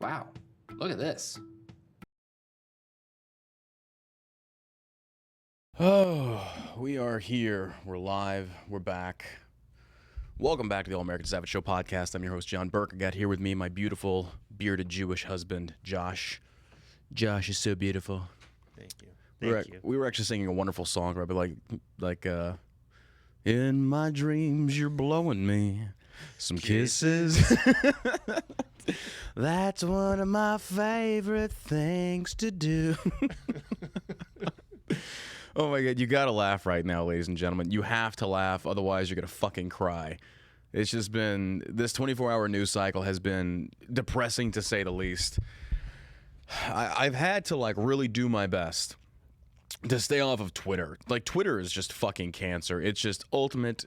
Wow, look at this. Oh, we are here. We're live. We're back. Welcome back to the All American Savage Show podcast. I'm your host, John Burke. I got here with me my beautiful, bearded Jewish husband, Josh. Josh is so beautiful. Thank you. Thank you. We were actually singing a wonderful song, right? But like, in my dreams, you're blowing me some kisses. That's one of my favorite things to do. Oh my God, you gotta laugh right now, ladies and gentlemen. You have to laugh, otherwise you're gonna fucking cry. It's just been, this 24-hour news cycle has been depressing to say the least. I've had to like really do my best to stay off of Twitter. Like, Twitter is just fucking cancer. It's just ultimate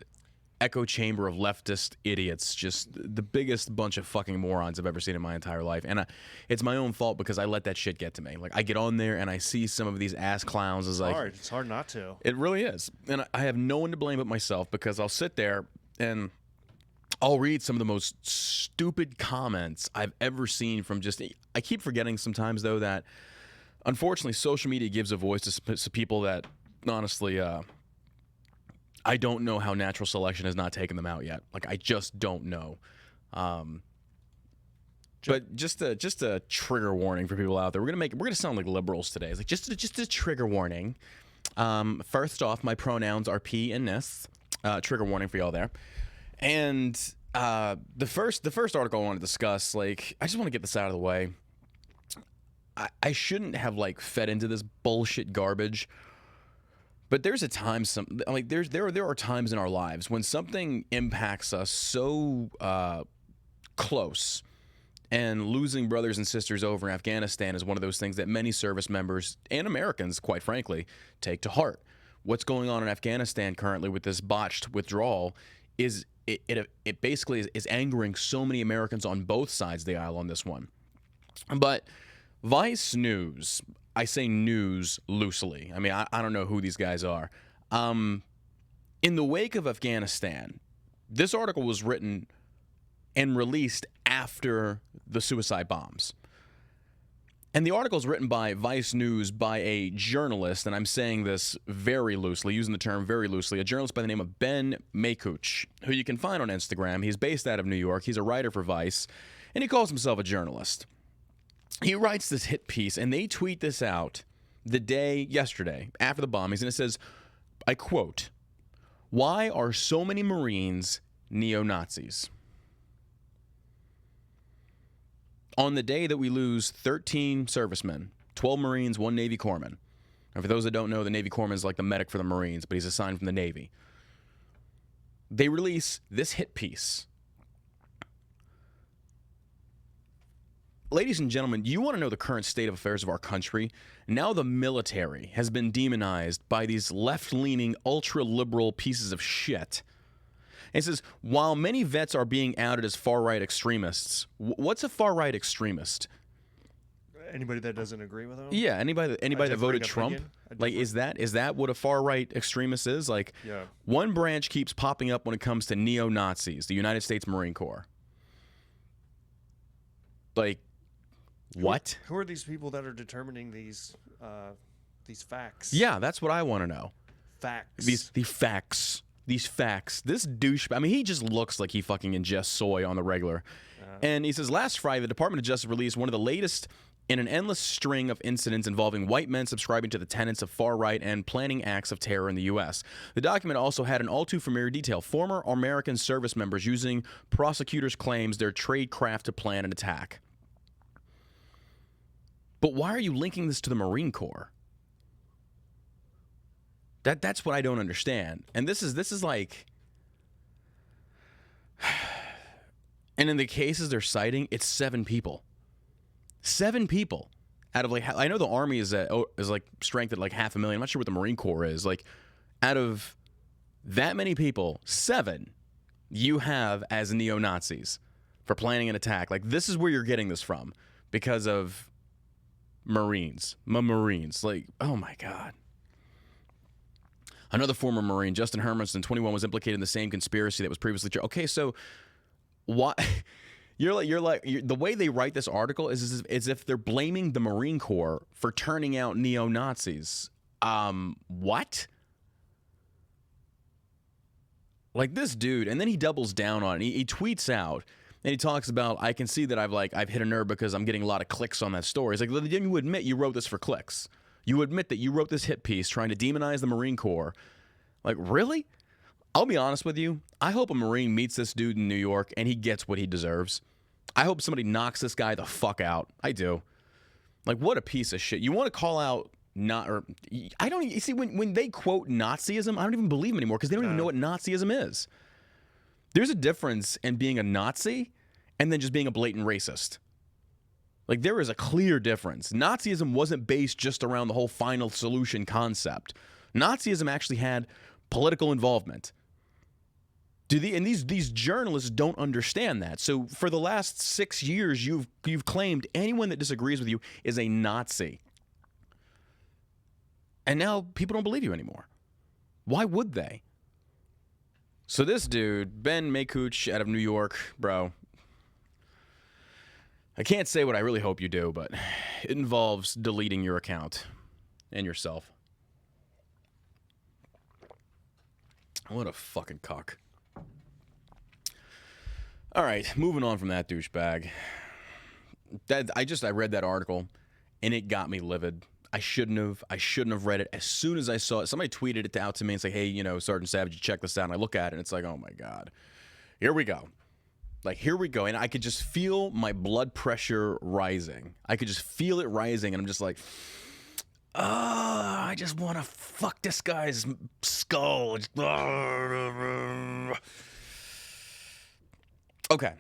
echo chamber of leftist idiots, just the biggest bunch of fucking morons I've ever seen in my entire life. And it's my own fault because I let that shit get to me. Like, I get on there and I see some of these ass clowns as like, It's hard not to. it really is. And I have no one to blame but myself, because I'll sit there and I'll read some of the most stupid comments I've ever seen from just, I keep forgetting sometimes though that unfortunately social media gives a voice to people that honestly, I don't know how natural selection has not taken them out yet. Like, I just don't know. But just a trigger warning for people out there. We're gonna sound like liberals today. It's like just a trigger warning. First off, my pronouns are P and Nis. Trigger warning for y'all there. And the first article I want to discuss, like, I just want to get this out of the way. I shouldn't have like fed into this bullshit garbage. But there's a time, there are times in our lives when something impacts us so close, and losing brothers and sisters over in Afghanistan is one of those things that many service members and Americans, quite frankly, take to heart. What's going on in Afghanistan currently with this botched withdrawal is it basically is angering so many Americans on both sides of the aisle on this one. But Vice News, I say news loosely. I mean, I don't know who these guys are. In the wake of Afghanistan, this article was written and released after the suicide bombs. And the article is written by Vice News by a journalist, and I'm saying this very loosely, using the term very loosely, a journalist by the name of Ben Makuch, who you can find on Instagram. He's based out of New York. He's a writer for Vice, and he calls himself a journalist. He writes this hit piece, and they tweet this out the day yesterday after the bombings, and it says, I quote, "Why are so many Marines neo-Nazis? On the day that we lose 13 servicemen, 12 Marines, 1 Navy corpsman." And for those that don't know, the Navy corpsman is like the medic for the Marines, but he's assigned from the Navy. They release this hit piece. Ladies and gentlemen, you want to know the current state of affairs of our country? Now the military has been demonized by these left-leaning, ultra-liberal pieces of shit. And it says, while many vets are being outed as far-right extremists, what's a far-right extremist? Anybody that doesn't agree with them? Yeah, anybody that voted Trump? Like, is that what a far-right extremist is? Like, yeah. One branch keeps popping up when it comes to neo-Nazis, the United States Marine Corps. Like, what? Who are these people that are determining these facts? Yeah, that's what I want to know. Facts. These facts. This douche. I mean, he just looks like he fucking ingests soy on the regular. And he says, last Friday, the Department of Justice released one of the latest in an endless string of incidents involving white men subscribing to the tenets of far-right and planning acts of terror in the U.S. The document also had an all-too-familiar detail: former American service members using prosecutors' claims their trade craft to plan an attack. But why are you linking this to the Marine Corps? That's what I don't understand. And this is like, and in the cases they're citing, it's 7 people. 7 people out of like, I know the Army is like strength at like 500,000. I'm not sure what the Marine Corps is. Like, out of that many people, 7 you have as neo-Nazis for planning an attack. Like, this is where you're getting this from because of Marines. Like, oh my God. Another former Marine, Justin Hermanson, 21, was implicated in the same conspiracy that was previously true. Okay, so why? The way they write this article is as if they're blaming the Marine Corps for turning out neo-Nazis. What? Like this dude, and then he doubles down on it. He tweets out, and he talks about, I can see that I've hit a nerve because I'm getting a lot of clicks on that story. It's like, then you admit you wrote this for clicks. You admit that you wrote this hit piece trying to demonize the Marine Corps. Like, really? I'll be honest with you. I hope a Marine meets this dude in New York and he gets what he deserves. I hope somebody knocks this guy the fuck out. I do. Like, what a piece of shit. You want to call out I don't, you see, when they quote Nazism, I don't even believe them anymore because they don't even know what Nazism is. There's a difference in being a Nazi and then just being a blatant racist. Like, there is a clear difference. Nazism wasn't based just around the whole final solution concept. Nazism actually had political involvement. And these journalists don't understand that. So for the last 6 years, you've claimed anyone that disagrees with you is a Nazi. And now people don't believe you anymore. Why would they? So this dude, Ben Makuch out of New York, bro, I can't say what I really hope you do, but it involves deleting your account and yourself. What a fucking cuck. All right, moving on from that douchebag. I read that article, and it got me livid. I shouldn't have read it. As soon as I saw it, somebody tweeted it out to me and said, hey, Sergeant Savage, check this out. And I look at it, and it's like, oh, my God. Here we go. Like, here we go. And I could just feel my blood pressure rising. I could just feel it rising, and I'm just like, I just want to fuck this guy's skull. Okay.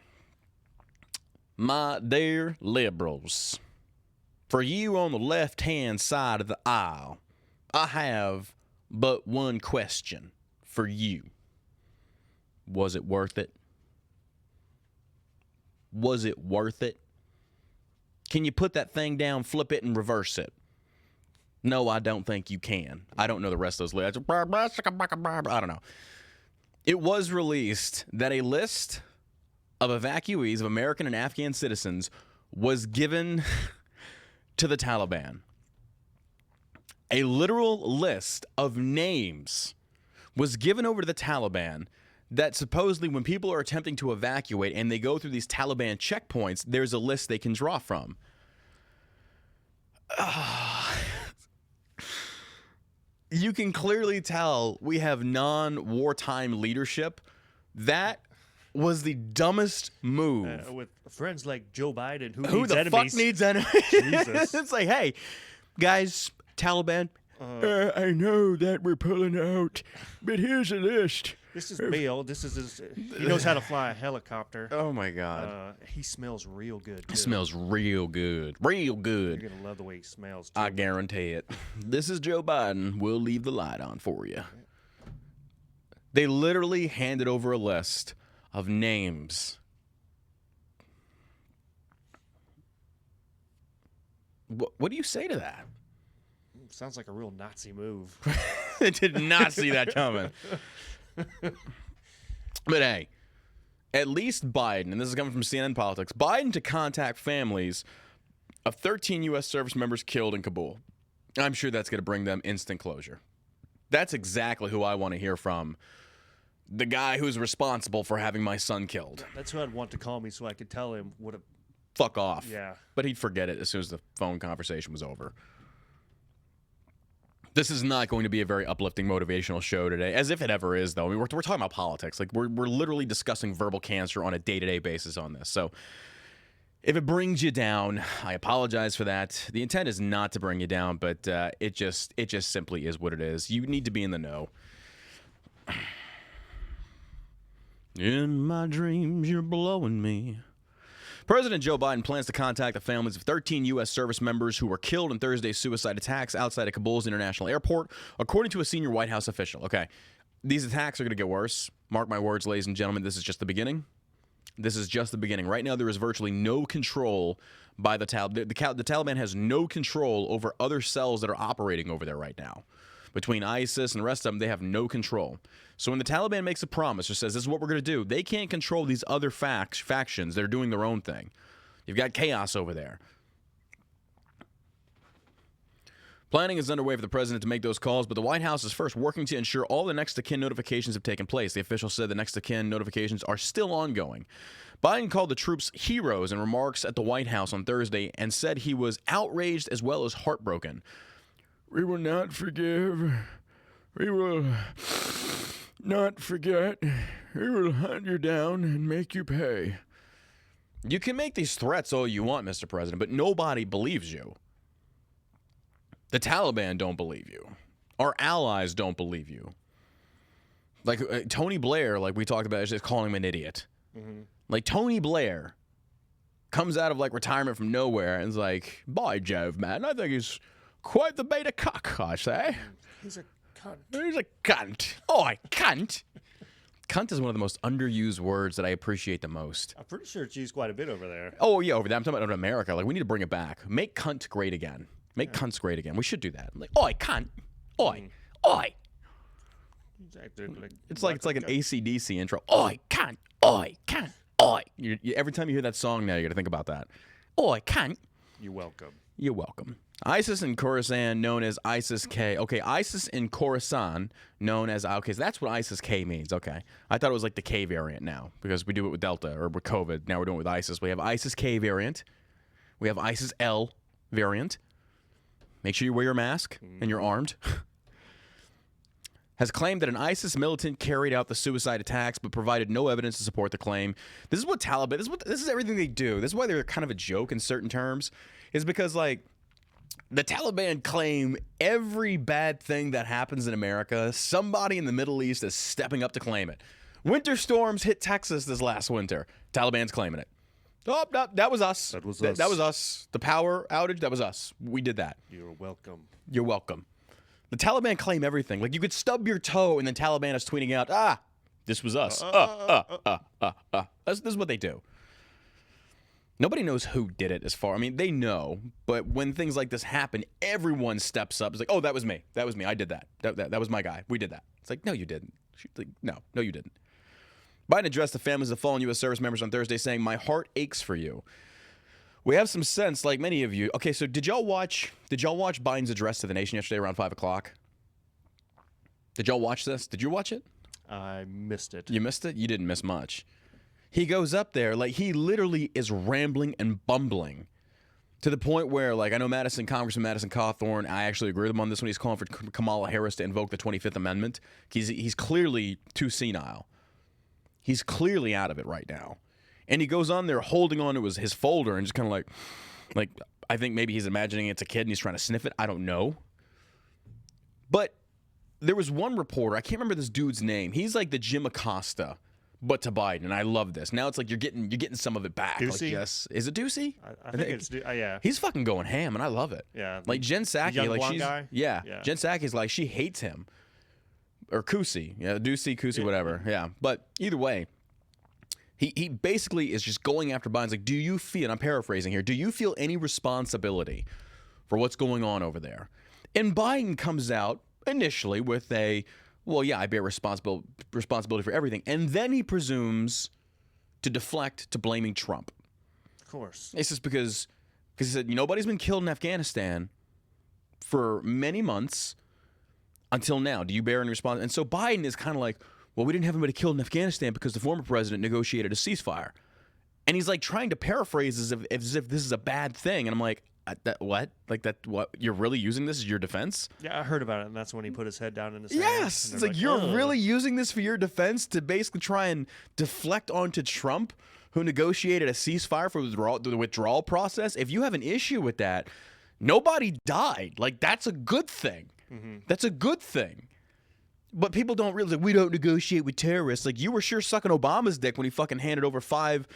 My dear liberals, for you on the left-hand side of the aisle, I have but one question for you. Was it worth it? Was it worth it? Can you put that thing down, flip it, and reverse it? No, I don't think you can. I don't know the rest of those lists. I don't know. It was released that a list of evacuees of American and Afghan citizens was given to the Taliban. A literal list of names was given over to the Taliban that supposedly when people are attempting to evacuate and they go through these Taliban checkpoints, there's a list they can draw from. You can clearly tell we have non-wartime leadership. That was the dumbest move. With friends like Joe Biden, who the needs enemies. fuck needs enemies? Jesus. It's like, hey, guys, Taliban, I know that we're pulling out, but here's a list. This is Bill. He knows how to fly a helicopter. Oh, my God. He smells real good, too. He smells real good. Real good. You're going to love the way he smells, too. I guarantee it. This is Joe Biden. We'll leave the light on for you. They literally handed over a list of names. What do you say to that? Sounds like a real Nazi move. I did not see that coming. But hey, at least Biden, and this is coming from CNN Politics, Biden to contact families of 13 U.S. service members killed in Kabul. I'm sure that's going to bring them instant closure. That's exactly who I want to hear from. The guy who's responsible for having my son killed. That's who I'd want to call me so I could tell him what a... Fuck off. Yeah. But he'd forget it as soon as the phone conversation was over. This is not going to be a very uplifting, motivational show today, as if it ever is, though. I mean, we're talking about politics. Like, we're literally discussing verbal cancer on a day-to-day basis on this. So if it brings you down, I apologize for that. The intent is not to bring you down, but it just simply is what it is. You need to be in the know. In my dreams, you're blowing me. President Joe Biden plans to contact the families of 13 U.S. service members who were killed in Thursday's suicide attacks outside of Kabul's international airport, according to a senior White House official. Okay, these attacks are going to get worse. Mark my words, ladies and gentlemen, this is just the beginning. This is just the beginning. Right now, there is virtually no control by the Taliban. The Taliban has no control over other cells that are operating over there right now. Between ISIS and the rest of them, they have no control. So when the Taliban makes a promise or says, this is what we're going to do, they can't control these other factions that are doing their own thing. You've got chaos over there. Planning is underway for the president to make those calls, but the White House is first working to ensure all the next-of-kin notifications have taken place. The official said the next-of-kin notifications are still ongoing. Biden called the troops heroes in remarks at the White House on Thursday and said he was outraged as well as heartbroken. We will not forgive. We will not forget. We will hunt you down and make you pay. You can make these threats all you want, Mr. President, but nobody believes you. The Taliban don't believe you. Our allies don't believe you. Like Tony Blair, like we talked about, is just calling him an idiot. Mm-hmm. Like Tony Blair comes out of like retirement from nowhere and is like, by Jove, man, I think he's quite the beta cuck, I say. He's a cunt. He's a cunt. Oh, I cunt. Cunt is one of the most underused words that I appreciate the most. I'm pretty sure it's used quite a bit over there. Oh, yeah, over there. I'm talking about America. Like, we need to bring it back. Make cunt great again. Make cunts great again. We should do that. Like, oi, cunt. Oi. Oi. It's like an AC/DC intro. Oi, cunt. Oi, cunt. Oi. Every time you hear that song now, you got to think about that. Oi, cunt. You're welcome. You're welcome. ISIS in Khorasan, known as ISIS-K. Okay, ISIS in Khorasan, known as... Okay, so that's what ISIS-K means. Okay. I thought it was like the K variant now, because we do it with Delta, or with COVID. Now we're doing it with ISIS. We have ISIS-K variant. We have ISIS-L variant. Make sure you wear your mask and you're armed. Has claimed that an ISIS militant carried out the suicide attacks, but provided no evidence to support the claim. This is what Taliban... This is everything they do. This is why they're kind of a joke in certain terms. Is because, like... The Taliban claim every bad thing that happens in America, somebody in the Middle East is stepping up to claim it. Winter storms hit Texas this last winter. Taliban's claiming it. Oh, no, that was us. That was us. That was us. The power outage, that was us. We did that. You're welcome. You're welcome. The Taliban claim everything. Like, you could stub your toe and then Taliban is tweeting out, this was us. This is what they do. Nobody knows who did it as far. I mean, they know, but when things like this happen, everyone steps up. It's like, oh, that was me. That was me. I did that. That was my guy. We did that. It's like, no, you didn't. Like, no, you didn't. Biden addressed the families of fallen U.S. service members on Thursday, saying, my heart aches for you. We have some sense, like many of you. Okay, so did y'all watch Biden's address to the nation yesterday around 5 o'clock? Did y'all watch this? Did you watch it? I missed it. You missed it? You didn't miss much. He goes up there, like, he literally is rambling and bumbling to the point where, like, I know Congressman Madison Cawthorn, I actually agree with him on this one. He's calling for Kamala Harris to invoke the 25th Amendment. He's clearly too senile. He's clearly out of it right now. And he goes on there holding on to his folder and just kind of like, I think maybe he's imagining it's a kid and he's trying to sniff it. I don't know. But there was one reporter, I can't remember this dude's name. He's like the Jim Acosta, but to Biden, and I love this. Now it's like you're getting some of it back. Ducey? Like, yes, is it Ducey? I think it's yeah. He's fucking going ham, and I love it. Yeah. Like Jen Psaki, young like blonde she's guy? yeah. Yeah. Jen Psaki's like she hates him, or Kusi, yeah, Ducey, Kusi, whatever, yeah. But either way, he basically is just going after Biden's like, do you feel? And I'm paraphrasing here. Do you feel any responsibility for what's going on over there? And Biden comes out initially with a, well, yeah, I bear responsibility for everything. And then he presumes to deflect to blaming Trump. Of course. It's just because he said, nobody's been killed in Afghanistan for many months until now. Do you bear any responsibility? And so Biden is kind of like, well, we didn't have anybody killed in Afghanistan because the former president negotiated a ceasefire. And he's like trying to paraphrase as if this is a bad thing. And I'm like, what? Like that? What? You're really using this as your defense? Yeah, I heard about it, and that's when he put his head down in his hands. Yes, it's like you're really using this for your defense to basically try and deflect onto Trump, who negotiated a ceasefire for the withdrawal process. If you have an issue with that, nobody died. Like, that's a good thing. Mm-hmm. That's a good thing. But people don't realize, like, we don't negotiate with terrorists. Like, you were sure sucking Obama's dick when he fucking handed over 5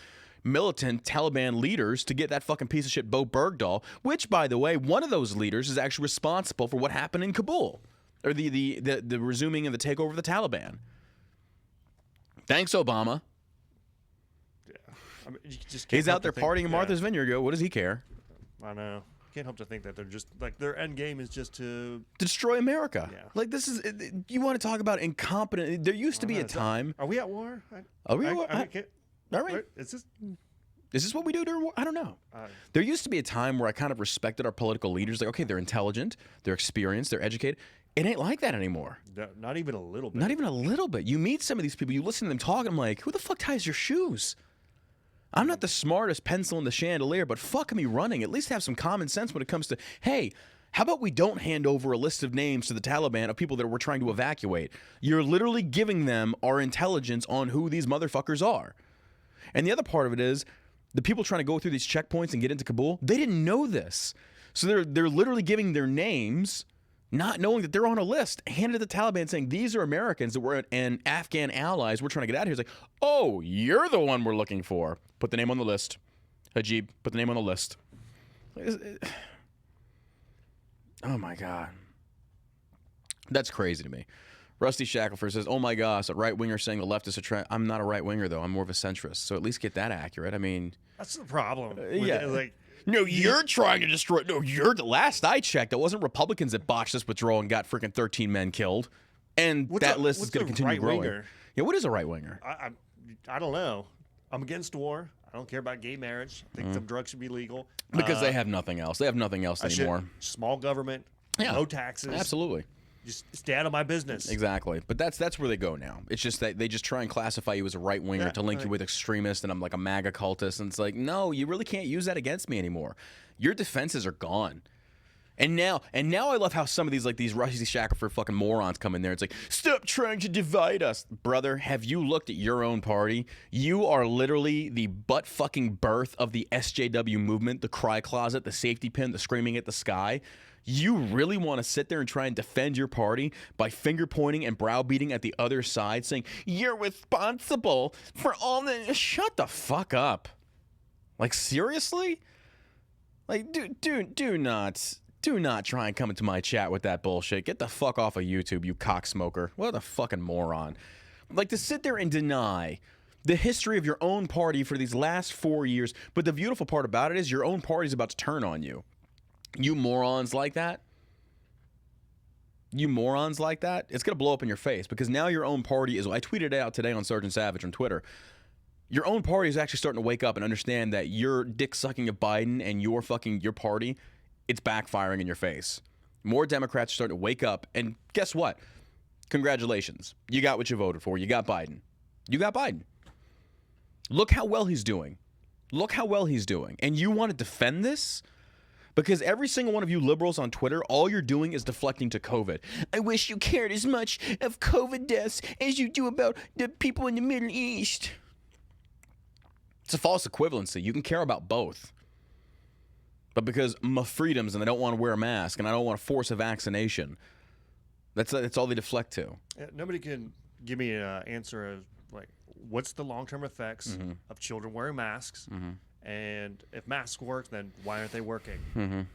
militant Taliban leaders to get that fucking piece of shit Bo Bergdahl, which, by the way, one of those leaders is actually responsible for what happened in Kabul, or the resuming of the takeover of the Taliban. Thanks, Obama. Yeah. I mean, you just He's out there partying in Martha's Vineyard. What does he care? I know. can't help to think that they're just like their end game is just to destroy America. Yeah. Like this is you want to talk about incompetent. There used to be a time. Are we at war? Are we? All right. Is this? Is this what we do during war? I don't know. There used to be a time where I kind of respected our political leaders. Like, okay, they're intelligent, they're experienced, they're educated. It ain't like that anymore. No, not even a little bit. Not even a little bit. You meet some of these people, you listen to them talk, I'm like, who the fuck ties your shoes? I'm not the smartest pencil in the chandelier, but fuck me running. At least have some common sense when it comes to, hey, how about we don't hand over a list of names to the Taliban of people that we're trying to evacuate? You're literally giving them our intelligence on who these motherfuckers are. And the other part of it is, the people trying to go through these checkpoints and get into Kabul, they didn't know this. So they're literally giving their names, not knowing that they're on a list, handed to the Taliban saying, these are Americans that were and Afghan allies. We're trying to get out of here. It's like, oh, you're the one we're looking for. Put the name on the list. Hajib, put the name on the list. Oh, my God. That's crazy to me. Rusty Shackelford says, oh, my gosh, a right-winger saying the leftists are trying. I'm not a right-winger, though. I'm more of a centrist. So at least get that accurate. I mean. That's the problem. Yeah. Like, no, you're trying to destroy. No, you're the last I checked. It wasn't Republicans that botched this withdrawal and got freaking 13 men killed. And that list is going to continue growing. Yeah, what is a right-winger? I don't know. I'm against war. I don't care about gay marriage. I think some drugs should be legal. Because they have nothing else. They have nothing else anymore. Small government, no taxes. Absolutely. Just stay out of my business. Exactly. But that's where they go now. It's just that they just try and classify you as a right-winger to link you with extremists, and I'm like a MAGA cultist. And it's like, no, you really can't use that against me anymore. Your defenses are gone. And now I love how some of these Rusty Shackelford fucking morons come in there. It's like, stop trying to divide us. Brother, have you looked at your own party? You are literally the butt-fucking birth of the SJW movement, the cry closet, the safety pin, the screaming at the sky. You really want to sit there and try and defend your party by finger-pointing and browbeating at the other side, saying, you're responsible for all the... Shut the fuck up. Like, seriously? Like, do not try and come into my chat with that bullshit. Get the fuck off of YouTube, you cocksmoker. What a fucking moron. Like, to sit there and deny the history of your own party for these last 4 years, but the beautiful part about it is your own party's about to turn on you. You morons like that? You morons like that? It's going to blow up in your face because now your own party is... I tweeted it out today on Sergeant Savage on Twitter. Your own party is actually starting to wake up and understand that your dick-sucking of Biden and your party, it's backfiring in your face. More Democrats are starting to wake up, and guess what? Congratulations. You got what you voted for. You got Biden. You got Biden. Look how well he's doing. Look how well he's doing. And you want to defend this? Because every single one of you liberals on Twitter, all you're doing is deflecting to COVID. I wish you cared as much of COVID deaths as you do about the people in the Middle East. It's a false equivalency. You can care about both. But because my freedoms and I don't want to wear a mask and I don't want to force a vaccination, that's all they deflect to. Nobody can give me an answer of, like, what's the long-term effects of children wearing masks? And if masks work, then why aren't they working?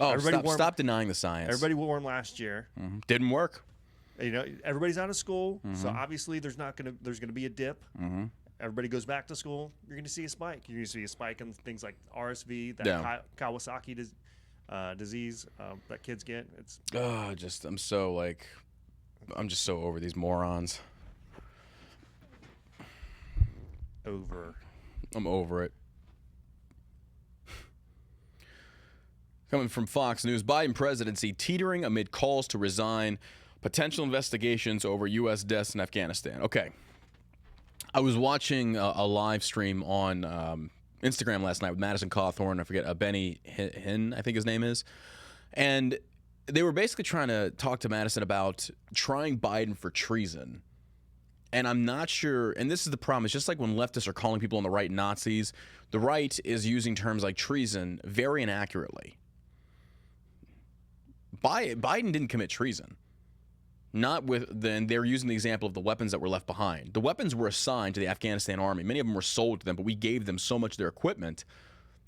Oh, stop denying the science. Everybody wore them last year. Didn't work. You know, everybody's out of school, so obviously there's gonna be a dip. Everybody goes back to school. You're going to see a spike. You're going to see a spike in things like RSV, that Kawasaki disease that kids get. It's I'm just so over these morons. I'm over it. Coming from Fox News, Biden presidency teetering amid calls to resign, potential investigations over U.S. deaths in Afghanistan. Okay. I was watching a live stream on Instagram last night with Madison Cawthorn. I forget, Benny Hinn, I think his name is. And they were basically trying to talk to Madison about trying Biden for treason. And I'm not sure, and this is the problem, it's just like when leftists are calling people on the right Nazis, the right is using terms like treason very inaccurately. Biden didn't commit treason. They're using the example of the weapons that were left behind. The weapons were assigned to the Afghanistan army. Many of them were sold to them, but we gave them so much of their equipment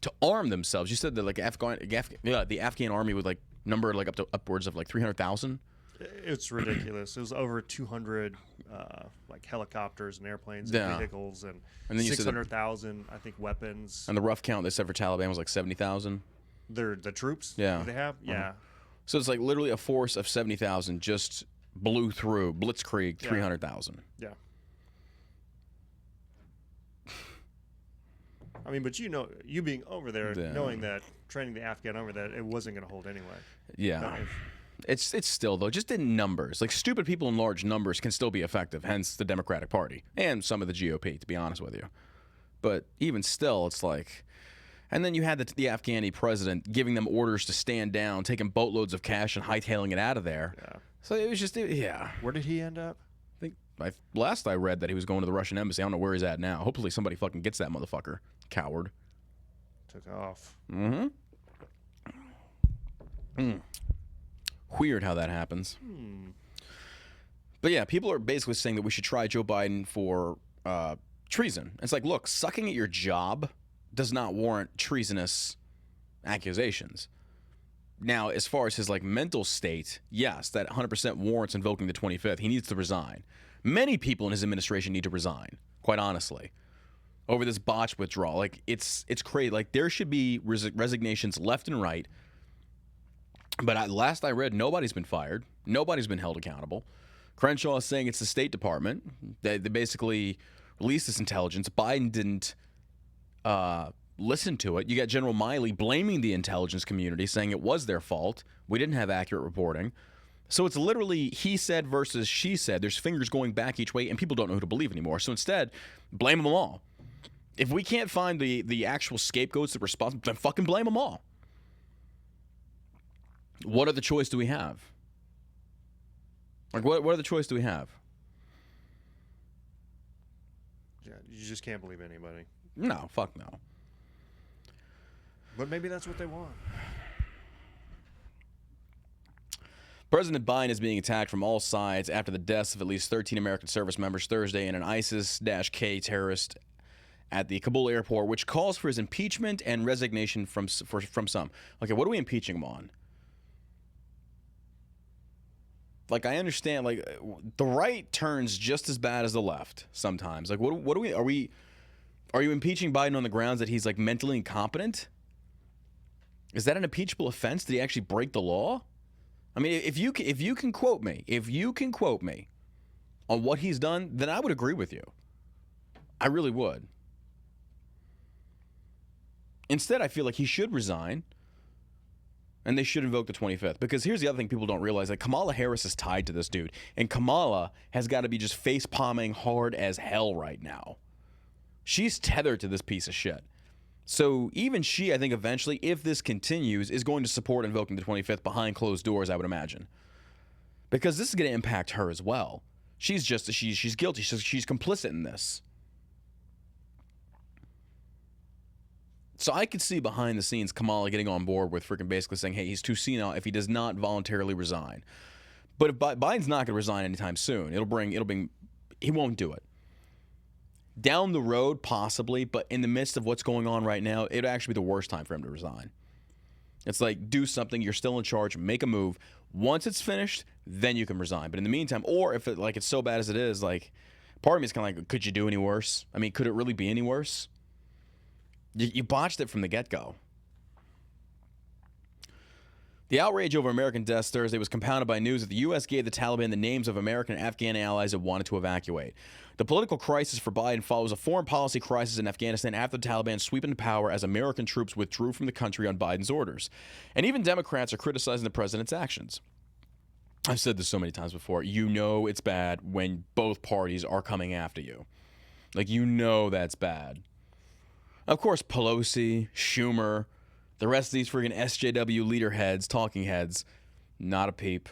to arm themselves. You said that the Afghan army would number up to upwards of 300,000. It's ridiculous. It was over 200 helicopters and airplanes and vehicles, and then 600,000 I think weapons. And the rough count they said for Taliban was 70,000. The troops Yeah. that they have? Yeah. So it's like literally a force of 70,000 just blew through Blitzkrieg 300,000. Yeah. I mean, but you being over there, knowing that, training the Afghan over that, it wasn't going to hold anyway. Yeah. It's still, though, just in numbers. Like, stupid people in large numbers can still be effective, hence the Democratic Party and some of the GOP, to be honest with you. But even still, it's like... And then you had the Afghani president giving them orders to stand down, taking boatloads of cash and hightailing it out of there. Yeah. So it was just, Where did he end up? I think last I read that he was going to the Russian embassy. I don't know where he's at now. Hopefully somebody fucking gets that motherfucker. Coward. Took off. Weird how that happens. But yeah, people are basically saying that we should try Joe Biden for treason. It's like, look, sucking at your job does not warrant treasonous accusations. Now, as far as his like mental state, yes, that 100% warrants invoking the 25th. He needs to resign. Many people in his administration need to resign, quite honestly, over this botched withdrawal. Like, it's crazy. Like, there should be resignations left and right. But last I read, nobody's been fired. Nobody's been held accountable. Crenshaw is saying it's the State Department. They basically released this intelligence. Biden didn't listen to it. You got General Miley blaming the intelligence community, saying it was their fault. We didn't have accurate reporting. So it's literally he said versus she said. There's fingers going back each way, and people don't know who to believe anymore. So instead, blame them all. If we can't find the actual scapegoats that are responsible, then fucking blame them all. What other choice do we have? Like, what other choice do we have? Yeah, you just can't believe anybody. No, fuck no. But maybe that's what they want. President Biden is being attacked from all sides after the deaths of at least 13 American service members Thursday in an ISIS-K terrorist at the Kabul airport, which calls for his impeachment and resignation from some. Okay, what are we impeaching him on? Like, I understand, like, the right turns just as bad as the left sometimes. Like, what are you impeaching Biden on the grounds that he's, like, mentally incompetent? Is that an impeachable offense? Did he actually break the law? I mean, if you can quote me on what he's done, then I would agree with you. I really would. Instead, I feel like he should resign. And they should invoke the 25th. Because here's the other thing people don't realize. Like, Kamala Harris is tied to this dude. And Kamala has got to be just face-palming hard as hell right now. She's tethered to this piece of shit. So even she, I think eventually, if this continues, is going to support invoking the 25th behind closed doors, I would imagine. Because this is going to impact her as well. She's guilty. She's complicit in this. So I could see behind the scenes Kamala getting on board with freaking basically saying, hey, he's too senile if he does not voluntarily resign. But if Biden's not going to resign anytime soon, he won't do it. Down the road, possibly, but in the midst of what's going on right now, it'd actually be the worst time for him to resign. It's like, do something, you're still in charge, make a move. Once it's finished, then you can resign. But in the meantime, or if it's so bad as it is, like, part of me is kind of like, could you do any worse? I mean, could it really be any worse? You botched it from the get-go. The outrage over American deaths Thursday was compounded by news that the U.S. gave the Taliban the names of American and Afghan allies it wanted to evacuate. The political crisis for Biden follows a foreign policy crisis in Afghanistan after the Taliban sweep into power as American troops withdrew from the country on Biden's orders. And even Democrats are criticizing the president's actions. I've said this so many times before. You know it's bad when both parties are coming after you. Like, you know that's bad. Of course, Pelosi, Schumer, the rest of these friggin' SJW leader heads, talking heads, not a peep.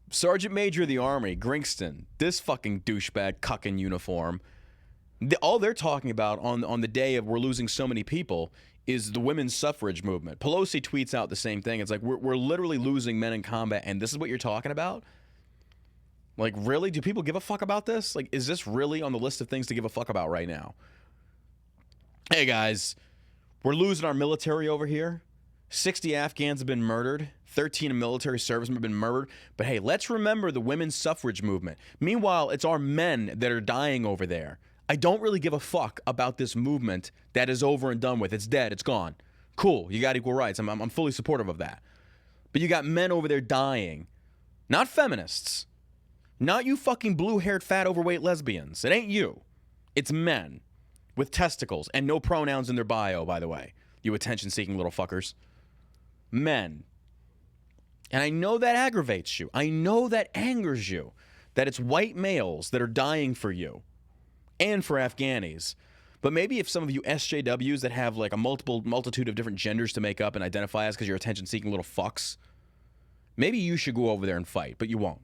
Sergeant Major of the Army, Gringston, this fucking douchebag cuck in uniform. All they're talking about on the day of we're losing so many people is the women's suffrage movement. Pelosi tweets out the same thing. It's like, we're literally losing men in combat, and this is what you're talking about? Like, really? Do people give a fuck about this? Like, is this really on the list of things to give a fuck about right now? Hey, guys, we're losing our military over here. 60 Afghans have been murdered. 13 military servicemen have been murdered. But hey, let's remember the women's suffrage movement. Meanwhile, it's our men that are dying over there. I don't really give a fuck about this movement that is over and done with. It's dead. It's gone. Cool, you got equal rights. I'm fully supportive of that. But you got men over there dying. Not feminists. Not you fucking blue-haired, fat, overweight lesbians. It ain't you. It's men with testicles and no pronouns in their bio, by the way. You attention-seeking little fuckers. Men. And I know that aggravates you. I know that angers you. That it's white males that are dying for you. And for Afghanis. But maybe if some of you SJWs that have like a multitude of different genders to make up and identify as because you're attention-seeking little fucks, maybe you should go over there and fight, but you won't.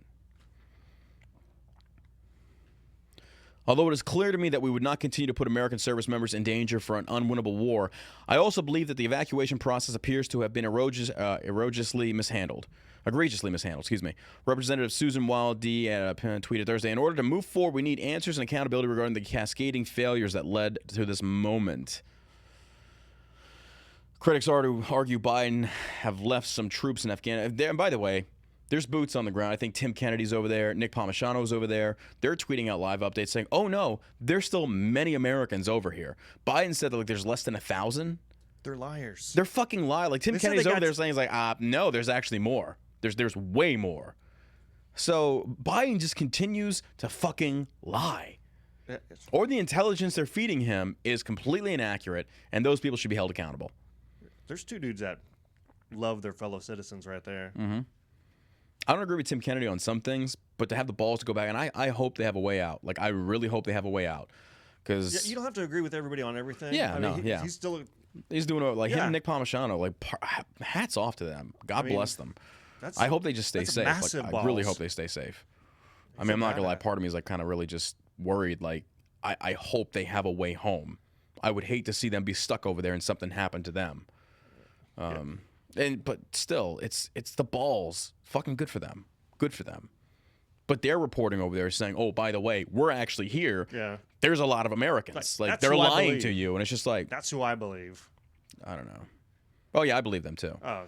Although it is clear to me that we would not continue to put American service members in danger for an unwinnable war, I also believe that the evacuation process appears to have been egregiously mishandled. Representative Susan Wildey tweeted Thursday, in order to move forward, we need answers and accountability regarding the cascading failures that led to this moment. Critics argue Biden have left some troops in Afghanistan. And by the way, there's boots on the ground. I think Tim Kennedy's over there. Nick Palmisano's over there. They're tweeting out live updates saying, oh, no, there's still many Americans over here. Biden said that like there's less than 1,000. They're liars. They're fucking liars. Like Tim Kennedy's over there saying, he's like, no, there's actually more. There's way more. So Biden just continues to fucking lie. Or the intelligence they're feeding him is completely inaccurate, and those people should be held accountable. There's two dudes that love their fellow citizens right there. Mm-hmm. I don't agree with Tim Kennedy on some things, but to have the balls to go back, and I hope they have a way out. Like, I really hope they have a way out. Because you don't have to agree with everybody on everything. Yeah, He's still... He's doing it, like him and Nick Palmisano, like, hats off to them. God bless them. I hope they just stay safe. Like, I really hope they stay safe. I'm not going to lie. Part of me is, like, kind of really just worried. Like, I hope they have a way home. I would hate to see them be stuck over there and something happen to them. But still, it's the balls. Fucking good for them. Good for them. But they're reporting over there saying, oh, by the way, we're actually here. Yeah. There's a lot of Americans. Like they're lying to you. And it's just like. That's who I believe. I don't know. Oh, yeah, I believe them too. Oh.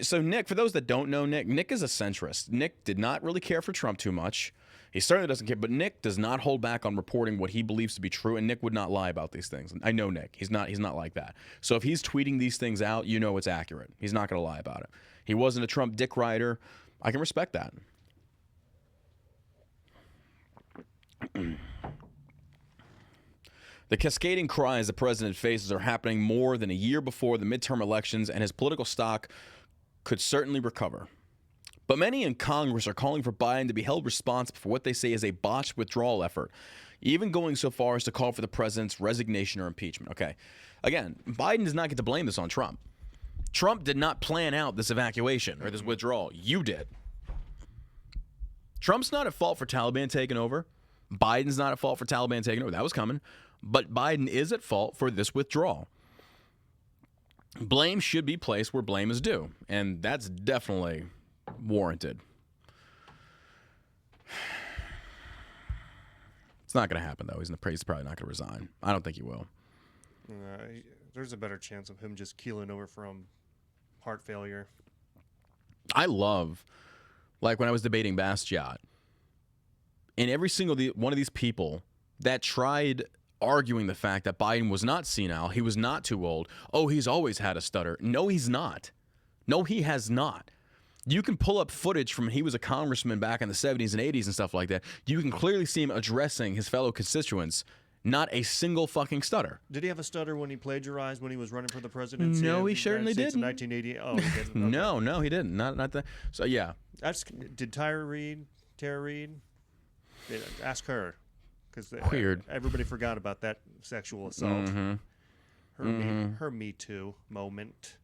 So Nick, for those that don't know Nick is a centrist. Nick did not really care for Trump too much. He certainly doesn't care. But Nick does not hold back on reporting what he believes to be true. And Nick would not lie about these things. I know Nick. He's not like that. So if he's tweeting these things out, you know it's accurate. He's not going to lie about it. He wasn't a Trump dick rider. I can respect that. The cascading cries the president faces are happening more than a year before the midterm elections, and his political stock could certainly recover. But many in Congress are calling for Biden to be held responsible for what they say is a botched withdrawal effort, even going so far as to call for the president's resignation or impeachment. Okay, again, Biden does not get to blame this on Trump. Trump did not plan out this evacuation or this withdrawal. You did. Trump's not at fault for Taliban taking over. Biden's not at fault for Taliban taking over. That was coming. But Biden is at fault for this withdrawal. Blame should be placed where blame is due. And that's definitely warranted. It's not going to happen, though. He's probably not going to resign. I don't think he will. There's a better chance of him just keeling over from heart failure. I love, like when I was debating Bastiat, and every single one of these people that tried arguing the fact that Biden was not senile, he was not too old. Oh, he's always had a stutter. No, he's not. No, he has not. You can pull up footage from when he was a congressman back in the 70s and 80s and stuff like that. You can clearly see him addressing his fellow constituents. Not a single fucking stutter. Did he have a stutter when he plagiarized when he was running for the presidency? No, he certainly didn't. In 1980. Oh, he didn't. Okay. No, he didn't. Not that. So yeah. Did Tara Reid? Ask her, because weird. Everybody forgot about that sexual assault. Mm-hmm. Her Me Too moment.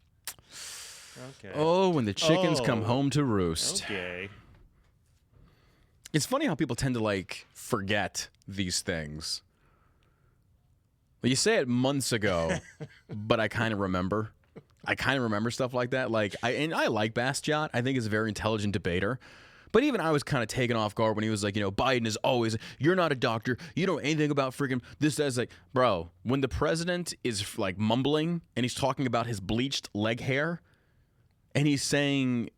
Okay. Oh, when the chickens come home to roost. Okay. It's funny how people tend to like forget these things. You say it months ago, but I kind of remember. I kind of remember stuff like that. Like I like Bastiat. I think he's a very intelligent debater. But even I was kind of taken off guard when he was like, Biden is always, you're not a doctor. You don't know anything about freaking this. That's like, bro, when the president is like mumbling and he's talking about his bleached leg hair and he's saying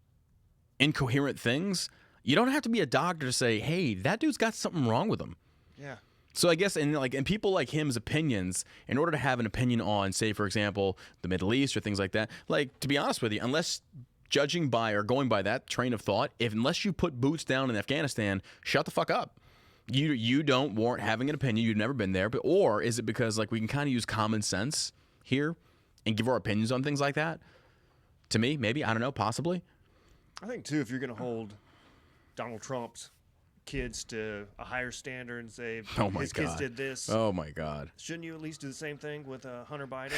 incoherent things, you don't have to be a doctor to say, hey, that dude's got something wrong with him. Yeah. So I guess, and people like him's opinions, in order to have an opinion on, say, for example, the Middle East or things like that, like, to be honest with you, unless judging by or going by that train of thought, unless you put boots down in Afghanistan, shut the fuck up. You don't warrant having an opinion. You've never been there. Or is it because, like, we can kind of use common sense here and give our opinions on things like that? To me, maybe. I don't know. Possibly. I think, too, if you're going to hold Donald Trump's kids to a higher standard and say, his kids did this. Oh, my God. Shouldn't you at least do the same thing with Hunter Biden,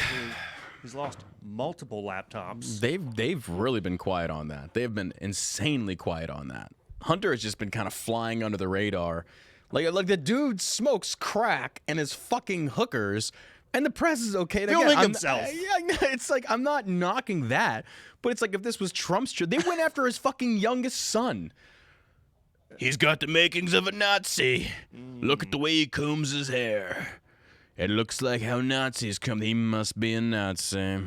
who's lost multiple laptops? They've really been quiet on that. They've been insanely quiet on that. Hunter has just been kind of flying under the radar. Like the dude smokes crack and is fucking hookers, and the press is okay. Filming himself. It's like, I'm not knocking that, but it's like if this was Trump's child, they went after his fucking youngest son. He's got the makings of a Nazi. Look at the way he combs his hair. It looks like how Nazis come. He must be a Nazi.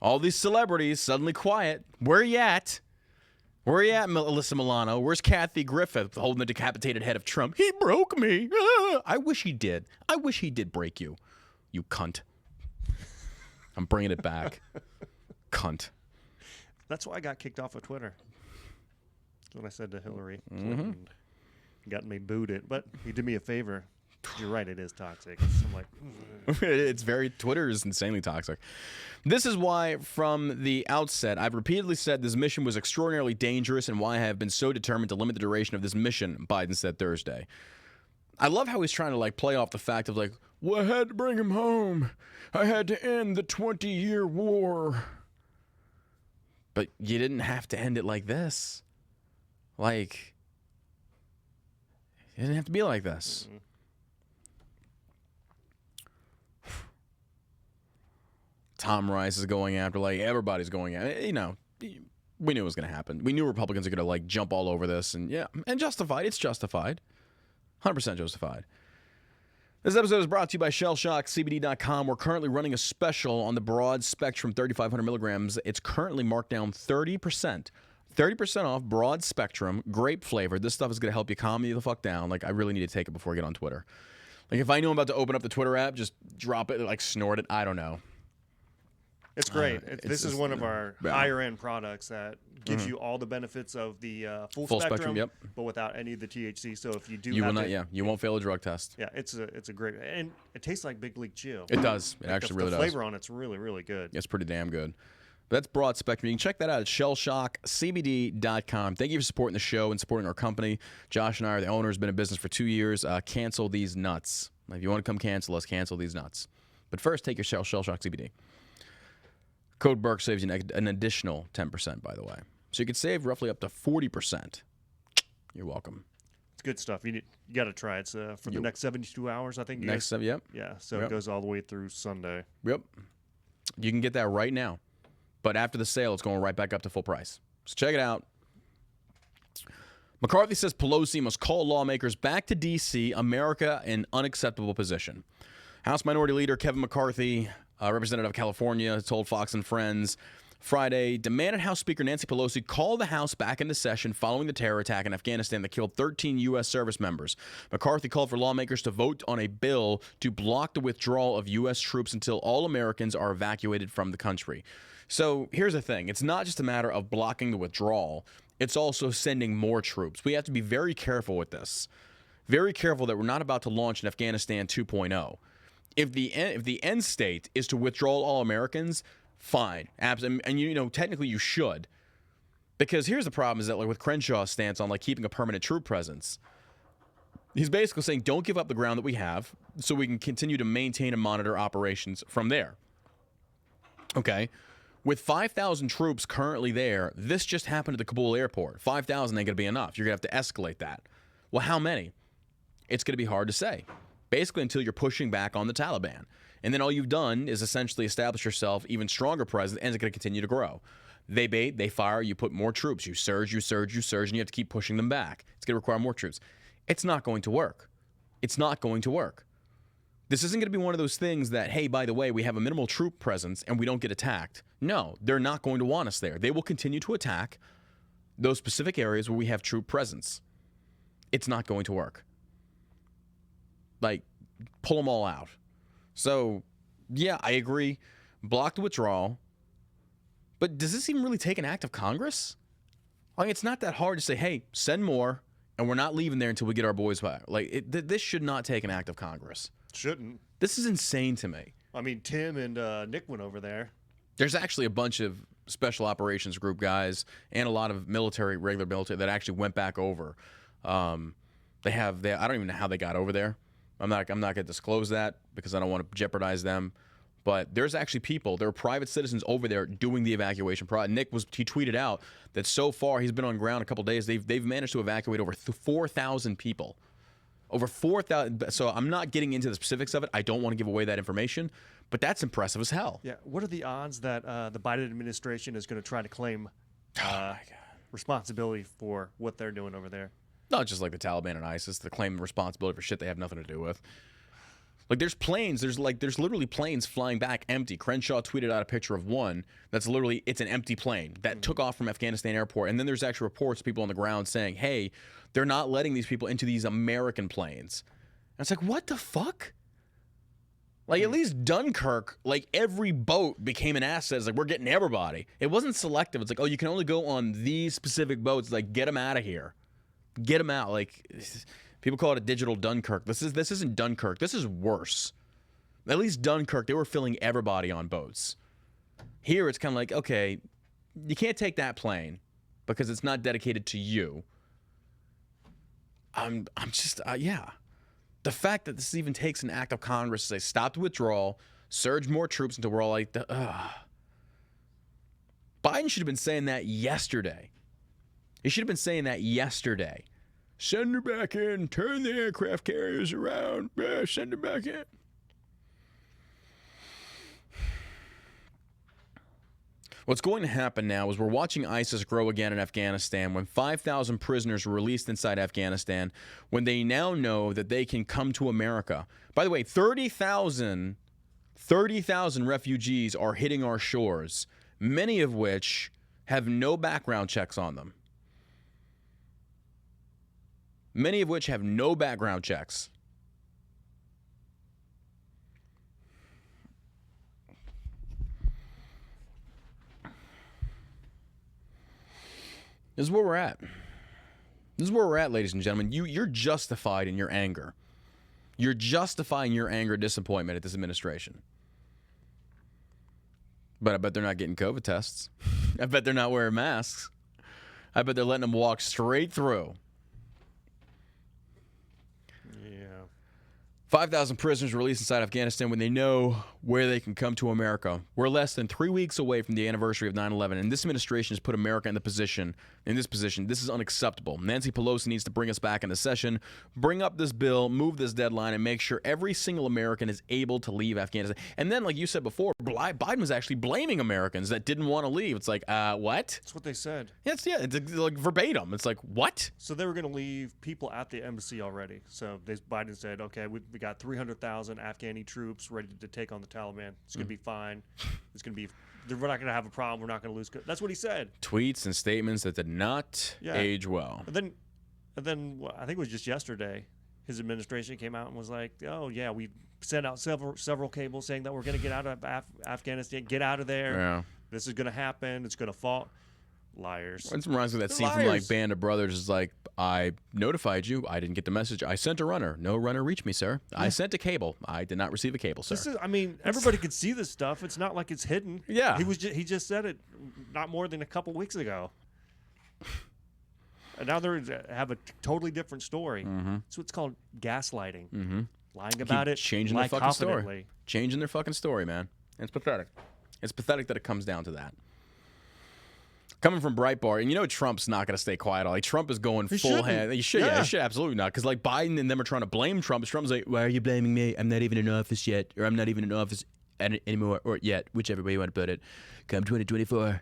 All these celebrities suddenly quiet. Where you at? Where you at, Alyssa Milano? Where's Kathy Griffith holding the decapitated head of Trump? He broke me. I wish he did. I wish he did break you. You cunt. I'm bringing it back. Cunt. That's why I got kicked off of Twitter. That's what I said to Hillary Clinton. Got me booted. But he did me a favor. You're right, it is toxic. I'm like, it's Twitter is insanely toxic. This is why, from the outset, I've repeatedly said this mission was extraordinarily dangerous and why I have been so determined to limit the duration of this mission, Biden said Thursday. I love how he's trying to, like, play off the fact of, like, well, I had to bring him home. I had to end the 20-year war. But you didn't have to end it like this. Like, it didn't have to be like this. Mm-hmm. Tom Rice is going after, like, everybody's going after. You know, we knew it was going to happen. We knew Republicans are going to, like, jump all over this. And, yeah, and justified. It's justified. 100% justified. This episode is brought to you by ShellShockCBD.com. We're currently running a special on the broad spectrum 3,500 milligrams. It's currently marked down 30%. 30% off broad spectrum, grape flavor. This stuff is going to help you calm you the fuck down. Like, I really need to take it before I get on Twitter. Like, if I knew I'm about to open up the Twitter app, just drop it, like, snort it. I don't know. It's great. This is one of our higher-end products that gives you all the benefits of the full spectrum, yep, but without any of the THC. So if you do, you will not. Yeah, you won't fail a drug test. Yeah, it's a great, and it tastes like Big League Chew. It does. It actually really does. The flavor on it's really, really good. It's pretty damn good. But that's broad spectrum. You can check that out at ShellShockCBD.com. Thank you for supporting the show and supporting our company. Josh and I are the owners. Been in business for 2 years. Cancel these nuts. If you want to come cancel us, cancel these nuts. But first, take your ShellShock CBD. Code Burke saves you an additional 10%, by the way. So you can save roughly up to 40%. You're welcome. It's good stuff. You got to try it. It's for the next 72 hours, I think. Next 7, yep. Yeah, so it goes all the way through Sunday. Yep. You can get that right now. But after the sale, it's going right back up to full price. So check it out. McCarthy says Pelosi must call lawmakers back to D.C., America, in unacceptable position. House Minority Leader Kevin McCarthy, representative of California, told Fox and Friends Friday, demanded House Speaker Nancy Pelosi call the House back into session following the terror attack in Afghanistan that killed 13 U.S. service members. McCarthy called for lawmakers to vote on a bill to block the withdrawal of U.S. troops until all Americans are evacuated from the country. So here's the thing. It's not just a matter of blocking the withdrawal. It's also sending more troops. We have to be very careful with this. Very careful that we're not about to launch an Afghanistan 2.0. If the end state is to withdraw all Americans, fine. And you know, technically you should. Because here's the problem is that, like, with Crenshaw's stance on, like, keeping a permanent troop presence, he's basically saying don't give up the ground that we have so we can continue to maintain and monitor operations from there. Okay. With 5,000 troops currently there, this just happened at the Kabul airport. 5,000 ain't going to be enough. You're going to have to escalate that. Well, how many? It's going to be hard to say. Basically until you're pushing back on the Taliban. And then all you've done is essentially establish yourself even stronger presence, and it's going to continue to grow. They bait, they fire, you put more troops. You surge, and you have to keep pushing them back. It's going to require more troops. It's not going to work. It's not going to work. This isn't going to be one of those things that, hey, by the way, we have a minimal troop presence and we don't get attacked. No, they're not going to want us there. They will continue to attack those specific areas where we have troop presence. It's not going to work. Like, pull them all out. So, yeah, I agree. Block the withdrawal. But does this even really take an act of Congress? Like, it's not that hard to say, hey, send more, and we're not leaving there until we get our boys back. Like, this should not take an act of Congress. Shouldn't. This is insane to me. I mean, Tim and Nick went over there. There's actually a bunch of special operations group guys and a lot of regular military that actually went back over. I don't even know how they got over there. I'm not going to disclose that because I don't want to jeopardize them. But there are private citizens over there doing the evacuation. Nick he tweeted out that so far he's been on ground a couple days. They've managed to evacuate over 4,000 people. Over 4,000. So I'm not getting into the specifics of it. I don't want to give away that information, but that's impressive as hell. Yeah. What are the odds that the Biden administration is going to try to claim responsibility for what they're doing over there? Not just like the Taliban and ISIS, to claim responsibility for shit they have nothing to do with. Like, there's planes. There's literally planes flying back empty. Crenshaw tweeted out a picture of one that's literally, it's an empty plane that took off from Afghanistan airport. And then there's actually reports of people on the ground saying, hey, they're not letting these people into these American planes. And it's like, what the fuck? Like, at least Dunkirk, like, every boat became an asset. It's like, we're getting everybody. It wasn't selective. It's like, oh, you can only go on these specific boats. Like, get them out of here. Get them out. Like, people call it a digital Dunkirk. This isn't Dunkirk. This is worse. At least Dunkirk, they were filling everybody on boats. Here, it's kind of like, okay, you can't take that plane because it's not dedicated to you. I'm just, yeah. The fact that this even takes an act of Congress to say, stop the withdrawal, surge more troops until we're all like, Biden should have been saying that yesterday. He should have been saying that yesterday. Send her back in. Turn the aircraft carriers around. Send her back in. What's going to happen now is we're watching ISIS grow again in Afghanistan when 5,000 prisoners were released inside Afghanistan, when they now know that they can come to America. By the way, 30,000 refugees are hitting our shores, many of which have no background checks on them. Many of which have no background checks. This is where we're at. This is where we're at, ladies and gentlemen. You're justified in your anger. You're justifying your anger and disappointment at this administration. But I bet they're not getting COVID tests. I bet they're not wearing masks. I bet they're letting them walk straight through. 5,000 prisoners released inside Afghanistan when they know where they can come to America. We're less than 3 weeks away from the anniversary of 9/11, and this administration has put America in this position. This is unacceptable. Nancy Pelosi needs to bring us back into session, bring up this bill, move this deadline, and make sure every single American is able to leave Afghanistan. And then, like you said before, Biden was actually blaming Americans that didn't want to leave. It's like, what? That's what they said. It's like verbatim. It's like, what? So they were going to leave people at the embassy already. So Biden said, okay, we got 300,000 Afghani troops ready to take on the Taliban. It's going to be fine. It's going to be, we're not going to have a problem. We're not going to lose. That's what he said. Tweets and statements that did not age well. And then I think it was just yesterday, his administration came out and was like, oh yeah, we sent out several cables saying that we're going to get out of Afghanistan, get out of there. Yeah. This is going to happen. It's going to fall. Liars. It reminds me of that scene from like Band of Brothers. It's like, I notified you. I didn't get the message. I sent a runner. No runner reached me, sir. Yeah. I sent a cable. I did not receive a cable, sir. Everybody could see this stuff. It's not like it's hidden. Yeah. He just said it not more than a couple weeks ago. And now they have a totally different story. Mm-hmm. So it's called gaslighting. Mm-hmm. Lying about it. Changing their fucking story. Changing their fucking story, man. It's pathetic. It's pathetic that it comes down to that. Coming from Breitbart, and you know Trump's not going to stay quiet. Like, Trump is going full hand. He should, he should absolutely not. Because like Biden and them are trying to blame Trump. Trump's like, why are you blaming me? I'm not even in office yet, or I'm not even in office anymore, or yet, whichever way you want to put it. Come 2024.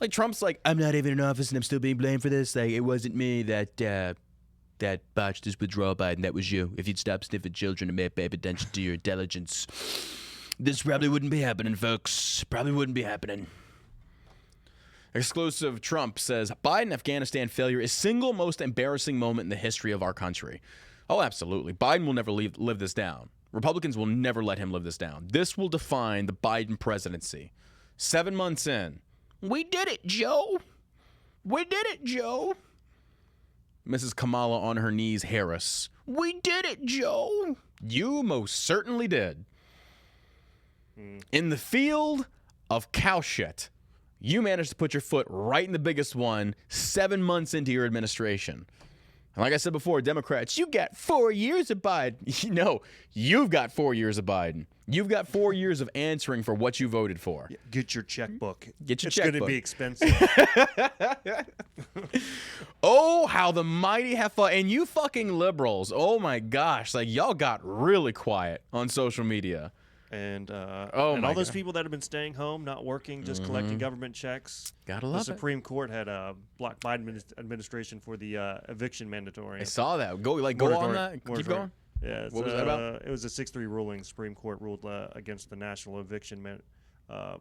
Like, Trump's like, I'm not even in office, and I'm still being blamed for this. Like, it wasn't me that botched this withdrawal, Biden. That was you. If you'd stop sniffing children and pay attention to your intelligence, this probably wouldn't be happening, folks. Probably wouldn't be happening. Exclusive Trump says, Biden Afghanistan failure is single most embarrassing moment in the history of our country. Oh, absolutely. Biden will never live this down. Republicans will never let him live this down. This will define the Biden presidency. 7 months in. We did it, Joe. We did it, Joe. Mrs. Kamala on her knees, Harris. We did it, Joe. You most certainly did. In the field of cow shit, you managed to put your foot right in the biggest one 7 months into your administration. And like I said before, Democrats, you got 4 years of Biden. No, you've got 4 years of Biden. You've got 4 years of answering for what you voted for. Get your checkbook. Get your it's checkbook. It's going to be expensive. Oh, how the mighty have fun. And you fucking liberals, oh my gosh, like y'all got really quiet on social media. And and all those people that have been staying home, not working, just collecting government checks. Gotta love the Supreme Court had blocked Biden administration for the eviction mandatory. I saw that. Go on that. Keep going. Yeah. What was that about? It was a 6-3 ruling. The Supreme Court ruled against the national eviction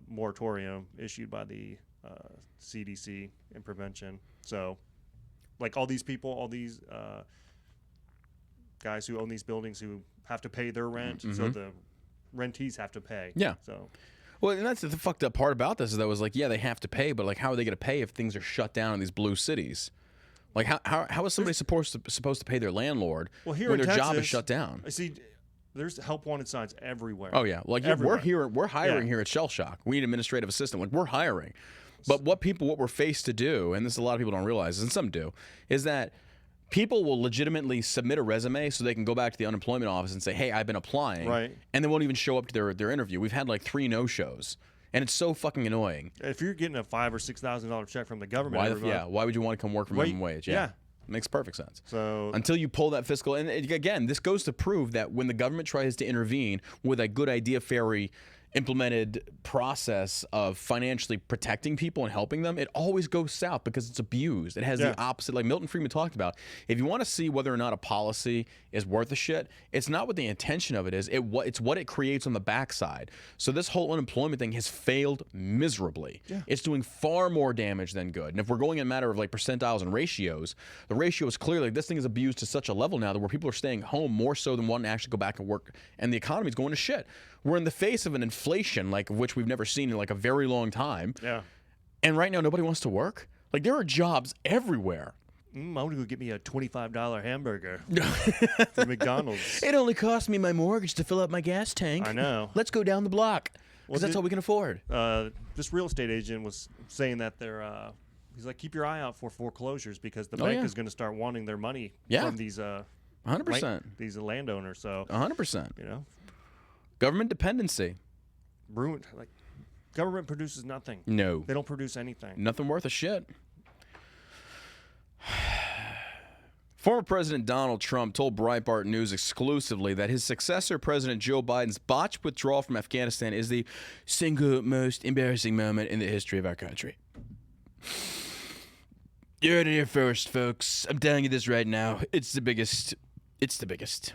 moratorium issued by the CDC and prevention. So, like all these people, all these guys who own these buildings who have to pay their rent, so the rentees have to pay. Yeah. So, well, and that's the fucked up part about this is that was like, yeah, they have to pay, but like, how are they going to pay if things are shut down in these blue cities? Like, how is somebody supposed to pay their landlord when their Texas, job is shut down? I see. There's help wanted signs everywhere. Oh yeah, like we're hiring here at Shell Shock. We need administrative assistant. Like we're hiring, but what we're faced to do, and this a lot of people don't realize, and some do, is that people will legitimately submit a resume so they can go back to the unemployment office and say, hey, I've been applying. Right. And they won't even show up to their interview. We've had like 3 no-shows. And it's so fucking annoying. If you're getting a $5,000 or $6,000 check from the government, why would you want to come work for minimum wage? Yeah. Makes perfect sense. So until you pull that fiscal, and again, this goes to prove that when the government tries to intervene with a good idea fairy implemented process of financially protecting people and helping them, it always goes south because it's abused. It has the opposite, like Milton Friedman talked about. If you want to see whether or not a policy is worth a shit, it's not what the intention of it is, it's what it creates on the backside. So this whole unemployment thing has failed miserably. It's doing far more damage than good. And if we're going in a matter of like percentiles and ratios, the ratio is clearly, this thing is abused to such a level now that where people are staying home more so than wanting to actually go back and work, and the economy is going to shit. We're in the face of an inflation like of which we've never seen in like a very long time. Yeah. And right now nobody wants to work. Like there are jobs everywhere. I want to go get me a $25 hamburger from McDonald's. It only cost me my mortgage to fill up my gas tank. I know. Let's go down the block because that's all we can afford. This real estate agent was saying that he's like, keep your eye out for foreclosures because the bank is going to start wanting their money from these 100%. These landowners. So 100%. You know. Government dependency. Ruined. Like, government produces nothing. No. They don't produce anything. Nothing worth a shit. Former President Donald Trump told Breitbart News exclusively that his successor, President Joe Biden's botched withdrawal from Afghanistan, is the single most embarrassing moment in the history of our country. You heard it here first, folks. I'm telling you this right now. It's the biggest. It's the biggest.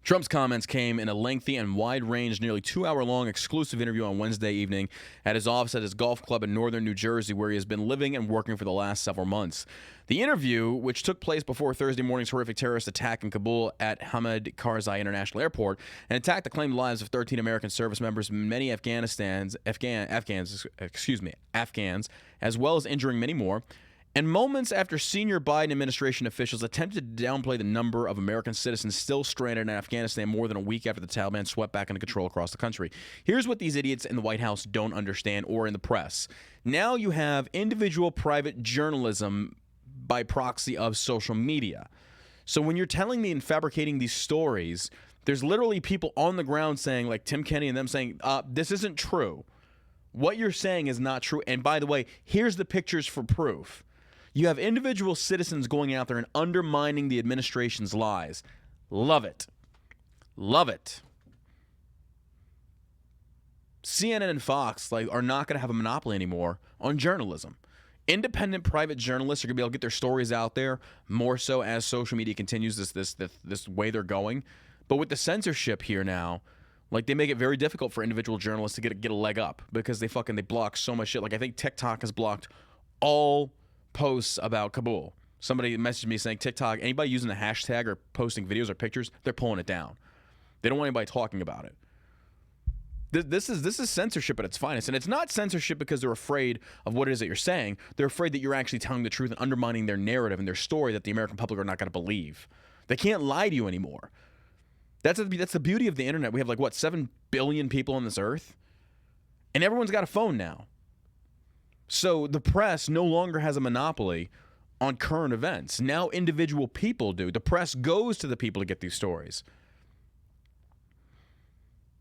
Trump's comments came in a lengthy and wide-range, nearly 2-hour-long exclusive interview on Wednesday evening at his office at his golf club in northern New Jersey, where he has been living and working for the last several months. The interview, which took place before Thursday morning's horrific terrorist attack in Kabul at Hamid Karzai International Airport, an attack that claimed the lives of 13 American service members, many Afghans, as well as injuring many more. And moments after senior Biden administration officials attempted to downplay the number of American citizens still stranded in Afghanistan more than a week after the Taliban swept back into control across the country. Here's what these idiots in the White House don't understand, or in the press. Now you have individual private journalism by proxy of social media. So when you're telling me and fabricating these stories, there's literally people on the ground saying, like Tim Kenny and them saying, this isn't true. What you're saying is not true. And by the way, here's the pictures for proof. You have individual citizens going out there and undermining the administration's lies. Love it. Love it. CNN and Fox are not going to have a monopoly anymore on journalism. Independent private journalists are going to be able to get their stories out there more so as social media continues this way they're going. But with the censorship here now, they make it very difficult for individual journalists to get a leg up because they block so much shit. Like I think TikTok has blocked all posts about Kabul. Somebody messaged me saying TikTok, anybody using the hashtag or posting videos or pictures, they're pulling it down. They don't want anybody talking about it. This is censorship at its finest. And it's not censorship because they're afraid of what it is that you're saying. They're afraid that you're actually telling the truth and undermining their narrative and their story that the American public are not going to believe. They can't lie to you anymore. That's the beauty of the internet. We have 7 billion people on this earth? And everyone's got a phone now. So the press no longer has a monopoly on current events. Now individual people do. The press goes to the people to get these stories.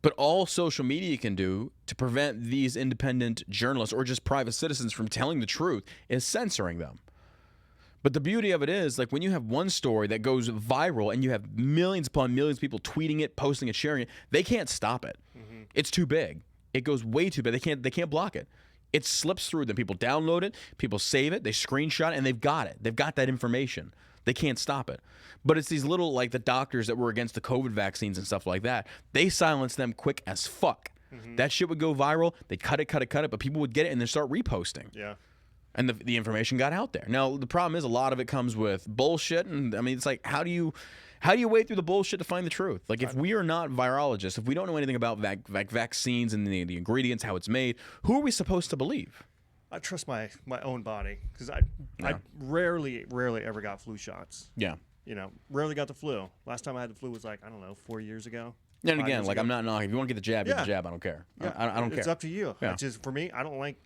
But all social media can do to prevent these independent journalists or just private citizens from telling the truth is censoring them. But the beauty of it is, when you have one story that goes viral and you have millions upon millions of people tweeting it, posting it, sharing it, they can't stop it. Mm-hmm. It's too big. It goes way too big. They can't block it. It slips through them. People download it, people save it, they screenshot it, and they've got it. They've got that information. They can't stop it. But it's these little, the doctors that were against the COVID vaccines and stuff like that. They silence them quick as fuck. Mm-hmm. That shit would go viral. They'd cut it, but people would get it and then start reposting. Yeah. And the information got out there. Now, the problem is a lot of it comes with bullshit. And, it's how do you wade through the bullshit to find the truth? If we are not virologists, if we don't know anything about vaccines and the ingredients, how it's made, who are we supposed to believe? I trust my own body because I rarely ever got flu shots. Yeah. Rarely got the flu. Last time I had the flu was 4 years ago. And again, I'm not knocking. If you want to get the jab, get the jab. I don't care. Yeah. I don't care. It's up to you. Yeah. It's just, for me, I don't like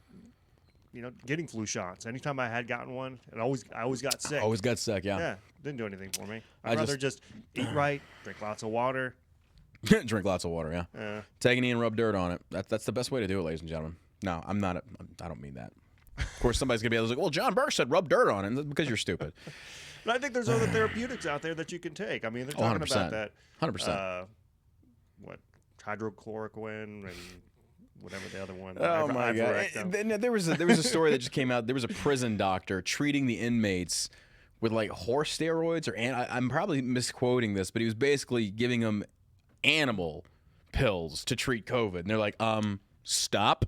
getting flu shots. Anytime I had gotten one, I always got sick. Always got sick, yeah. Yeah, didn't do anything for me. I'd rather just eat right, drink lots of water. Drink lots of water, yeah. Take a knee and rub dirt on it. That's the best way to do it, ladies and gentlemen. No, I don't mean that. Of course, somebody's going to be able to well, John Burke said rub dirt on it. That's because you're stupid. But I think there's other therapeutics out there that you can take. They're talking about that. 100%. What? Hydrochloroquine and whatever the other one. Oh my God! There was a story that just came out. There was a prison doctor treating the inmates with horse steroids I'm probably misquoting this, but he was basically giving them animal pills to treat COVID. And they're like, stop.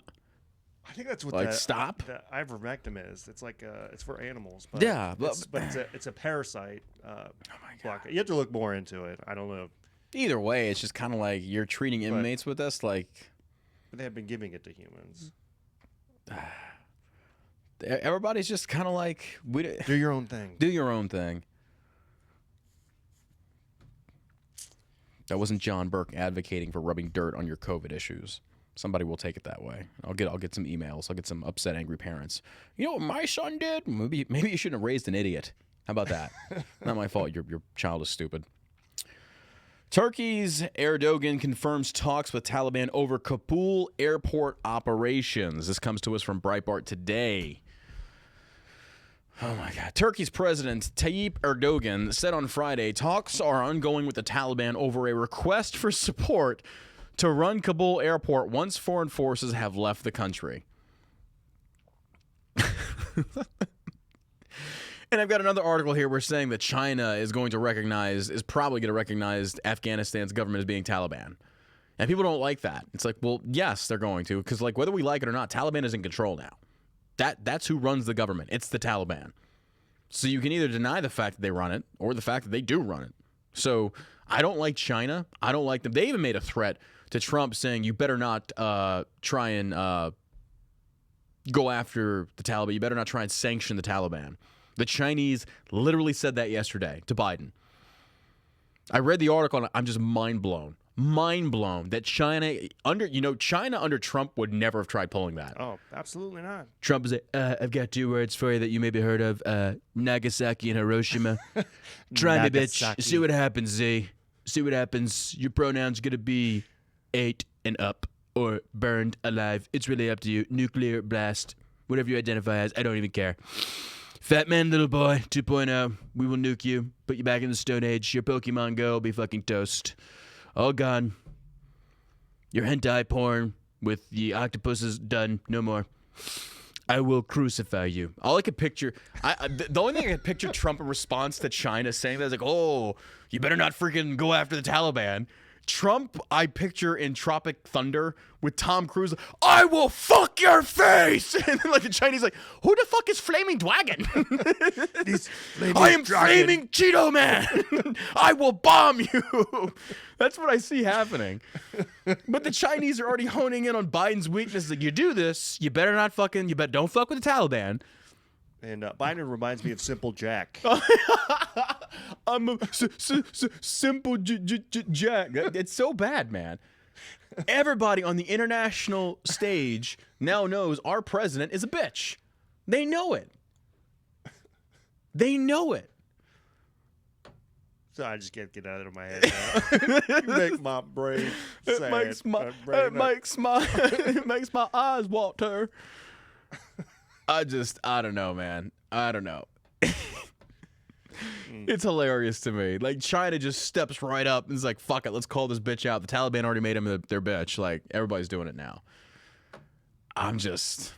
I think that's what stop. The ivermectin is. It's it's for animals. But yeah, it's a parasite. Oh my God! You have to look more into it. I don't know. Either way, it's just kind of you're treating inmates with this But they have been giving it to humans. Everybody's just kind of do your own thing. Do your own thing. That wasn't John Burke advocating for rubbing dirt on your COVID issues. Somebody will take it that way. I'll get some emails. I'll get some upset, angry parents. You know what my son did? Maybe you shouldn't have raised an idiot. How about that? Not my fault. Your child is stupid. Turkey's Erdogan confirms talks with Taliban over Kabul airport operations. This comes to us from Breitbart today. Oh my God. Turkey's President Tayyip Erdogan said on Friday talks are ongoing with the Taliban over a request for support to run Kabul airport once foreign forces have left the country. And I've got another article here where saying that China is probably going to recognize Afghanistan's government as being Taliban. And people don't like that. It's well, yes, they're going to, because whether we like it or not, Taliban is in control now. That's who runs the government. It's the Taliban. So you can either deny the fact that they run it or the fact that they do run it. So I don't like China. I don't like them. They even made a threat to Trump saying, you better not try and go after the Taliban. You better not try and sanction the Taliban. The Chinese literally said that yesterday to Biden. I read the article and I'm just mind blown. Mind blown that China under Trump would never have tried pulling that. Oh, absolutely not. Trump was like, I've got 2 words for you that you maybe heard of. Nagasaki and Hiroshima. Try me, bitch. See what happens, Z. See what happens. Your pronoun's going to be 8 and up or burned alive. It's really up to you. Nuclear blast. Whatever you identify as. I don't even care. Fat man, little boy, 2.0. We will nuke you. Put you back in the Stone Age. Your Pokemon Go will be fucking toast. All gone. Your hentai porn with the octopuses done. No more. I will crucify you. All I could picture, the only thing I could picture Trump in response to China saying that is oh, you better not freaking go after the Taliban. Trump, I picture in Tropic Thunder with Tom Cruise. I will fuck your face, and then like the Chinese like, who the fuck is Flaming Dragon? I am Flaming Cheeto Man. I will bomb you. That's what I see happening. But the Chinese are already honing in on Biden's weakness. Like, you do this, you better not fucking, don't fuck with the Taliban. And Biden reminds me of Simple Jack. I'm a simple Jack. It's so bad, man. Everybody on the international stage now knows our president is a bitch. They know it. They know it. So I just can't get out of my head now. You make my brain sad. It makes my eyes water. I don't know, man. I don't know. It's hilarious to me. Like, China just steps right up and is like, fuck it, let's call this bitch out. The Taliban already made him their bitch. Like, everybody's doing it now. I'm just...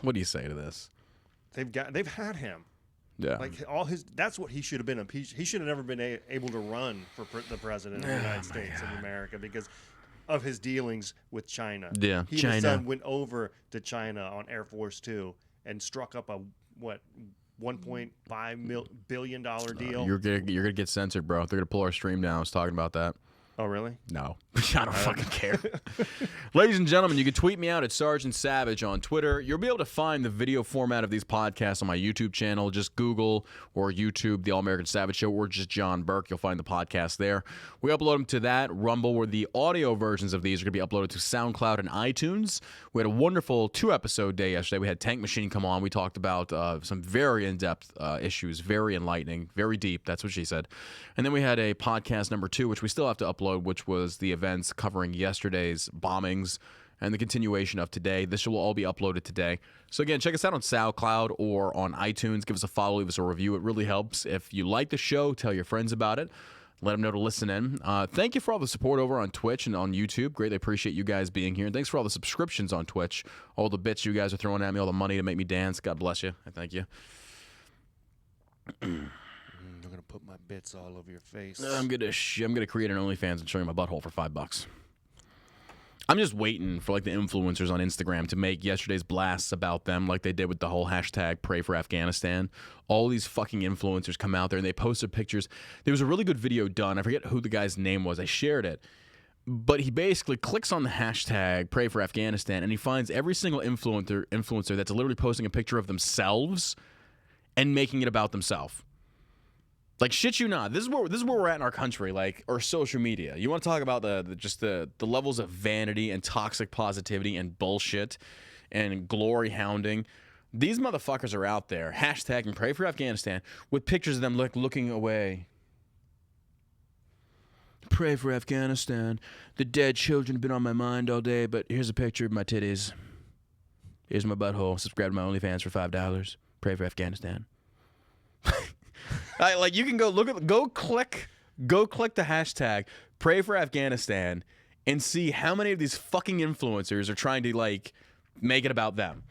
What do you say to this? They've had him. Yeah. Like, that's what he should have been. He should have never been able to run for the president of the United States of America because of his dealings with China. Yeah, he and his son went over to China on Air Force Two and struck up a $1.5 billion deal. You're gonna get censored, bro. They're gonna pull our stream down. I was talking about that. Oh, really? No. I don't fucking care. Ladies and gentlemen, you can tweet me out at Sergeant Savage on Twitter. You'll be able to find the video format of these podcasts on my YouTube channel. Just Google or YouTube The All American Savage Show or just John Burke. You'll find the podcast there. We upload them to that, Rumble, where the audio versions of these are going to be uploaded to SoundCloud and iTunes. We had a wonderful 2-episode day yesterday. We had Tank Machine come on. We talked about some very in-depth issues, very enlightening, very deep. That's what she said. And then we had a podcast number 2, which we still have to upload, which was the events covering yesterday's bombings and the continuation of today. This will all be uploaded today. So again, check us out on SoundCloud or on iTunes. Give us a follow, leave us a review. It really helps. If you like the show, tell your friends about it. Let them know to listen in. Thank you for all the support over on Twitch and on YouTube. Greatly appreciate you guys being here. And thanks for all the subscriptions on Twitch. All the bits you guys are throwing at me, all the money to make me dance. God bless you. I thank you. I'm gonna put my bits all over your face. I'm gonna create an OnlyFans and show you my butthole for $5. I'm just waiting for like the influencers on Instagram to make yesterday's blasts about them like they did with the whole hashtag pray for Afghanistan. All these fucking influencers come out there and they posted pictures. There was a really good video done. I forget who the guy's name was. I shared it. But he basically clicks on the hashtag pray for Afghanistan and he finds every single influencer that's literally posting a picture of themselves and making it about themselves. Like, shit you not. This is where we're at in our country, like, or social media. You want to talk about the levels of vanity and toxic positivity and bullshit and glory hounding. These motherfuckers are out there hashtagging pray for Afghanistan with pictures of them looking away. Pray for Afghanistan. The dead children have been on my mind all day, but here's a picture of my titties. Here's my butthole. Subscribe to my OnlyFans for $5. Pray for Afghanistan. Like, you can go click the hashtag pray for Afghanistan and see how many of these fucking influencers are trying to like make it about them.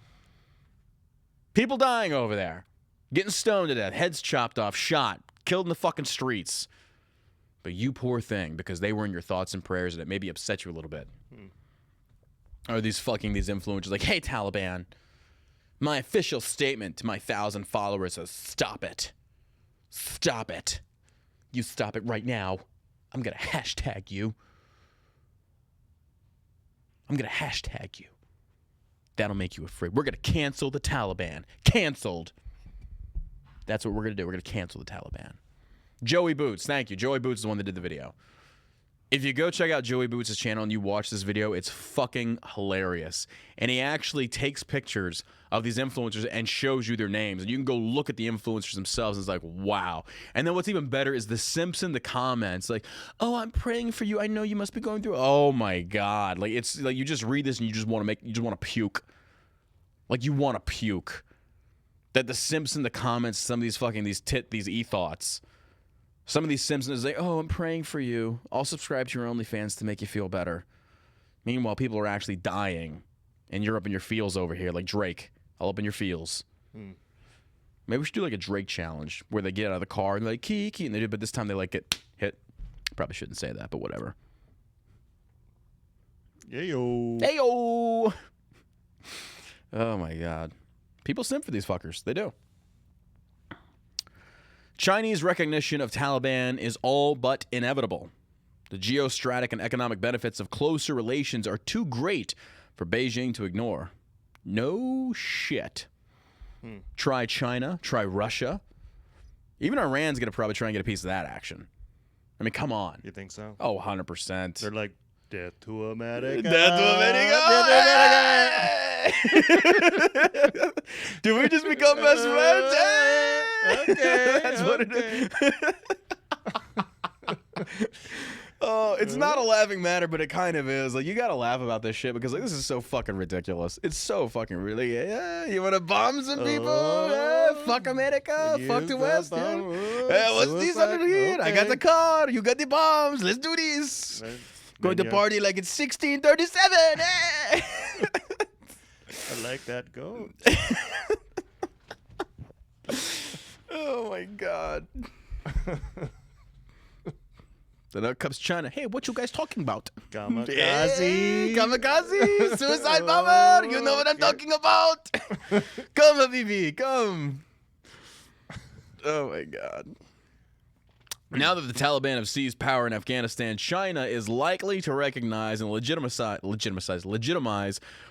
People dying over there, getting stoned to death, heads chopped off, shot, killed in the fucking streets. But you poor thing, because they were in your thoughts and prayers and it maybe upset you a little bit. Or these influencers like, hey Taliban, my official statement to my 1,000 followers is stop it. Stop it. You stop it right now. I'm going to hashtag you. That'll make you afraid. We're going to cancel the Taliban. Canceled. That's what we're going to do. We're going to cancel the Taliban. Joey Boots. Thank you. Joey Boots is the one that did the video. If you go check out Joey Boots' channel and you watch this video, it's fucking hilarious. And he actually takes pictures of these influencers and shows you their names. And you can go look at the influencers themselves and it's like, wow. And then what's even better is the simps in the comments. Like, oh, I'm praying for you. I know you must be going through. Oh my God. Like, it's like you just read this and you just want to puke. Like, you want to puke. That the simps in the comments, some of these fucking, these e-thoughts. Some of these Simpsons say, oh, I'm praying for you. I'll subscribe to your OnlyFans to make you feel better. Meanwhile, people are actually dying. And you're up in your feels over here like Drake. All up in your feels. Maybe we should do like a Drake challenge where they get out of the car and they're like, key, and they do, but this time they like get hit. Probably shouldn't say that, but whatever. Yayo. Heyo! Oh my God. People simp for these fuckers. They do. Chinese recognition of Taliban is all but inevitable. The geostrategic and economic benefits of closer relations are too great for Beijing to ignore. No shit. Try China, try Russia. Even Iran's going to probably try and get a piece of that action. I mean, come on. You think so? Oh, 100%. They're like, death to America. Death to America. Do we just become best friends? Okay. That's what it is. Oh, it's not a laughing matter, but it kind of is. Like, you gotta laugh about this shit because like this is so fucking ridiculous. It's so fucking really. Yeah, you wanna bomb some people? Yeah, fuck America. Fuck the West. Yeah. What's this under here? Okay. I got the car. You got the bombs. Let's do this. Going to party like it's 1637. I like that goat. Oh my God. Then up comes China. Hey, what you guys talking about? Kamikaze. Hey, kamikaze. Suicide bomber. You know what I'm talking about. Come, Habibi. Come. Oh, my God. Now that the Taliban have seized power in Afghanistan, China is likely to recognize and legitimize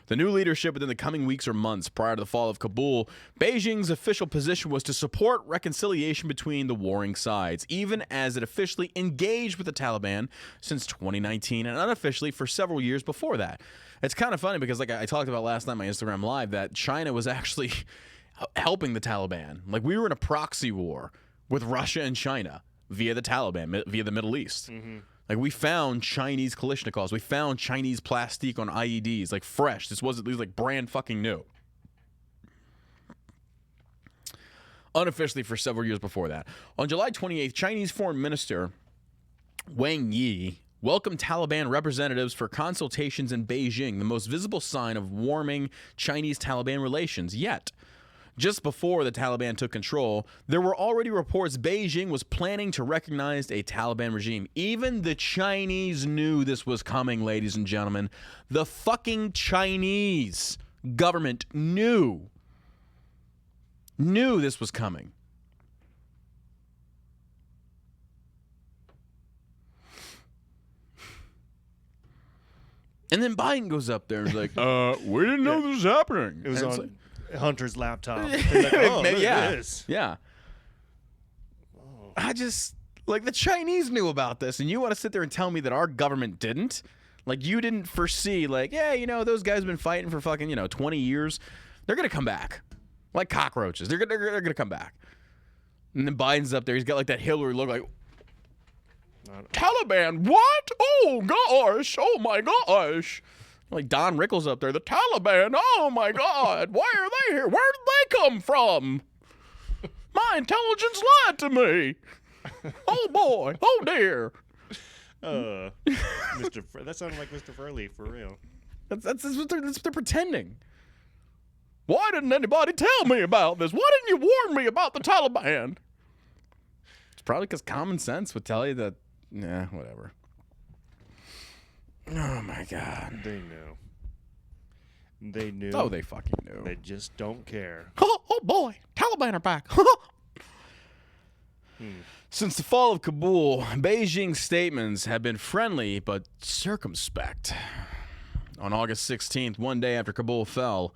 the new leadership within the coming weeks or months. Prior to the fall of Kabul, Beijing's official position was to support reconciliation between the warring sides, even as it officially engaged with the Taliban since 2019 and unofficially for several years before that. It's kind of funny because, like I talked about last night on my Instagram Live, that China was actually helping the Taliban. Like, we were in a proxy war with Russia and China via the Taliban, via the Middle East. Like, we found Chinese Kalashnikovs. We found Chinese plastique on IEDs, like fresh. This was like brand fucking new. Unofficially for several years before that. On July 28th, Chinese Foreign Minister Wang Yi welcomed Taliban representatives for consultations in Beijing, the most visible sign of warming Chinese-Taliban relations yet. Just before the Taliban took control, there were already reports Beijing was planning to recognize a Taliban regime. Even the Chinese knew this was coming, ladies and gentlemen. The fucking Chinese government knew this was coming. And then Biden goes up there and is like, we didn't know this was happening. It was and on Hunter's laptop. Like, oh, look at this. Yeah. I just, like, the Chinese knew about this, and you want to sit there and tell me that our government didn't? Like, you didn't foresee, like, yeah, you know, those guys have been fighting for fucking, 20 years. They're going to come back. Like cockroaches. They're gonna come back. And then Biden's up there. He's got, like, that Hillary look like, Taliban, what? Oh, gosh. Oh, my gosh. Like Don Rickles up there, the Taliban, oh my God, why are they here? Where did they come from? My intelligence lied to me. Oh boy, oh dear. That sounded like Mr. Furley, for real. That's what they're pretending. Why didn't anybody tell me about this? Why didn't you warn me about the Taliban? It's probably because common sense would tell you that, nah, whatever. Oh, my God. They knew. They knew. Oh, they fucking knew. They just don't care. Oh boy. Taliban are back. Since the fall of Kabul, Beijing's statements have been friendly but circumspect. On August 16th, one day after Kabul fell,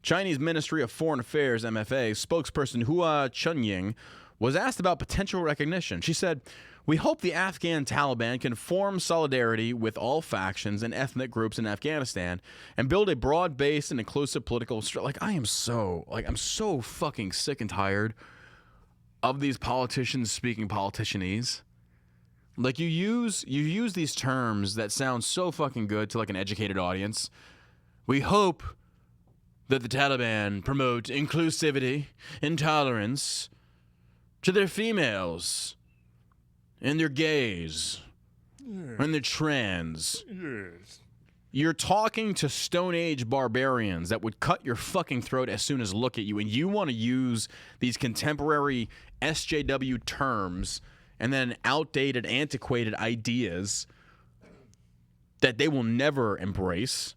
Chinese Ministry of Foreign Affairs, MFA, spokesperson Hua Chunying was asked about potential recognition. She said, "We hope the Afghan Taliban can form solidarity with all factions and ethnic groups in Afghanistan and build a broad-based and inclusive political I'm so fucking sick and tired of these politicians speaking politicianese. Like, you use these terms that sound so fucking good to, like, an educated audience. We hope that the Taliban promote inclusivity and tolerance to their females and their gays and their trans. Yes. You're talking to Stone Age barbarians that would cut your fucking throat as soon as look at you, and you want to use these contemporary SJW terms and then outdated, antiquated ideas that they will never embrace.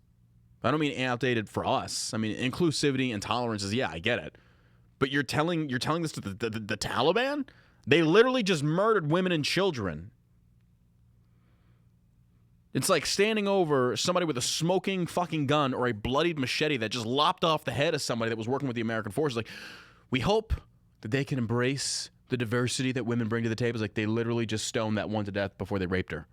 I don't mean outdated for us. I mean inclusivity and tolerance is, yeah, I get it. But you're telling this to the Taliban? They literally just murdered women and children. It's like standing over somebody with a smoking fucking gun or a bloodied machete that just lopped off the head of somebody that was working with the American forces. Like, we hope that they can embrace the diversity that women bring to the table. It's like they literally just stoned that one to death before they raped her.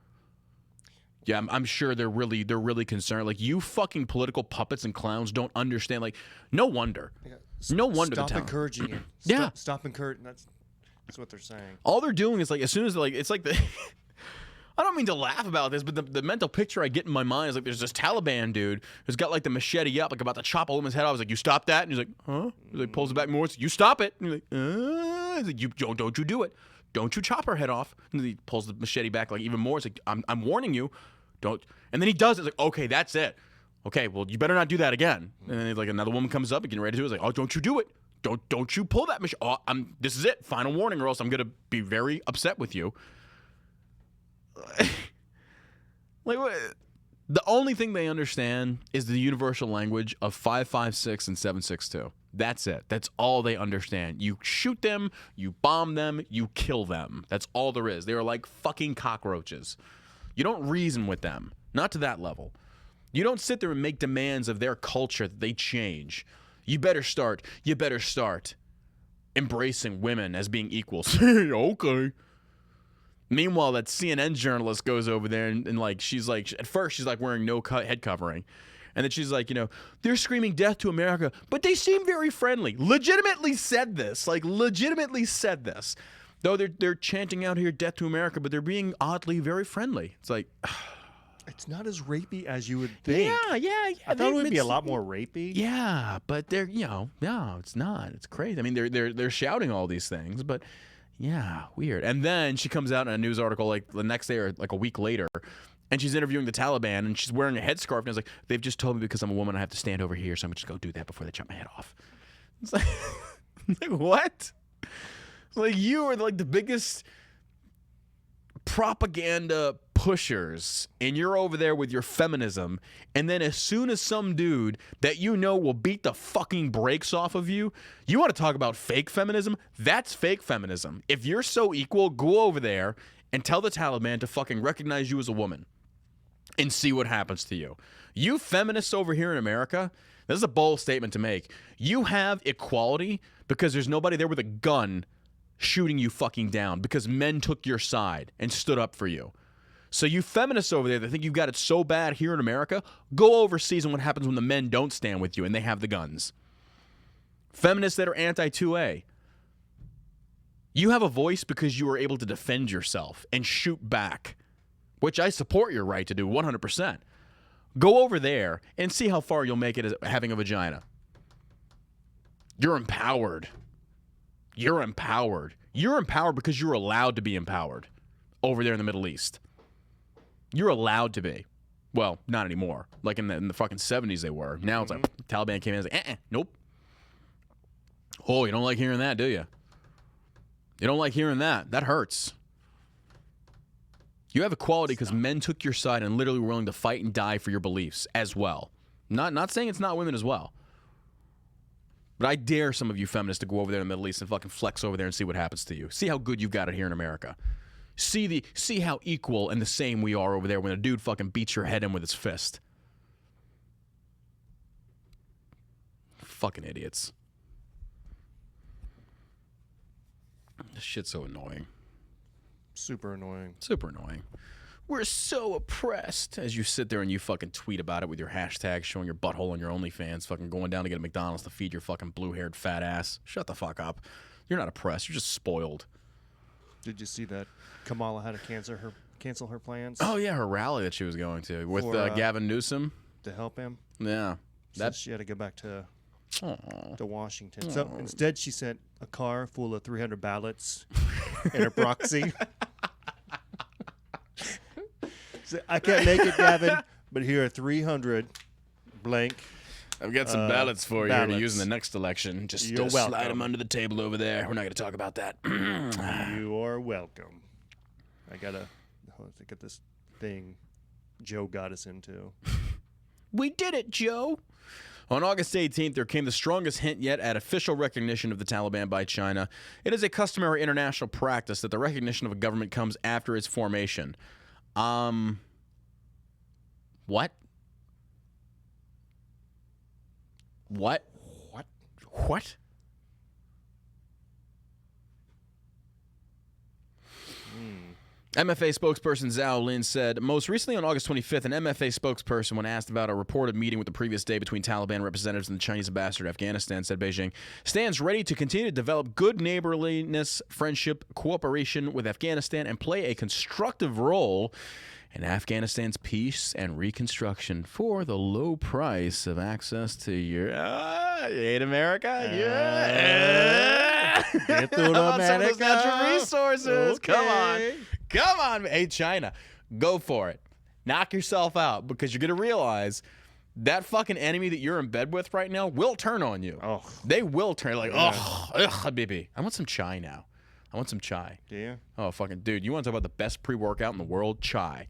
Yeah, I'm sure they're really concerned. Like, you fucking political puppets and clowns don't understand. Like, no wonder. Yeah, no wonder. Stop encouraging it. Stop encouraging. That's what they're saying. All they're doing is, like, as soon as it's like the. I don't mean to laugh about this, but the mental picture I get in my mind is like there's this Taliban dude who's got like the machete up, like about to chop a woman's head off. I was like, "You stop that!" And he's like, "Huh?" He's like, pulls it back more. Like, "You stop it!" And he's like, He's like, don't you do it? Don't you chop her head off?" And then he pulls the machete back like even more. It's like, "I'm warning you, don't." And then he does it. It's like, "Okay, that's it. Okay, well, you better not do that again." And then like another woman comes up and getting ready to do it. It's like, "Oh, don't you do it? Don't you pull that machete? Oh, this is it. Final warning, or else I'm gonna be very upset with you." Like, the only thing they understand is the universal language of 5.56 and 7.62. That's it. That's all they understand. You shoot them, you bomb them, you kill them. That's all there is. They are like fucking cockroaches. You don't reason with them. Not to that level. You don't sit there and make demands of their culture that they change. You better start embracing women as being equals. Okay. Meanwhile, that CNN journalist goes over there and like, she's like, at first she's like wearing no head covering. And then she's like, they're screaming death to America, but they seem very friendly. Legitimately said this. Though they're chanting out here death to America, but they're being oddly very friendly. It's like, it's not as rapey as you would think. Yeah. I thought it would be a lot more rapey. Yeah, but they're, no, it's not. It's crazy. I mean, they're shouting all these things, but yeah, weird. And then she comes out in a news article like the next day or like a week later, and she's interviewing the Taliban, and she's wearing a headscarf, and I was like, they've just told me because I'm a woman I have to stand over here, so I'm just go do that before they chop my head off. It's like, what? It's like, you are like the biggest propaganda pushers, and you're over there with your feminism, and then as soon as some dude that will beat the fucking brakes off of you, you want to talk about fake feminism? That's fake feminism. If you're so equal, go over there and tell the Taliban to fucking recognize you as a woman and see what happens to you. You feminists over here in America, this is a bold statement to make. You have equality because there's nobody there with a gun shooting you fucking down because men took your side and stood up for you. So you feminists over there that think you've got it so bad here in America, go overseas and what happens when the men don't stand with you and they have the guns. Feminists that are anti-2A, you have a voice because you are able to defend yourself and shoot back, which I support your right to do 100%. Go over there and see how far you'll make it as having a vagina. You're empowered. You're empowered. You're empowered because you're allowed to be empowered over there in the Middle East. You're allowed to be. Well, not anymore. Like in the fucking 70s they were. Now it's like Taliban came in and was like, nope. Oh, you don't like hearing that, do you? You don't like hearing that. That hurts. You have equality because men took your side and literally were willing to fight and die for your beliefs as well. Not saying it's not women as well. But I dare some of you feminists to go over there in the Middle East and fucking flex over there and see what happens to you. See how good you've got it here in America. See how equal and the same we are over there when a dude fucking beats your head in with his fist. Fucking idiots. This shit's so annoying. Super annoying. Super annoying. We're so oppressed as you sit there and you fucking tweet about it with your hashtag showing your butthole on your OnlyFans, fucking going down to get a McDonald's to feed your fucking blue-haired fat ass. Shut the fuck up. You're not oppressed. You're just spoiled. Did you see that Kamala had to cancel her plans? Oh, yeah, her rally that she was going to with Gavin Newsom. To help him? Yeah. So she had to go back to Washington. Aww. So instead she sent a car full of 300 ballots in her proxy. So, I can't make it, Gavin, But here are 300 blank. I've got some ballots for you to use in ballots. the next election. Just You're slide welcome. them under the table over there. We're not going to talk about that. You are welcome. I gotta get this thing Joe got us into. We did it, Joe. On August 18th, there came the strongest hint yet at official recognition of the Taliban by China. It is a customary international practice that the recognition of a government comes after its formation. What? What? What? What? MFA spokesperson Zhao Lin said, most recently on August 25th, an MFA spokesperson, when asked about a reported meeting with the previous day between Taliban representatives and the Chinese ambassador to Afghanistan, said Beijing stands ready to continue to develop good neighborliness, friendship, cooperation with Afghanistan, and play a constructive role in Afghanistan's peace and reconstruction for the low price of access to your aid America. Get through How about some of those America. natural resources? Come on. Okay. Come on. Hey, China, go for it. Knock yourself out, because you're going to realize that fucking enemy that you're in bed with right now will turn on you. Oh. They will turn like, Yeah. ugh, baby. I want some chai now. I want some chai. Yeah. Oh, fucking dude, you want to talk about the best pre-workout in the world? Chai.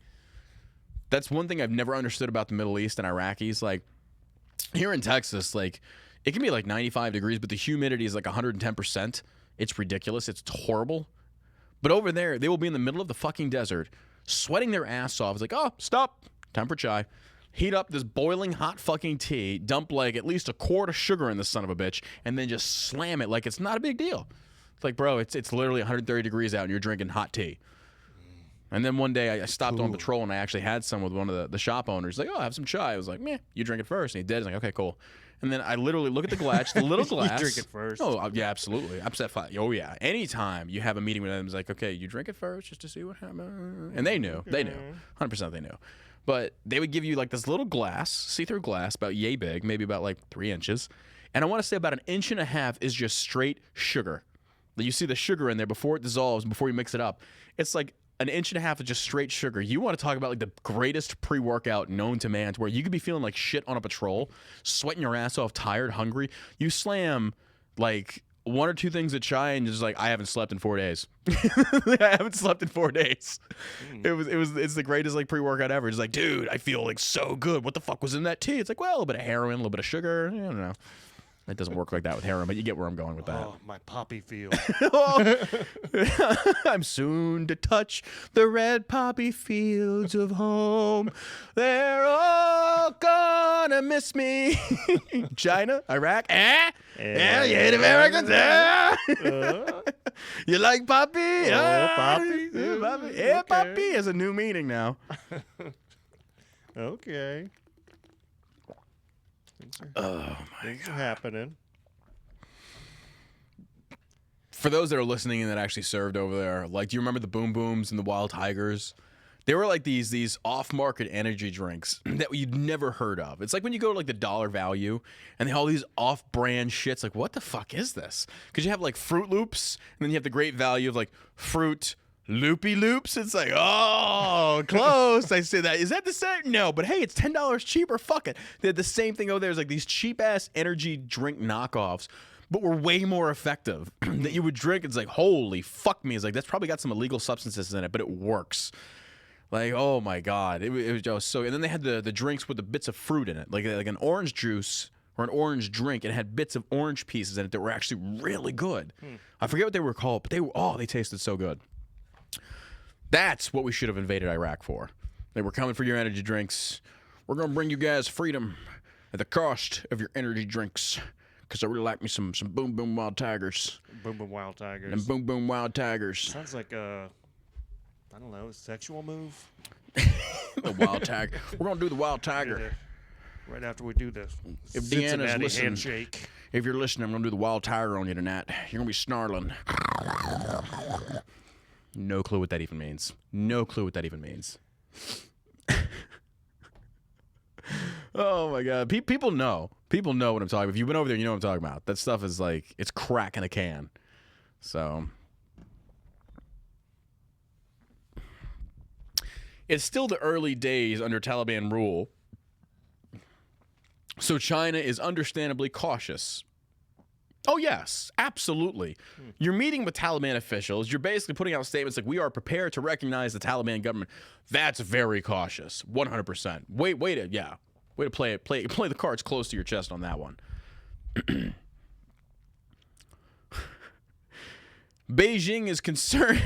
That's one thing I've never understood about the Middle East and Iraqis. Like, here in Texas, like, it can be like 95 degrees, but the humidity is like 110%. It's ridiculous. It's horrible. But over there, they will be in the middle of the fucking desert, sweating their ass off. It's like, oh, stop. Time for chai. Heat up this boiling hot fucking tea, dump like at least a quart of sugar in this son of a bitch, and then just slam it like it's not a big deal. It's like, bro, it's literally 130 degrees out and you're drinking hot tea. And then one day I stopped on patrol and I actually had some with one of the shop owners. He's like, oh, have some chai. I was like, meh, you drink it first. And he did. He's like, okay, cool. And then I literally look at the glass, the little glass. You drink it first. Oh, yeah, absolutely. Upset fire. Oh, yeah. Anytime you have a meeting with them, it's like, okay, you drink it first just to see what happens. And they knew. They knew. 100% they knew. But they would give you like this little glass, see-through glass, about yay big, maybe about like 3 inches. And I want to say about 1.5 inches is just straight sugar. You see the sugar in there before it dissolves, before you mix it up. It's like 1.5 inches of just straight sugar. You want to talk about like the greatest pre-workout known to man, to where you could be feeling like shit on a patrol, sweating your ass off, tired, hungry. You slam like 1 or 2 things of chai and just like, I haven't slept in 4 days. I haven't slept in 4 days. It's the greatest like pre-workout ever. It's like, dude, I feel like so good. What the fuck was in that tea? It's like, well, a little bit of heroin, a little bit of sugar. I don't know. It doesn't work like that with heroin, but you get where I'm going with that. Oh, my poppy field. I'm soon to touch the red poppy fields of home. They're all gonna miss me. China, Iraq, yeah, you hate Americans, you like poppy? Poppy? Yeah, poppy. Yeah, Okay. poppy has a new meaning now. Okay. Things are happening. For those that are listening and that actually served over there, like, do you remember the Boom Booms and the Wild Tigers? They were like these off-market energy drinks that you'd never heard of. It's like when you go to like the Dollar Value and they have all these off-brand shits. Like, what the fuck is this? Because you have like Fruit Loops, and then you have the great value of like Fruit Loopy Loops. It's like, oh, close. I say that. Is that the same? No, but hey, it's $10 cheaper. Fuck it. They had the same thing over there. There's like these cheap-ass energy drink knockoffs, but were way more effective that you would drink. It's like, holy fuck me. It's like, that's probably got some illegal substances in it, but it works. Like, oh my God. It was just so, and then they had the drinks with the bits of fruit in it, like an orange juice or an orange drink. It had bits of orange pieces in it that were actually really good. I forget what they were called, but they tasted so good. That's what we should have invaded Iraq for. They were coming for your energy drinks. We're going to bring you guys freedom at the cost of your energy drinks. Because I really like me some Boom Boom Wild Tigers. Boom Boom Wild Tigers. And Boom Boom Wild Tigers. Sounds like a, I don't know, a sexual move. The Wild Tiger. We're going to do the Wild Tiger. Right after we do this If Cincinnati Deanna's listening, handshake. if you're listening, I'm going to do the Wild Tiger on you tonight. You're going to be snarling. No clue what that even means. No clue what that even means. Oh my God. People know. People know what I'm talking about. If you've been over there, you know what I'm talking about. That stuff is like, it's crack in a can. So It's still the early days under Taliban rule, so China is understandably cautious. Oh, yes, absolutely. You're meeting with Taliban officials. You're basically putting out statements like, we are prepared to recognize the Taliban government. That's very cautious, 100%. Way to play the cards close to your chest on that one. Beijing is concerned.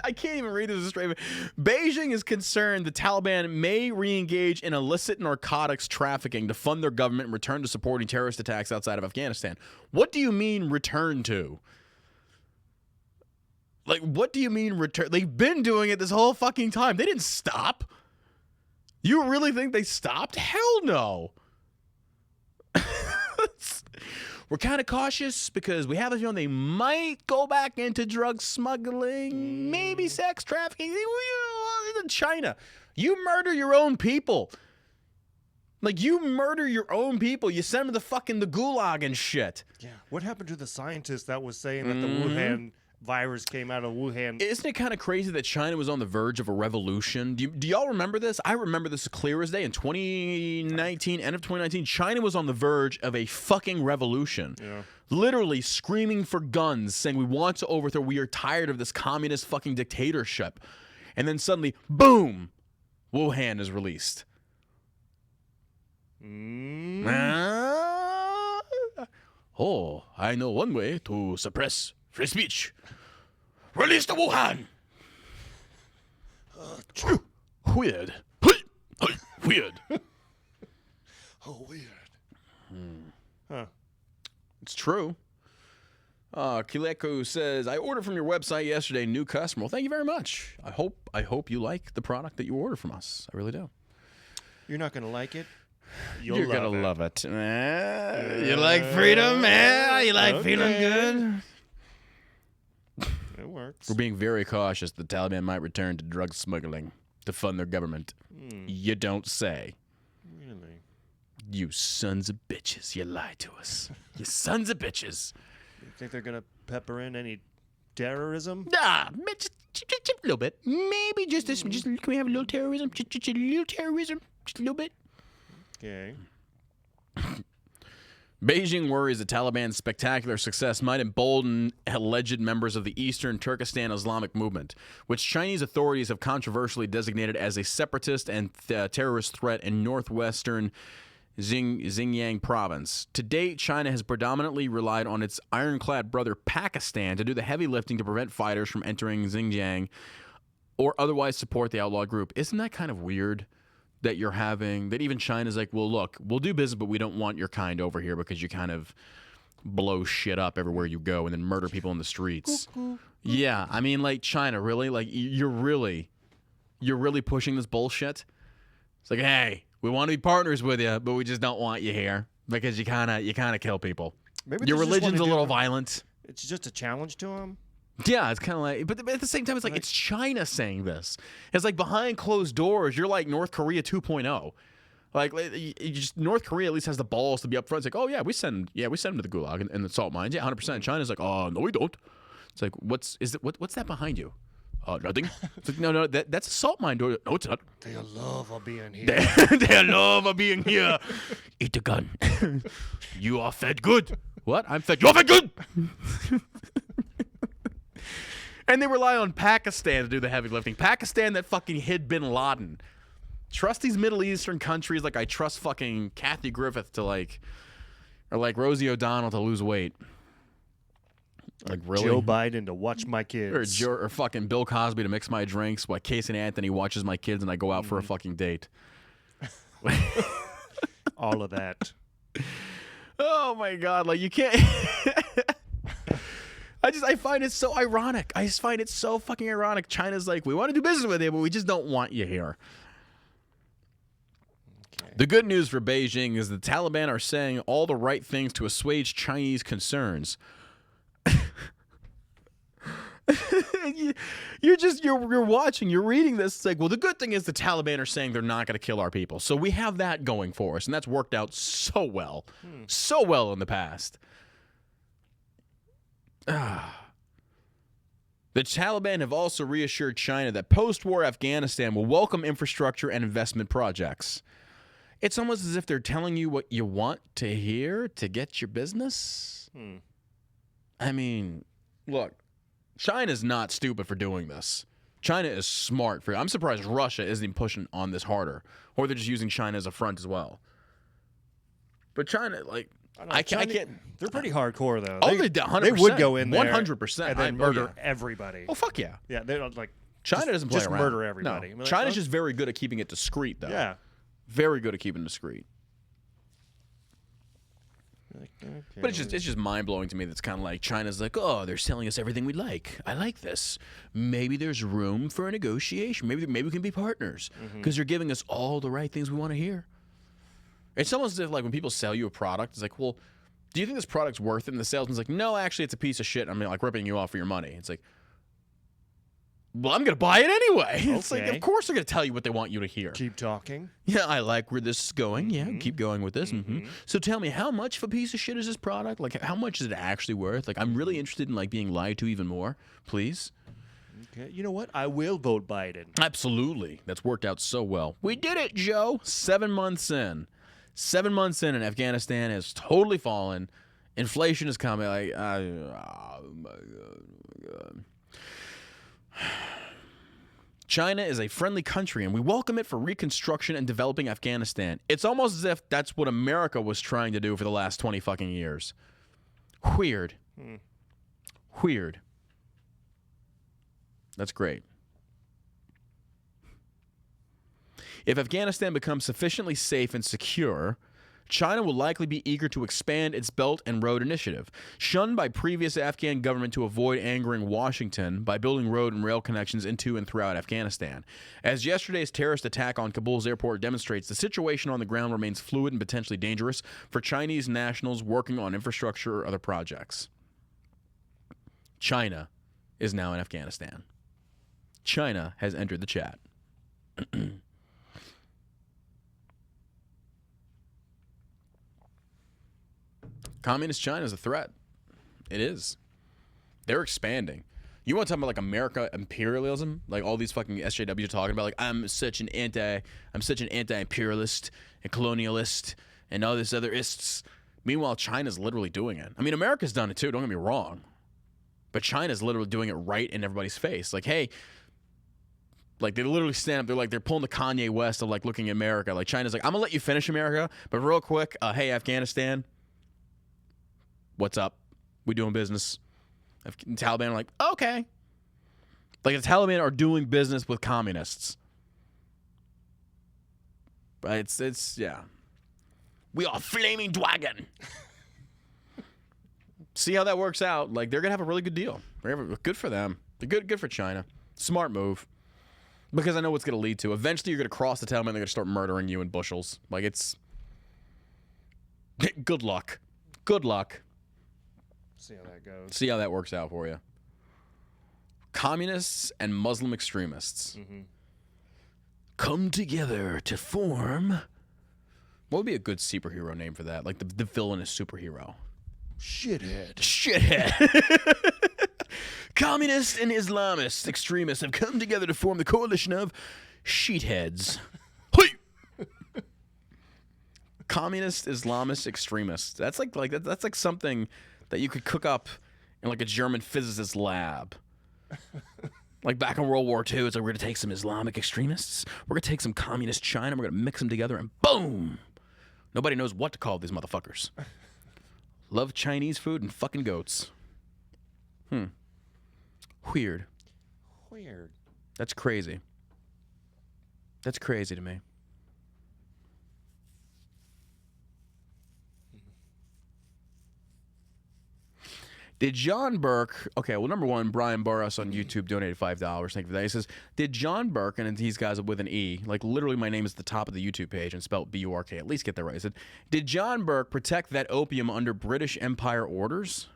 I can't even read this straight. Beijing is concerned the Taliban may re-engage in illicit narcotics trafficking to fund their government and return to supporting terrorist attacks outside of Afghanistan. What do you mean return to? Like, what do you mean return? They've been doing it this whole fucking time. They didn't stop. You really think they stopped? Hell no. We're kind of cautious because we have a feeling they might go back into drug smuggling, maybe sex trafficking. China, you murder your own people. Like, you murder your own people. You send them to the gulag and shit. Yeah. What happened to the scientist that was saying that the Wuhan virus came out of Wuhan? Isn't it kind of crazy that China was on the verge of a revolution? Do y'all remember this? I remember this as clear as day. In 2019, end of 2019, China was on the verge of a fucking revolution. Yeah. Literally screaming for guns, saying we want to overthrow, we are tired of this communist fucking dictatorship. And then suddenly, boom, Wuhan is released. Oh, I know one way to suppress free speech. Release the Wuhan. Weird. Weird. Oh, weird. Huh. It's true. Kileko says, I ordered from your website yesterday, new customer. Well, thank you very much. I hope you like the product that you ordered from us. I really do. You're not going to like it. You're going to love it. You like freedom? You like feeling good? It works. We're being very cautious. The Taliban might return to drug smuggling to fund their government. You don't say. Really? You sons of bitches. You lied to us. You sons of bitches. You think they're going to pepper in any terrorism? Just a little bit. Maybe just can we have a little terrorism? Just a little terrorism? Just a little bit? Okay. Beijing worries the Taliban's spectacular success might embolden alleged members of the Eastern Turkestan Islamic movement, which Chinese authorities have controversially designated as a separatist and terrorist threat in northwestern Xinjiang province. To date, China has predominantly relied on its ironclad brother Pakistan to do the heavy lifting to prevent fighters from entering Xinjiang or otherwise support the outlaw group. Isn't that kind of weird? That you're having, that even China's like, well, look, we'll do business, but we don't want your kind over here because you kind of blow shit up everywhere you go and then murder people in the streets. Yeah, I mean, like, China, really? Like, you're really pushing this bullshit? It's like, hey, we want to be partners with you, but we just don't want you here because you kind of kill people. Maybe your religion's a little violent. It's just a challenge to them. Yeah, it's kind of like, but at the same time, it's like, it's China saying this. It's like behind closed doors, you're like North Korea 2.0. Like, North Korea at least has the balls to be up front. It's like, oh yeah, we send them to the gulag and the salt mines. Yeah, 100%. China's like, oh no, we don't. It's like, what's that behind you? Nothing. It's like, no, that's a salt mine door. No, it's not. They love of being here. They love of being here. Eat the gun. You are fed good. What? I'm fed. You're fed good. And they rely on Pakistan to do the heavy lifting. Pakistan that fucking hid bin Laden. Trust these Middle Eastern countries like I trust fucking Kathy Griffith to or like Rosie O'Donnell to lose weight. Like, really? Joe Biden to watch my kids. Or fucking Bill Cosby to mix my drinks while Casey Anthony watches my kids and I go out for a fucking date. All of that. Oh my God. Like, you can't... I find it so ironic. I just find it so fucking ironic. China's like, we want to do business with you, but we just don't want you here. Okay. The good news for Beijing is the Taliban are saying all the right things to assuage Chinese concerns. You're watching, you're reading this. It's like, well, the good thing is the Taliban are saying they're not going to kill our people. So we have that going for us, and that's worked out so well. So well in the past. The Taliban have also reassured China that post-war Afghanistan will welcome infrastructure and investment projects. It's almost as if they're telling you what you want to hear to get your business. I mean, look, China's not stupid for doing this. China is smart for it. I'm surprised Russia isn't even pushing on this harder, or they're just using China as a front as well. But China, like, I can't. They're pretty hardcore though. Oh, they 100%. They would go in there 100% and then murder everybody. Oh, fuck yeah. Yeah, they don't like. China doesn't play just around. Murder everybody. No. I mean, China's just very good at keeping it discreet, though. Yeah. Very good at keeping it discreet. Like, okay. But it's just mind blowing to me. That's kind of like China's like, oh, they're selling us everything we like. I like this. Maybe there's room for a negotiation. Maybe we can be partners because they're giving us all the right things we want to hear. It's almost as if like when people sell you a product, it's like, well, do you think this product's worth it? And the salesman's like, no, actually, it's a piece of shit. I mean, like ripping you off for your money. It's like, well, I'm gonna buy it anyway. Okay. It's like, of course they're gonna tell you what they want you to hear. Keep talking. Yeah, I like where this is going. Yeah, keep going with this. So tell me, how much of a piece of shit is this product? Like, how much is it actually worth? Like, I'm really interested in like being lied to even more. Please. Okay. You know what? I will vote Biden. Absolutely. That's worked out so well. We did it, Joe. 7 months in. 7 months in, and Afghanistan has totally fallen. Inflation is coming. Like, oh my God. China is a friendly country, and we welcome it for reconstruction and developing Afghanistan. It's almost as if that's what America was trying to do for the last 20 fucking years. Weird. Weird. That's great. If Afghanistan becomes sufficiently safe and secure, China will likely be eager to expand its Belt and Road Initiative, shunned by previous Afghan government to avoid angering Washington by building road and rail connections into and throughout Afghanistan. As yesterday's terrorist attack on Kabul's airport demonstrates, the situation on the ground remains fluid and potentially dangerous for Chinese nationals working on infrastructure or other projects. China is now in Afghanistan. China has entered the chat. Communist China is a threat. It is. They're expanding. You want to talk about like America imperialism? Like all these fucking SJWs are talking about like I'm such an anti-imperialist and colonialist and all this other ists. Meanwhile, China's literally doing it. I mean, America's done it too, don't get me wrong. But China's literally doing it right in everybody's face. Like, hey, like they literally stand up, they're pulling the Kanye West of like looking at America. Like China's like, I'm gonna let you finish America, but real quick, hey, Afghanistan. What's up? We doing business. The Taliban are like, okay. Like the Taliban are doing business with communists. But it's yeah. We are flaming dragon. See how that works out. Like they're gonna have a really good deal. Good for them. Good for China. Smart move. Because I know what's gonna lead to. Eventually you're gonna cross the Taliban, they're gonna start murdering you in bushels. Like it's good luck. Good luck. See how that goes. See how that works out for you. Communists and Muslim extremists come together to form. What would be a good superhero name for that? Like the villainous superhero. Shithead. Communists and Islamist extremists have come together to form the coalition of sheetheads. Communist Islamist extremists. That's like something that you could cook up in like a German physicist lab. Like back in World War II, it's like we're going to take some Islamic extremists, we're going to take some communist China, we're going to mix them together, and boom! Nobody knows what to call these motherfuckers. Love Chinese food and fucking goats. Weird. That's crazy. That's crazy to me. Did John Burke, okay, well, number one, Brian Burris on YouTube donated $5. Thank you for that. He says, did John Burke, and these guys with an E, like literally my name is at the top of the YouTube page and spelled B-U-R-K, at least get that right. He said, did John Burke protect that opium under British Empire orders?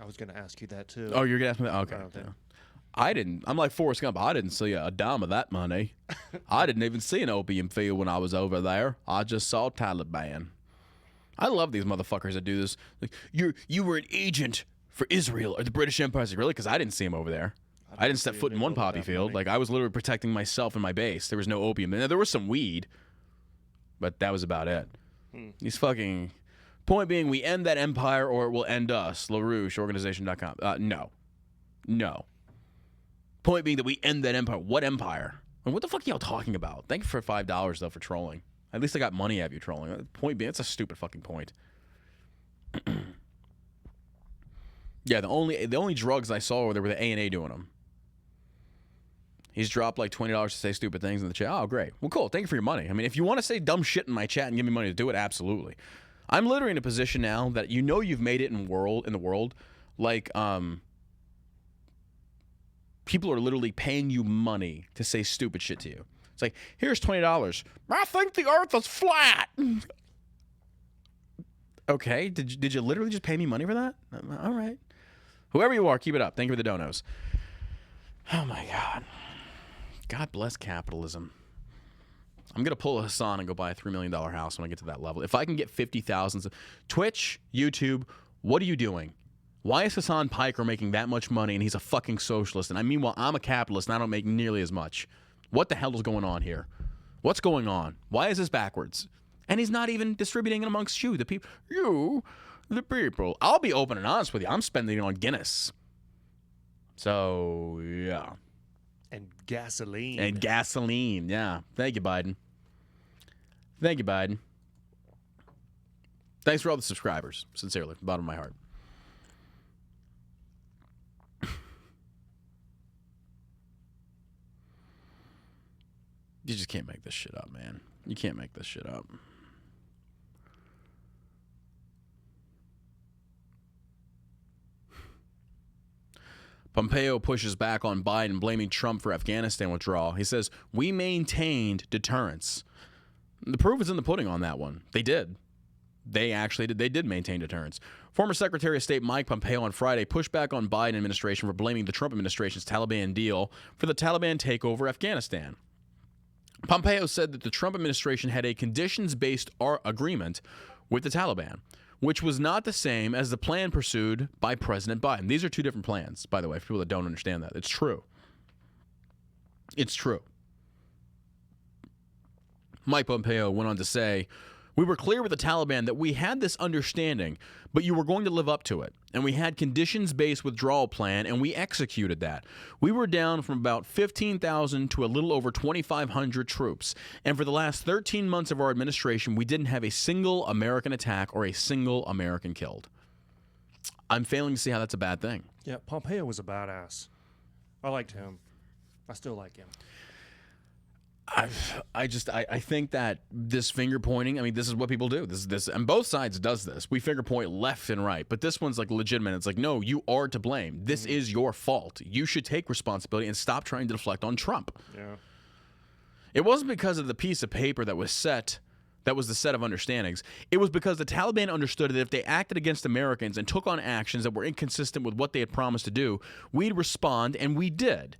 I was going to ask you that too. Oh, you're going to ask me that? Okay. I didn't. I'm like Forrest Gump. I didn't see a dime of that money. I didn't even see an opium field when I was over there. I just saw Taliban. I love these motherfuckers that do this. Like, you were an agent for Israel or the British Empire. I was like, really? Because I didn't see him over there. I didn't step foot in one poppy field. Like, I was literally protecting myself and my base. There was no opium. Now, there was some weed, but that was about it. These fucking... Point being, we end that empire or it will end us. LaRouche, organization.com. No. Point being that we end that empire. What empire? And what the fuck are y'all talking about? Thank you for $5, though, for trolling. At least I got money out of you trolling. Point being, it's a stupid fucking point. Yeah, the only drugs I saw were the A&A doing them. He's dropped like $20 to say stupid things in the chat. Oh, great. Well, cool. Thank you for your money. I mean, if you want to say dumb shit in my chat and give me money to do it, absolutely. I'm literally in a position now that you know you've made it in the world. Like, people are literally paying you money to say stupid shit to you. It's like, here's $20. I think the earth is flat. Okay. Did you literally just pay me money for that? All right. Whoever you are, keep it up. Thank you for the donos. Oh, my God. God bless capitalism. I'm going to pull a Hassan and go buy a $3 million house when I get to that level. If I can get 50,000... Twitch, YouTube, what are you doing? Why is Hassan Piker making that much money and he's a fucking socialist? And meanwhile, I'm a capitalist and I don't make nearly as much. What the hell is going on here? What's going on? Why is this backwards? And he's not even distributing it amongst you, the people. You, the people. I'll be open and honest with you. I'm spending it on Guinness. So, yeah. And gasoline. And gasoline, yeah. Thank you, Biden. Thank you, Biden. Thanks for all the subscribers. Sincerely, from the bottom of my heart. You just can't make this shit up, man. You can't make this shit up. Pompeo pushes back on Biden, blaming Trump for Afghanistan withdrawal. He says, we maintained deterrence. The proof is in the pudding on that one. They did. They actually did. They did maintain deterrence. Former Secretary of State Mike Pompeo on Friday pushed back on Biden administration for blaming the Trump administration's Taliban deal for the Taliban takeover of Afghanistan. Pompeo said that the Trump administration had a conditions-based agreement with the Taliban, which was not the same as the plan pursued by President Biden. These are two different plans, by the way, for people that don't understand that. It's true. It's true. Mike Pompeo went on to say, we were clear with the Taliban that we had this understanding, but you were going to live up to it. And we had conditions-based withdrawal plan, and we executed that. We were down from about 15,000 to a little over 2,500 troops. And for the last 13 months of our administration, we didn't have a single American attack or a single American killed. I'm failing to see how that's a bad thing. Yeah, Pompeo was a badass. I liked him. I still like him. I think that this finger pointing, I mean, this is what people do. This, and both sides does this. We finger point left and right, but this one's like legitimate. It's like, no, you are to blame. This is your fault. You should take responsibility and stop trying to deflect on Trump. Yeah. It wasn't because of the piece of paper that was set. That was the set of understandings. It was because the Taliban understood that if they acted against Americans and took on actions that were inconsistent with what they had promised to do, we'd respond, and we did.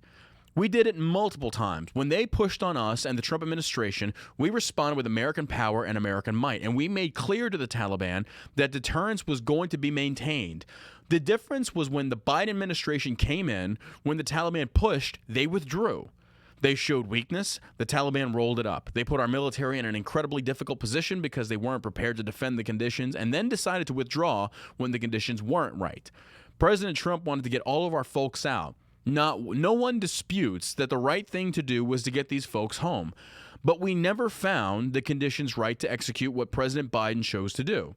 We did it multiple times. When they pushed on us and the Trump administration, we responded with American power and American might. And we made clear to the Taliban that deterrence was going to be maintained. The difference was when the Biden administration came in, when the Taliban pushed, they withdrew. They showed weakness. The Taliban rolled it up. They put our military in an incredibly difficult position because they weren't prepared to defend the conditions and then decided to withdraw when the conditions weren't right. President Trump wanted to get all of our folks out. No one disputes that the right thing to do was to get these folks home, but we never found the conditions right to execute what President Biden chose to do.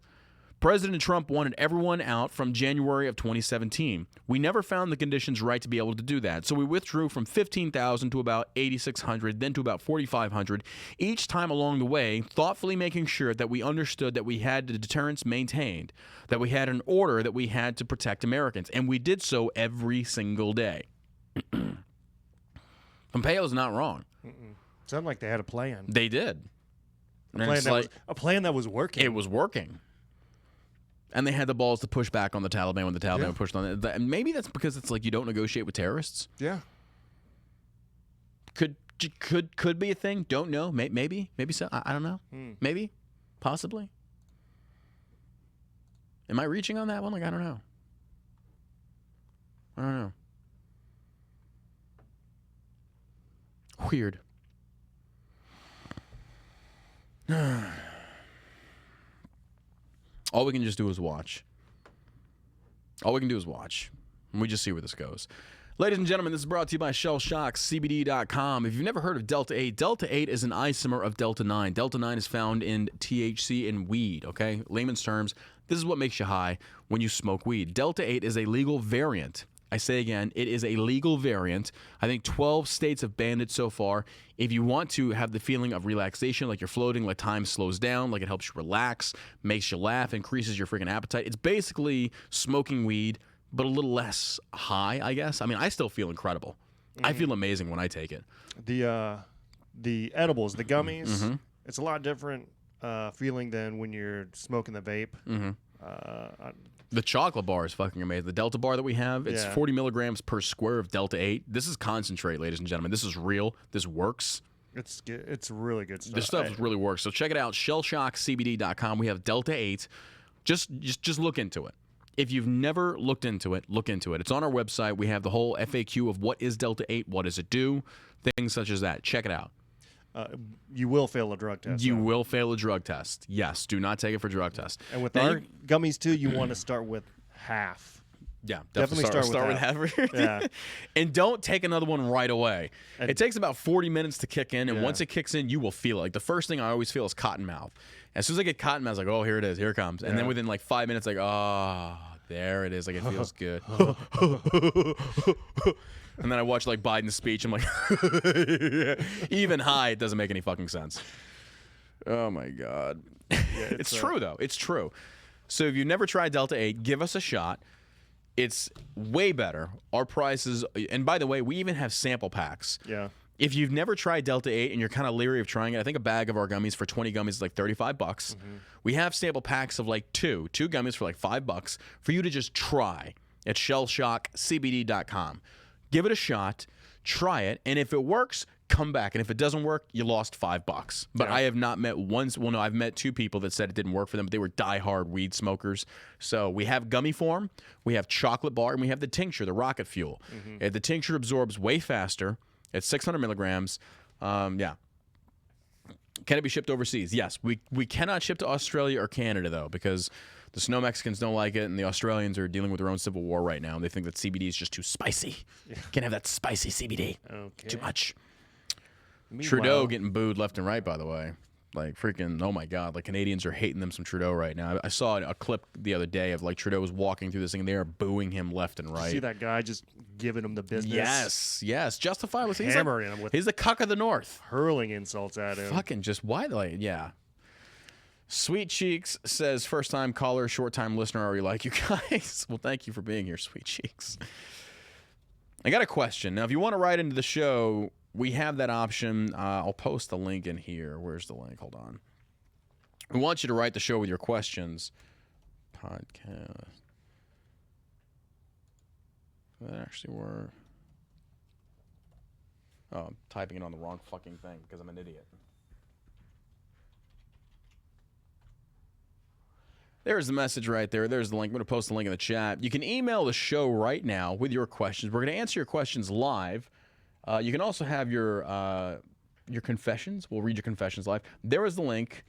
President Trump wanted everyone out from January of 2017. We never found the conditions right to be able to do that, so we withdrew from 15,000 to about 8,600, then to about 4,500, each time along the way, thoughtfully making sure that we understood that we had the deterrence maintained, that we had an order that we had to protect Americans, and we did so every single day. Pompeo's not wrong. Sounded like they had a plan. They did. A plan that was working. It was working. And they had the balls to push back on the Taliban when the Taliban pushed on it. And maybe that's because it's like you don't negotiate with terrorists. Yeah. Could be a thing. Don't know. Maybe so. I don't know. Maybe. Possibly. Am I reaching on that one? Like, I don't know. I don't know. Weird. All we can just do is watch. All we can do is watch. And we just see where this goes. Ladies and gentlemen, this is brought to you by ShellShockCBD.com. If you've never heard of Delta 8, Delta 8 is an isomer of Delta 9. Delta 9 is found in THC in weed, okay? Layman's terms, this is what makes you high when you smoke weed. Delta 8 is a legal variant. I say again, it is a legal variant. I think 12 states have banned it so far. If you want to have the feeling of relaxation, like you're floating, like time slows down, like it helps you relax, makes you laugh, increases your freaking appetite, it's basically smoking weed, but a little less high, I guess. I mean, I still feel incredible. I feel amazing when I take it. The edibles, the gummies, it's a lot different feeling than when you're smoking the vape. The chocolate bar is fucking amazing. The Delta bar that we have, it's 40 milligrams per square of Delta 8. This is concentrate, ladies and gentlemen. This is real. This works. It's really good stuff. This stuff really works. So check it out, ShellShockCBD.com. We have Delta 8. Just look into it. If you've never looked into it, look into it. It's on our website. We have the whole FAQ of what is Delta 8, what does it do, things such as that. Check it out. You will fail a drug test. You will fail a drug test. Yes, do not take it for drug test. And with our gummies, too, you want to start with half. Yeah, definitely start with half. Yeah. And don't take another one right away. It takes about 40 minutes to kick in, and once it kicks in, you will feel it. Like the first thing I always feel is cotton mouth. As soon as I get cotton mouth, I was like, oh, here it is, here it comes. And then within like 5 minutes, like, oh, there it is. Like it feels good. And then I watch like Biden's speech. I'm like, even high, it doesn't make any fucking sense. Oh my God. Yeah, it's true though. It's true. So if you've never tried Delta 8, give us a shot. It's way better. Our prices, and by the way, we even have sample packs. Yeah. If you've never tried Delta 8 and you're kind of leery of trying it, I think a bag of our gummies for 20 gummies is like $35. We have sample packs of like two gummies for like $5 for you to just try at ShellShockCBD.com. Give it a shot, try it, and if it works, come back. And if it doesn't work, you lost $5. But I have not met I've met two people that said it didn't work for them, but they were diehard weed smokers. So we have gummy form, we have chocolate bar, and we have the tincture, the rocket fuel. The tincture absorbs way faster. It's 600 milligrams. Yeah. Can it be shipped overseas? Yes. We cannot ship to Australia or Canada, though, because the Snow Mexicans don't like it, and the Australians are dealing with their own civil war right now, and they think that CBD is just too spicy. Can't have that spicy CBD. Okay. Too much. Meanwhile, Trudeau getting booed left and right, by the way. Like, freaking, oh my God. Like, Canadians are hating them some Trudeau right now. I saw a clip the other day of, like, Trudeau was walking through this thing, and they are booing him left and right. You see that guy just giving him the business? Yes. Justifiably. Hammering him with... He's the cuck of the North. Hurling insults at him. Fucking just, why? Like, yeah. Sweet Cheeks says, first-time caller, short-time listener, are we like you guys? Well, thank you for being here, Sweet Cheeks. I got a question. Now, if you want to write into the show... We have that option. I'll post the link in here. Where's the link? Hold on. We want you to write the show with your questions. Podcast. Does that actually work? Oh, I'm typing it on the wrong fucking thing because I'm an idiot. There's the message right there. There's the link. I'm going to post the link in the chat. You can email the show right now with your questions. We're going to answer your questions live. You can also have your confessions. We'll read your confessions live. There is the link.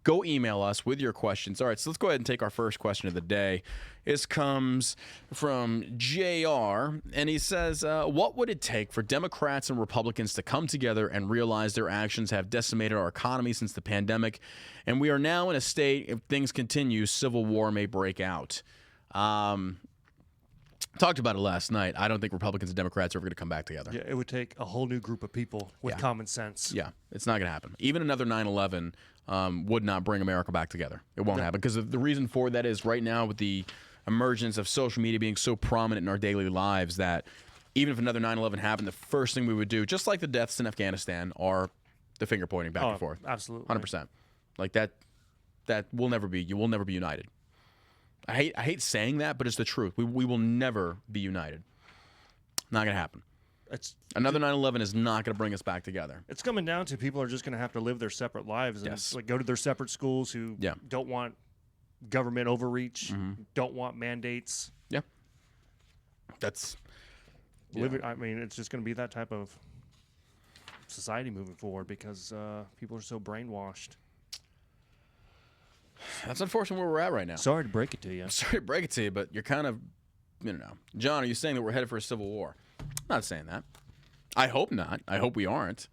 Go email us with your questions. All right, so let's go ahead and take our first question of the day. This comes from JR, and he says, what would it take for Democrats and Republicans to come together and realize their actions have decimated our economy since the pandemic, and we are now in a state, if things continue, civil war may break out? Talked about it last night. I don't think Republicans and Democrats are ever going to come back together. Yeah, it would take a whole new group of people with common sense. Yeah, it's not going to happen. Even another 9/11 would not bring America back together. It won't happen because the reason for that is right now with the emergence of social media being so prominent in our daily lives that even if another 9/11 happened, the first thing we would do, just like the deaths in Afghanistan, are the finger pointing back and forth. Absolutely. 100%. Like that will never be. You will never be united. I hate saying that, but it's the truth. We will never be united. Not going to happen. Another 9/11 is not going to bring us back together. It's coming down to people are just going to have to live their separate lives and like go to their separate schools who don't want government overreach, don't want mandates. Yeah. That's. I mean, it's just going to be that type of society moving forward because people are so brainwashed. That's unfortunately where we're at right now. Sorry to break it to you. Sorry to break it to you, but you're kind of, John, are you saying that we're headed for a civil war? I'm not saying that. I hope not. I hope we aren't.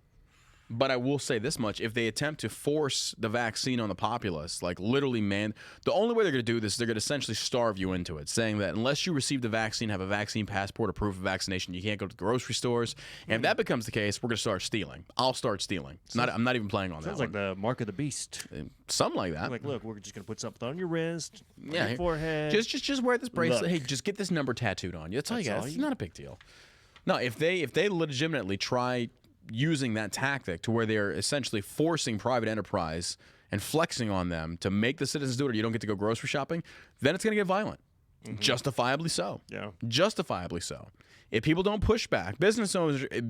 But I will say this much. If they attempt to force the vaccine on the populace, like literally, man, the only way they're going to do this is they're going to essentially starve you into it, saying that unless you receive the vaccine, have a vaccine passport or proof of vaccination, you can't go to the grocery stores. And if that becomes the case, we're going to start stealing. I'll start stealing. I'm not even playing on that. Sounds like the mark of the beast. Something like that. Like, look, we're just going to put something on your wrist, on your forehead. Just wear this bracelet. Look. Hey, just get this number tattooed on you. That's all you got. It's not a big deal. No, if they legitimately try using that tactic to where they're essentially forcing private enterprise and flexing on them to make the citizens do it or you don't get to go grocery shopping, then it's going to get violent. Justifiably so. Yeah. Justifiably so. If people don't push back, business owners will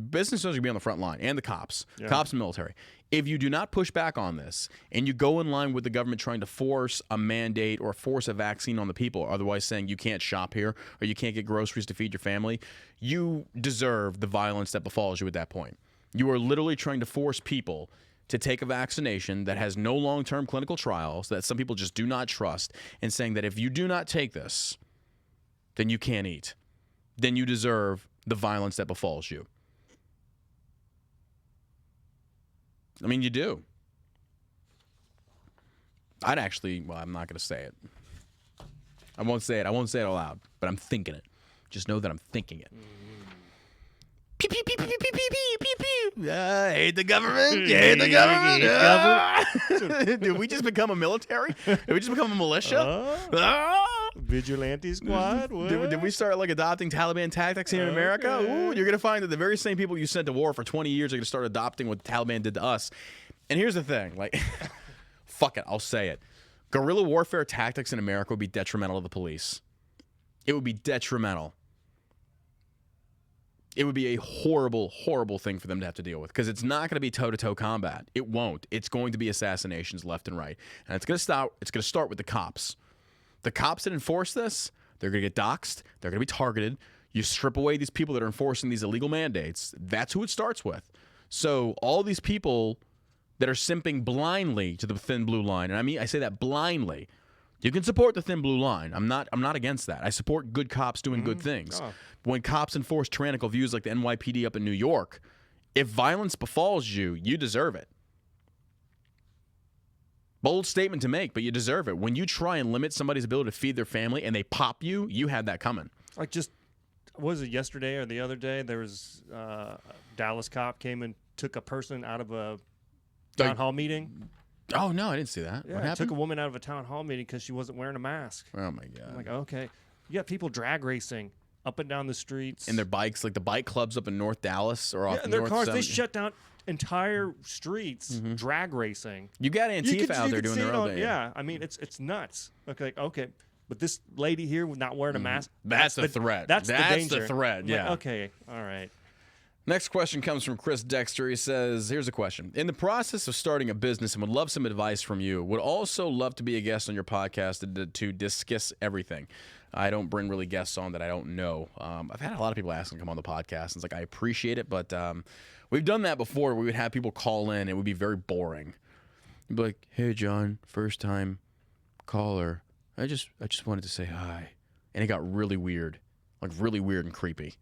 be on the front line, and the cops, cops and military. If you do not push back on this and you go in line with the government trying to force a mandate or force a vaccine on the people, otherwise saying you can't shop here or you can't get groceries to feed your family, you deserve the violence that befalls you at that point. You are literally trying to force people to take a vaccination that has no long-term clinical trials, that some people just do not trust, and saying that if you do not take this, then you can't eat. Then you deserve the violence that befalls you. I mean, you do. I'm not going to say it. I won't say it out loud, but I'm thinking it. Just know that I'm thinking it. Pew, pew, pew, pew, pew, pew, pew, pew, pew. Hate the government. You hate the government. Did we just become a military? Did we just become a militia? Vigilante squad? Did we start like adopting Taliban tactics here in America? Ooh, you're going to find that the very same people you sent to war for 20 years are going to start adopting what the Taliban did to us. And here's the thing. Like, fuck it. I'll say it. Guerrilla warfare tactics in America would be detrimental to the police. It would be detrimental. It would be a horrible, horrible thing for them to have to deal with because it's not going to be toe-to-toe combat. It won't. It's going to be assassinations left and right. And it's going to start with the cops. The cops that enforce this, they're going to get doxxed. They're going to be targeted. You strip away these people that are enforcing these illegal mandates. That's who it starts with. So all these people that are simping blindly to the thin blue line, and I say that blindly. You can support the thin blue line. I'm not against that. I support good cops doing good things. Oh. When cops enforce tyrannical views like the NYPD up in New York, if violence befalls you, you deserve it. Bold statement to make, but you deserve it. When you try and limit somebody's ability to feed their family and they pop you, you had that coming. Like what was it yesterday or the other day? There was a Dallas cop came and took a person out of a town hall meeting. Oh, no, I didn't see that. Yeah, What happened? took a woman out of a town hall meeting because she wasn't wearing a mask. Oh, my God. I'm like, okay. You got people drag racing up and down the streets. And their bikes, like the bike clubs up in North Dallas or off and their North cars, 70. they shut down entire streets drag racing. You got Antifa out there doing their own thing. Yeah, I mean, it's nuts. Okay. But this lady here not wearing a mask. That's the threat. That's the danger. the threat, I'm yeah. like, okay, all right. Next question comes from Chris Dexter. He says, here's a question. In the process of starting a business and would love some advice from you, would also love to be a guest on your podcast to discuss everything. I don't bring really guests on that I don't know. I've had a lot of people asking to come on the podcast. And it's like, I appreciate it, but we've done that before. We would have people call in. It would be very boring. You'd be like, hey, John, first time caller. I just wanted to say hi. And it got really weird, like really weird and creepy.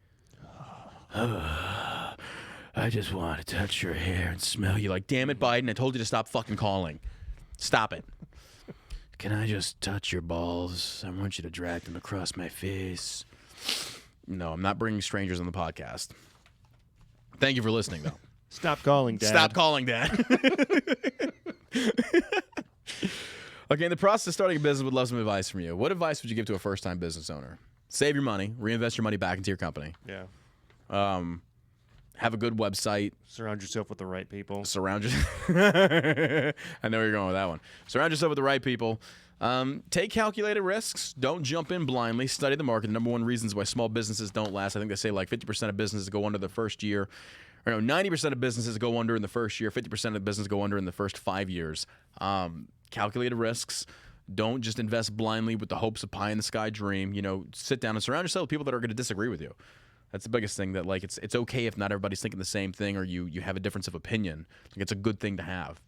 I just want to touch your hair and smell you. Like, damn it, Biden, I told you to stop fucking calling. Stop it. Can I just touch your balls? I want you to drag them across my face. No, I'm not bringing strangers on the podcast. Thank you for listening, though. Stop calling, Dad. Stop calling, Dad. Okay, in the process of starting a business, would love some advice from you. What advice would you give to a first-time business owner? Save your money. Reinvest your money back into your company. Yeah. Have a good website. Surround yourself with the right people. Surround yourself. I know where you're going with that one. Surround yourself with the right people. Take calculated risks. Don't jump in blindly. Study the market. The number one reasons why small businesses don't last. I think they say like 50% of businesses go under the first year. Or no, 90% of businesses go under in the first year. 50% of the business go under in the first 5 years. Calculated risks. Don't just invest blindly with the hopes of pie in the sky dream. You know, sit down and surround yourself with people that are going to disagree with you. That's the biggest thing. That like it's okay if not everybody's thinking the same thing, or you have a difference of opinion. Like it's a good thing to have.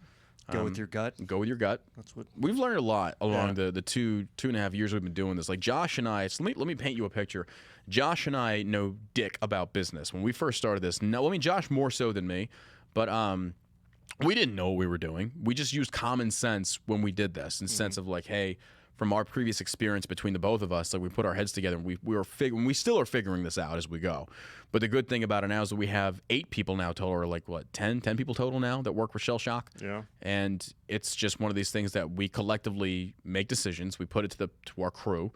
Go with your gut. Go with your gut. That's what we've learned a lot along the two and a half years we've been doing this. Like Josh and I. So let me paint you a picture. Josh and I know dick about business. When we first started this, no, I mean Josh more so than me, but we didn't know what we were doing. We just used common sense when we did this, in sense of like, hey, from our previous experience between the both of us, like we put our heads together and we still are figuring this out as we go. But the good thing about it now is that we have 8 people now total, or like what, 10 people total now that work for Shell Shock. Yeah. And it's just one of these things that we collectively make decisions. We put it to our crew.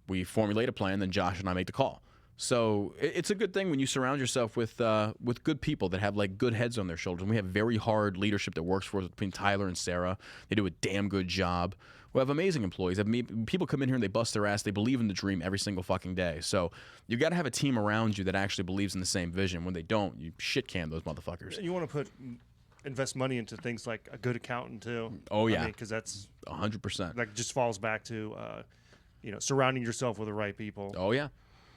We formulate a plan, then Josh and I make the call. So it's a good thing when you surround yourself with good people that have like good heads on their shoulders. And we have very hard leadership that works for us between Tyler and Sarah. They do a damn good job. We have amazing employees. People come in here and they bust their ass. They believe in the dream every single fucking day. So you got to have a team around you that actually believes in the same vision. When they don't, you shit can those motherfuckers. You want to invest money into things like a good accountant too. Oh yeah, because that's 100%. That just falls back to surrounding yourself with the right people. Oh yeah.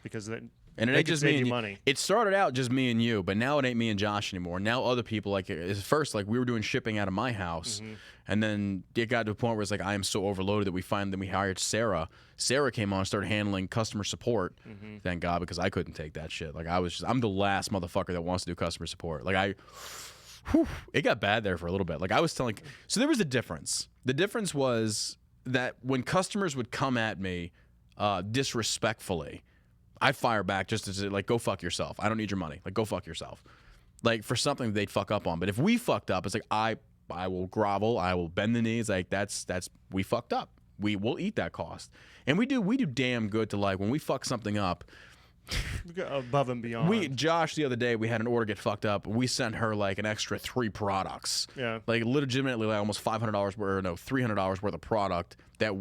Because then and it ain't just me and you. Money. It started out just me and you, but now it ain't me and Josh anymore. Now other people, like at first, like we were doing shipping out of my house, and then it got to a point where it's like I am so overloaded that we hired Sarah. Sarah came on and started handling customer support. Thank God, because I couldn't take that shit. Like I'm the last motherfucker that wants to do customer support. Like it got bad there for a little bit. Like I was telling, so there was a difference. The difference was that when customers would come at me disrespectfully, I fire back just to say, like, go fuck yourself. I don't need your money. Like, go fuck yourself. Like, for something they'd fuck up on. But if we fucked up, it's like, I will grovel. I will bend the knees. Like, we fucked up. We will eat that cost. And we do damn good to, like, when we fuck something up. Above and beyond. Josh, the other day, we had an order get fucked up. We sent her, like, an extra 3 products. Yeah. Like, legitimately, like, almost $300 worth of product that...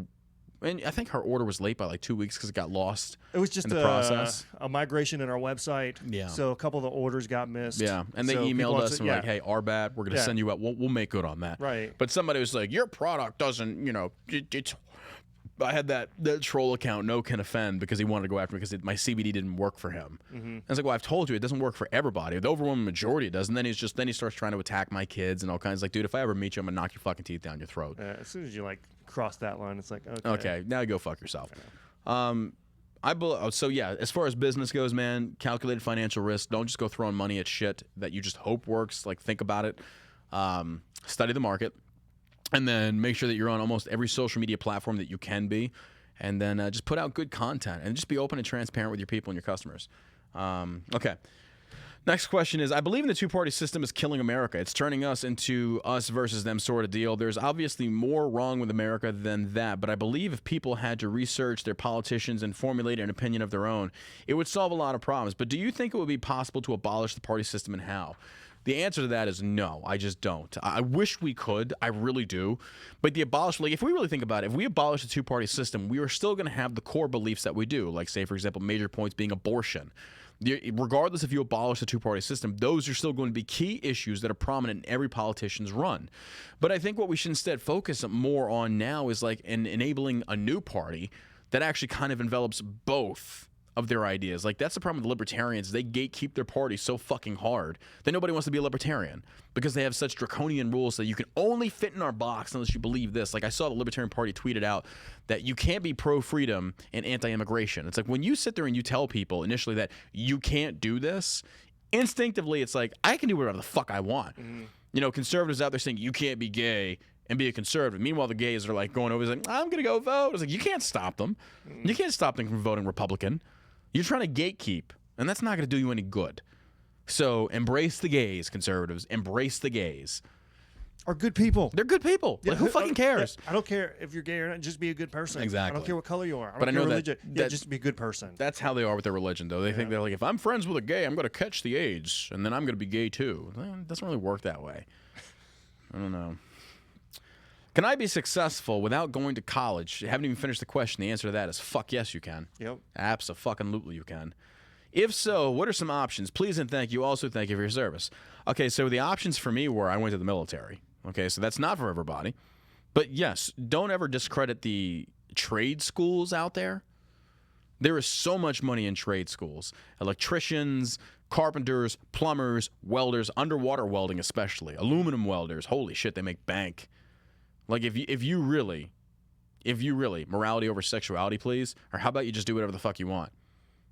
And I think her order was late by like 2 weeks because it got lost. It was just in the process. A migration in our website. Yeah. So a couple of the orders got missed. Yeah. And they emailed us and were like, hey, our bad. We're going to send you out. We'll make good on that. Right. But somebody was like, your product doesn't, it's. I had that troll account, No Can Offend, because he wanted to go after me because my CBD didn't work for him. And I was like, well, I've told you it doesn't work for everybody. The overwhelming majority it does. And then he starts trying to attack my kids and all kinds. Like, dude, if I ever meet you, I'm gonna knock your fucking teeth down your throat. As soon as you like cross that line, it's like, okay, now go fuck yourself. So yeah, as far as business goes, man, calculated financial risk. Don't just go throwing money at shit that you just hope works. Like, think about it. Study the market. And then make sure that you're on almost every social media platform that you can be. And then just put out good content. And just be open and transparent with your people and your customers. Okay. Next question is, I believe in the two-party system is killing America. It's turning us into us versus them sort of deal. There's obviously more wrong with America than that. But I believe if people had to research their politicians and formulate an opinion of their own, it would solve a lot of problems. But do you think it would be possible to abolish the party system, and how? The answer to that is no, I just don't. I wish we could. I really do. But if we really think about it, if we abolish the two-party system, we are still going to have the core beliefs that we do. Like, say, for example, major points being abortion. Regardless if you abolish the two-party system, those are still going to be key issues that are prominent in every politician's run. But I think what we should instead focus more on now is like enabling a new party that actually kind of envelops both of their ideas. Like, that's the problem with the libertarians. They gatekeep their party so fucking hard that nobody wants to be a libertarian because they have such draconian rules that you can only fit in our box unless you believe this. Like, I saw the Libertarian Party tweeted out that you can't be pro-freedom and anti-immigration. It's like when you sit there and you tell people initially that you can't do this, instinctively it's like, I can do whatever the fuck I want. Conservatives out there saying you can't be gay and be a conservative. Meanwhile, the gays are like going over, like, I'm going to go vote. It's like, you can't stop them. You can't stop them from voting Republican. You're trying to gatekeep, and that's not going to do you any good. So embrace the gays, conservatives. Embrace the gays. Are good people. They're good people. Like, who fucking cares? I don't care if you're gay or not. Just be a good person. Exactly. I don't care what color you are. I but don't I know care religion. that just be a good person. That's how they are with their religion, though. They think they're like, if I'm friends with a gay, I'm going to catch the AIDS, and then I'm going to be gay too. It doesn't really work that way. I don't know. Can I be successful without going to college? You haven't even finished the question. The answer to that is fuck yes, you can. Yep. Abso-fucking-lutely you can. If so, what are some options? Please and thank you. Also, thank you for your service. Okay, so the options for me were I went to the military. Okay, so that's not for everybody. But yes, don't ever discredit the trade schools out there. There is so much money in trade schools. Electricians, carpenters, plumbers, welders, underwater welding especially, aluminum welders. Holy shit, they make bank. Like if you really, morality over sexuality, please. Or how about you just do whatever the fuck you want?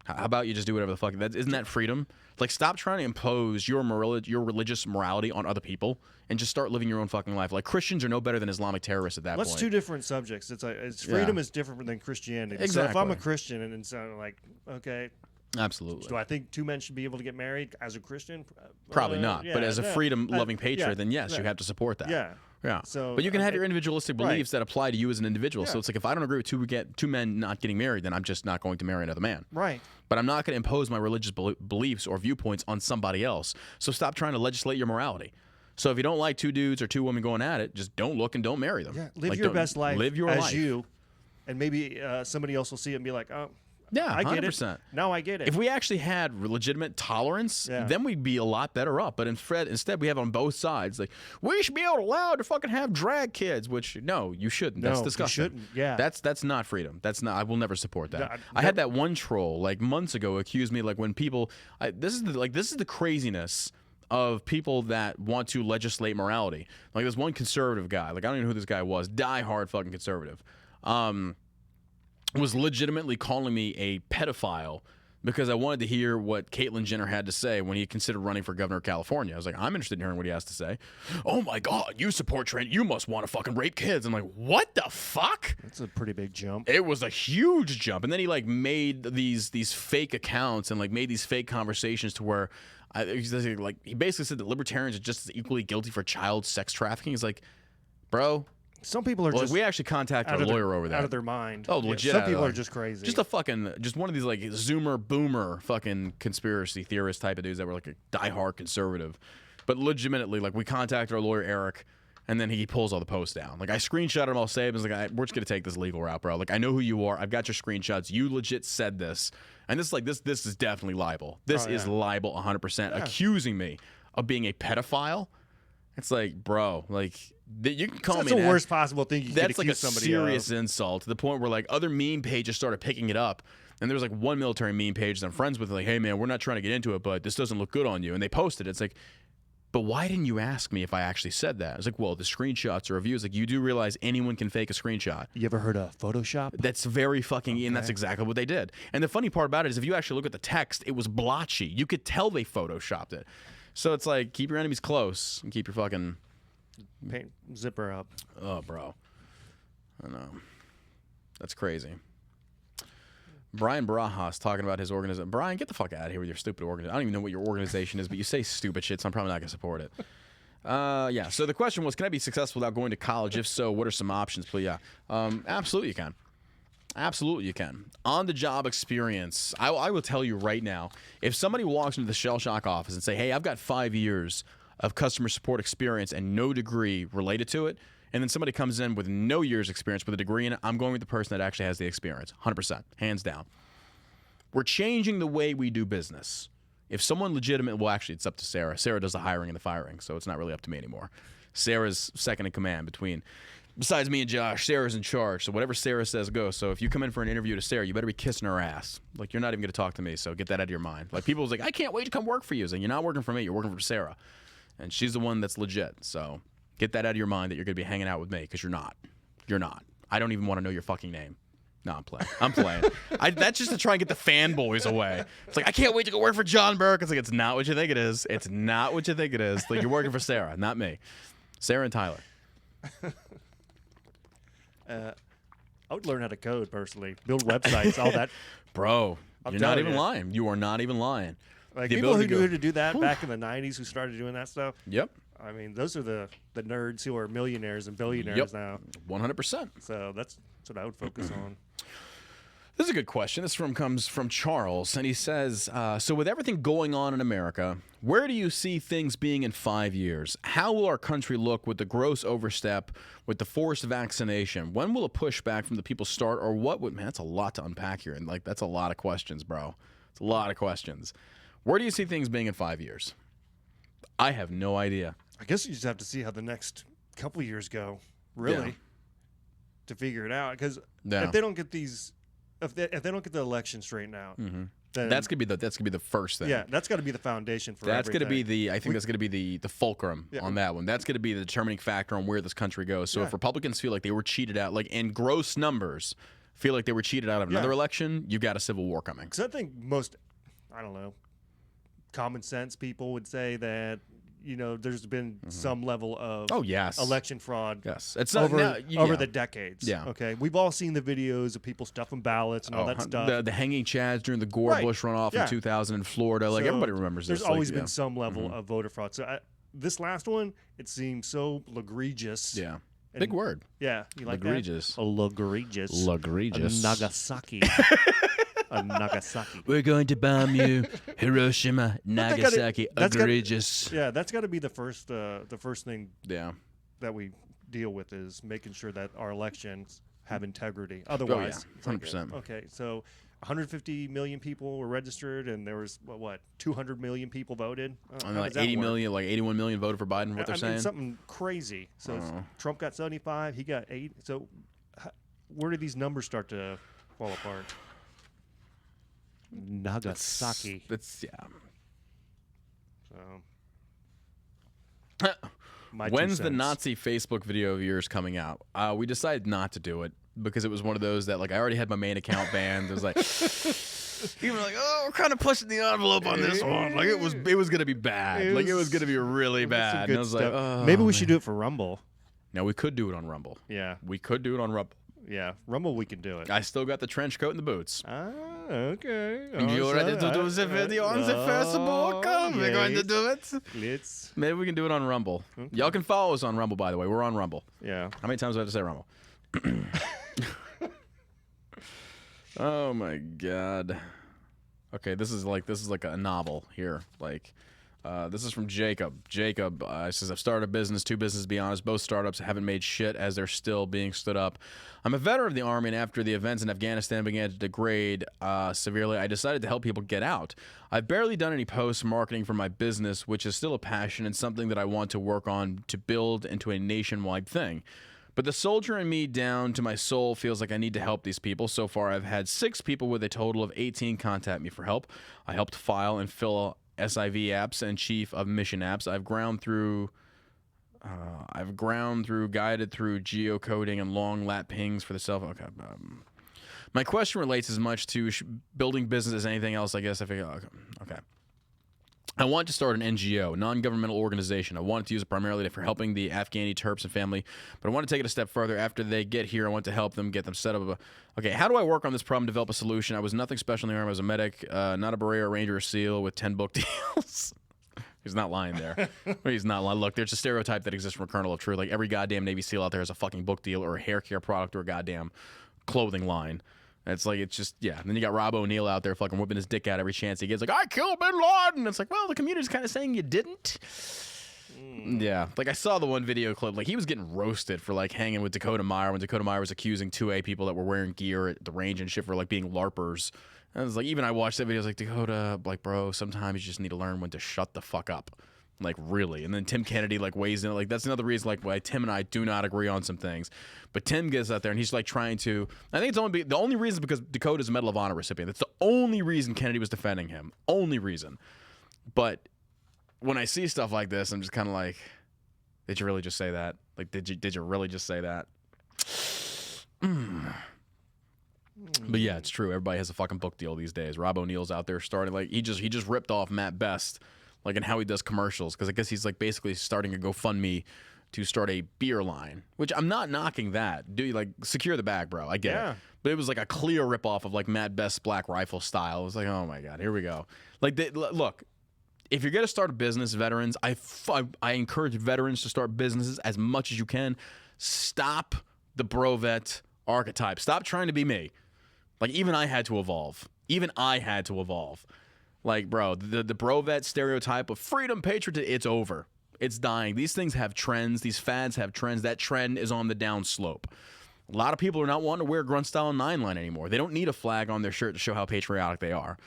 How about you just do whatever the fuck? Isn't that freedom? Like, stop trying to impose your religious morality on other people and just start living your own fucking life. Like, Christians are no better than Islamic terrorists at that point. That's two different subjects. It's like freedom is different than Christianity. Exactly. So if I'm a Christian and it's like, okay, absolutely. Do I think two men should be able to get married as a Christian? Probably not. But as a freedom-loving patriot, then yes, you have to support that. Yeah. Yeah. So, but you can have your individualistic beliefs that apply to you as an individual. Yeah. So it's like, if I don't agree with two men not getting married, then I'm just not going to marry another man. Right. But I'm not going to impose my religious beliefs or viewpoints on somebody else. So stop trying to legislate your morality. So if you don't like two dudes or two women going at it, just don't look and don't marry them. Yeah. Live your best life. Live your life. You, and maybe somebody else will see it and be like, oh. Yeah, I get 100%. it. Now I get it. If we actually had legitimate tolerance, then we'd be a lot better up. But instead, we have on both sides, like, we should be allowed to fucking have drag kids, which, no, you shouldn't. That's disgusting. You shouldn't. Yeah. That's not freedom. That's not. I will never support that. I had that one troll, like, months ago accuse me, like, when people, this is the craziness of people that want to legislate morality. Like, this one conservative guy, like, I don't even know who this guy was, diehard fucking conservative, was legitimately calling me a pedophile because I wanted to hear what Caitlyn Jenner had to say when he considered running for governor of California. I was like, I'm interested in hearing what he has to say. Oh my God, you support trans, you must want to fucking rape kids. I'm like, what the fuck? That's a pretty big jump. It was a huge jump. And then he like made these fake accounts and like made these fake conversations to where he basically said that libertarians are just as equally guilty for child sex trafficking. He's like, bro, some people are just we actually contacted a lawyer over that. Out of their mind. Oh, legit. Some people are just crazy. Just one of these like Zoomer boomer fucking conspiracy theorist type of dudes that were like a diehard conservative. But legitimately, like, we contacted our lawyer Eric, and then he pulls all the posts down. Like, I screenshot them all saved. I was like, we're just gonna take this legal route, bro. Like, I know who you are. I've got your screenshots. You legit said this, and this is definitely libel. This is libel 100%. Accusing me of being a pedophile. It's like, bro, like, you can call me. That's the worst possible thing you can accuse somebody of. That's like a serious of. insult to the point where like other meme pages started picking it up, and there was like one military meme page that I'm friends with, like, hey man, we're not trying to get into it, but this doesn't look good on you, and they posted it. It's like, but why didn't you ask me if I actually said that? I was like, well, the screenshots are reviews. Like, you do realize anyone can fake a screenshot. You ever heard of Photoshop? That's very fucking, and that's exactly what they did. And the funny part about it is, if you actually look at the text, it was blotchy. You could tell they photoshopped it. So it's like, keep your enemies close and keep your fucking zipper up. Oh, bro. I know. That's crazy. Brian Barajas talking about his organization. Brian, get the fuck out of here with your stupid organization. I don't even know what your organization is, but you say stupid shit, so I'm probably not going to support it. Yeah, so the question was, can I be successful without going to college? If so, what are some options? Please, yeah. Absolutely you can. Absolutely you can. On-the-job experience. I will tell you right now, if somebody walks into the Shell Shock office and say, hey, I've got 5 years of customer support experience and no degree related to it, and then somebody comes in with no years experience with a degree in it, I'm going with the person that actually has the experience. 100%. Hands down. We're changing the way we do business. If someone legitimate, well, actually, it's up to Sarah. Sarah does the hiring and the firing, so it's not really up to me anymore. Sarah's second in command besides me and Josh, Sarah's in charge. So whatever Sarah says goes. So if you come in for an interview to Sarah, you better be kissing her ass. Like, you're not even going to talk to me, so get that out of your mind. Like, people's like, I can't wait to come work for you. So you're not working for me, you're working for Sarah. And she's the one that's legit. So get that out of your mind that you're going to be hanging out with me, because you're not. You're not. I don't even want to know your fucking name. No, I'm playing. I'm playing. That's just to try and get the fanboys away. It's like, I can't wait to go work for John Burke. It's like, it's not what you think it is. It's not what you think it is. Like, you're working for Sarah, not me. Sarah and Tyler. I would learn how to code personally, build websites, all that. Bro, you're not even lying. You are not even lying. Like, people who knew how to do that back in the 90s, who started doing that stuff. Yep. I mean, those are the nerds who are millionaires and billionaires now. 100%. So that's what I would focus on. This is a good question. This comes from Charles, and he says, so with everything going on in America, where do you see things being in 5 years? How will our country look with the gross overstep, with the forced vaccination? When will a pushback from the people start, or what would... Man, that's a lot to unpack here, and like, that's a lot of questions, bro. It's a lot of questions. Where do you see things being in 5 years? I have no idea. I guess you just have to see how the next couple years go, really. to figure it out. Because Yeah. if they don't get these, if they don't get the election straightened out, then That's gonna be the first thing. yeah, that's got to be the foundation for That's everything. gonna be the. I think that's gonna be the fulcrum on that one. That's gonna be the determining factor on where this country goes. So if Republicans feel like they were cheated out, like in gross numbers, feel like they were cheated out of another election, you've got a civil war coming. Because I think most, I don't know, common sense people would say that, you know, there's been some level of election fraud. Yes, it's over the decades. Yeah. Okay. We've all seen the videos of people stuffing ballots and all that stuff. The hanging chads during the Gore Bush runoff in 2000 in Florida. Like, So everybody remembers this. There's always been some level of voter fraud. So this last one, it seems so egregious. Yeah. And Big word. Yeah. You like egregious. that? Egregious. Egregious. Nagasaki. Nagasaki. We're going to bomb you, Hiroshima, Nagasaki. Egregious. That's got to be the first thing Yeah. that we deal with is making sure that our elections have integrity. Otherwise, 100%. Okay, so 150 million people were registered, and there was what 200 million people voted. And like 80 million, like 81 million voted for Biden. What they're saying? Something crazy. So Trump got 75, he got 8. So where do these numbers start to fall apart? Nagasaki. That's So, my 2 When's the cents. Nazi Facebook video of yours coming out? We decided not to do it because it was one of those that, like, I already had my main account banned. It was like, you were like, oh, we're kind of pushing the envelope on this one. Like, it was gonna be bad. It was gonna be really bad. And I was like, oh, maybe we should do it for Rumble. Now we could do it on Rumble. Yeah. We could do it on Rumble. Yeah, Rumble, we can do it. I still got the trench coat and the boots. Ah, okay. You ready to do the video on the Facebook? We're going to do it. Let's. Maybe we can do it on Rumble. Y'all can follow us on Rumble, by the way. We're on Rumble. Yeah. How many times do I have to say Rumble? Oh my God. Okay, this is like a novel here. Like, this is from Jacob. Jacob says, I've started a business, 2 businesses to be honest. Both startups haven't made shit as they're still being stood up. I'm a veteran of the Army, and after the events in Afghanistan began to degrade severely, I decided to help people get out. I've barely done any posts marketing for my business, which is still a passion and something that I want to work on to build into a nationwide thing. But the soldier in me down to my soul feels like I need to help these people. So far, I've had 6 people with a total of 18 contact me for help. I helped file and fill SIV apps and chief of mission apps. I've ground through, guided through geocoding and long lat pings for the cell phone. Okay. My question relates as much to building business as anything else, I guess. I figure, okay. I want to start an NGO, non-governmental organization. I wanted to use it primarily for helping the Afghani Terps and family, but I want to take it a step further. After they get here, I want to help them, get them set up. Okay, how do I work on this problem, develop a solution? I was nothing special in the Army. I was a medic, not a Beret or Ranger or SEAL with 10 book deals. He's not lying there. He's not lying. Look, there's a stereotype that exists from a kernel of truth. Like, every goddamn Navy SEAL out there has a fucking book deal or a hair care product or a goddamn clothing line. It's like, it's just, yeah. And then you got Rob O'Neill out there fucking whipping his dick out every chance he gets. Like, I killed Bin Laden. It's like, well, the community's kind of saying you didn't. Yeah. Like, I saw the one video clip. Like, he was getting roasted for, like, hanging with Dakota Meyer when Dakota Meyer was accusing 2A people that were wearing gear at the range and shit for, like, being LARPers. And I was like, even I watched that video, I was like, Dakota, like, bro, sometimes you just need to learn when to shut the fuck up. Like, really. And then Tim Kennedy, like, weighs in. Like, that's another reason, like, why Tim and I do not agree on some things. But Tim gets out there and he's, like, trying to... I think it's the only reason because Dakota's a Medal of Honor recipient. That's the only reason Kennedy was defending him. Only reason. But when I see stuff like this, I'm just kind of like, did you really just say that? Like, did you really just say that? But yeah, it's true. Everybody has a fucking book deal these days. Rob O'Neill's out there starting... Like, he just ripped off Matt Best... Like, in how he does commercials, because I guess he's, like, basically starting a GoFundMe to start a beer line, which I'm not knocking that. Do you, like, secure the bag, bro? I get it. But it was, like, a clear ripoff of, like, Matt Best's Black Rifle style. It was like, oh, my God, here we go. Like, look, if you're going to start a business, veterans, I encourage veterans to start businesses as much as you can. Stop the bro-vet archetype. Stop trying to be me. Like, even I had to evolve. Like, bro, the bro-vet stereotype of freedom, patriotism, it's over. It's dying. These things have trends. These fads have trends. That trend is on the downslope. A lot of people are not wanting to wear grunt style and 9-line anymore. They don't need a flag on their shirt to show how patriotic they are.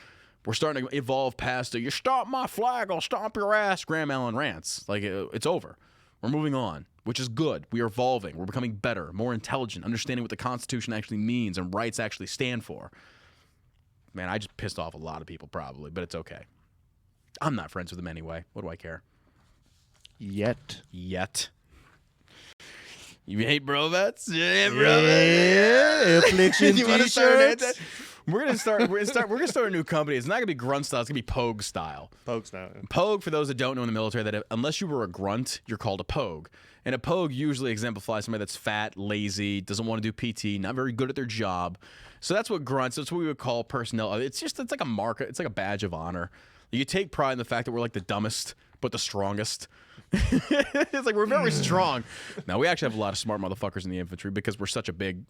We're starting to evolve past you stomp my flag, I'll stomp your ass, Graham Allen rants. Like, it's over. We're moving on, which is good. We are evolving. We're becoming better, more intelligent, understanding what the Constitution actually means and rights actually stand for. Man, I just pissed off a lot of people probably, but it's okay. I'm not friends with them anyway. What do I care? Yet. You hate bro-vets? Yeah, affliction t-shirts. We're gonna start a new company. It's not gonna be grunt style. It's gonna be Pogue style. Pogue style. Pogue, for those that don't know in the military, that unless you were a grunt, you're called a Pogue. And a Pogue usually exemplifies somebody that's fat, lazy, doesn't want to do PT, not very good at their job. So that's what grunts. That's what we would call personnel. It's like a marker. It's like a badge of honor. You take pride in the fact that we're like the dumbest, but the strongest. It's like we're very strong. Now we actually have a lot of smart motherfuckers in the infantry because we're such a big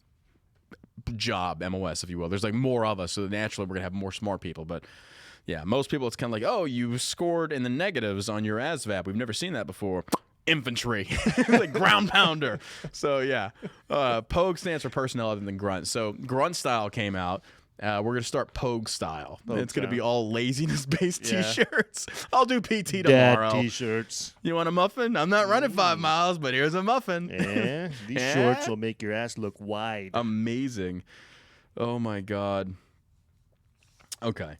job, MOS, if you will. There's like more of us, so naturally we're gonna have more smart people. But yeah, most people it's kind of like, oh, you scored in the negatives on your ASVAB. We've never seen that before. Infantry, like ground pounder. So yeah, Pogue stands for personnel other than grunt. So grunt style came out. We're gonna start Pogue style. It's gonna be all laziness-based T-shirts. I'll do PT tomorrow. Dad T-shirts. You want a muffin? I'm not running 5 miles, but here's a muffin. Yeah, these shorts will make your ass look wide. Amazing. Oh my god. Okay.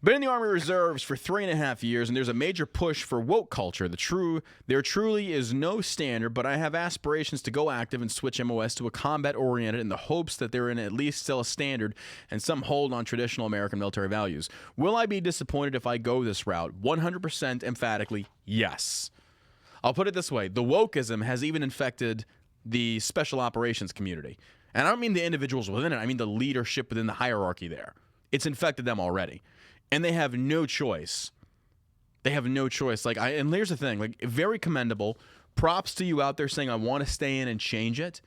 Been in the Army Reserves for 3.5 years, and there's a major push for woke culture. There truly is no standard, but I have aspirations to go active and switch MOS to a combat-oriented in the hopes that they're in at least still a standard and some hold on traditional American military values. Will I be disappointed if I go this route? 100% emphatically, yes. I'll put it this way. The wokeism has even infected the special operations community. And I don't mean the individuals within it. I mean the leadership within the hierarchy there. It's infected them already. And they have no choice. They have no choice. And here's the thing, like, very commendable. Props to you out there saying, I want to stay in and change it.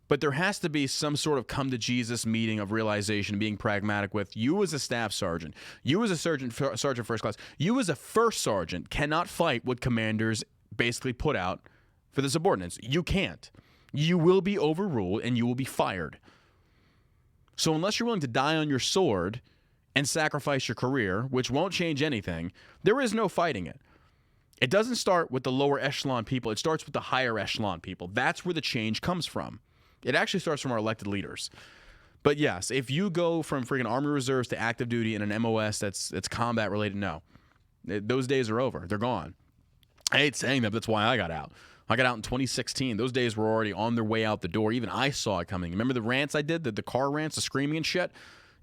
But there has to be some sort of come to Jesus meeting of realization, being pragmatic with you as a staff sergeant, you as a sergeant first class, you as a first sergeant cannot fight what commanders basically put out for the subordinates. You can't. You will be overruled and you will be fired. So unless you're willing to die on your sword and sacrifice your career, which won't change anything, there is no fighting it. It doesn't start with the lower echelon people. It starts with the higher echelon people. That's where the change comes from. It actually starts from our elected leaders. But yes, if you go from freaking Army Reserves to active duty in an MOS that's combat related, no. Those days are over. They're gone. I hate saying that, but that's why I got out. I got out in 2016. Those days were already on their way out the door. Even I saw it coming. Remember the rants I did, the car rants, the screaming and shit?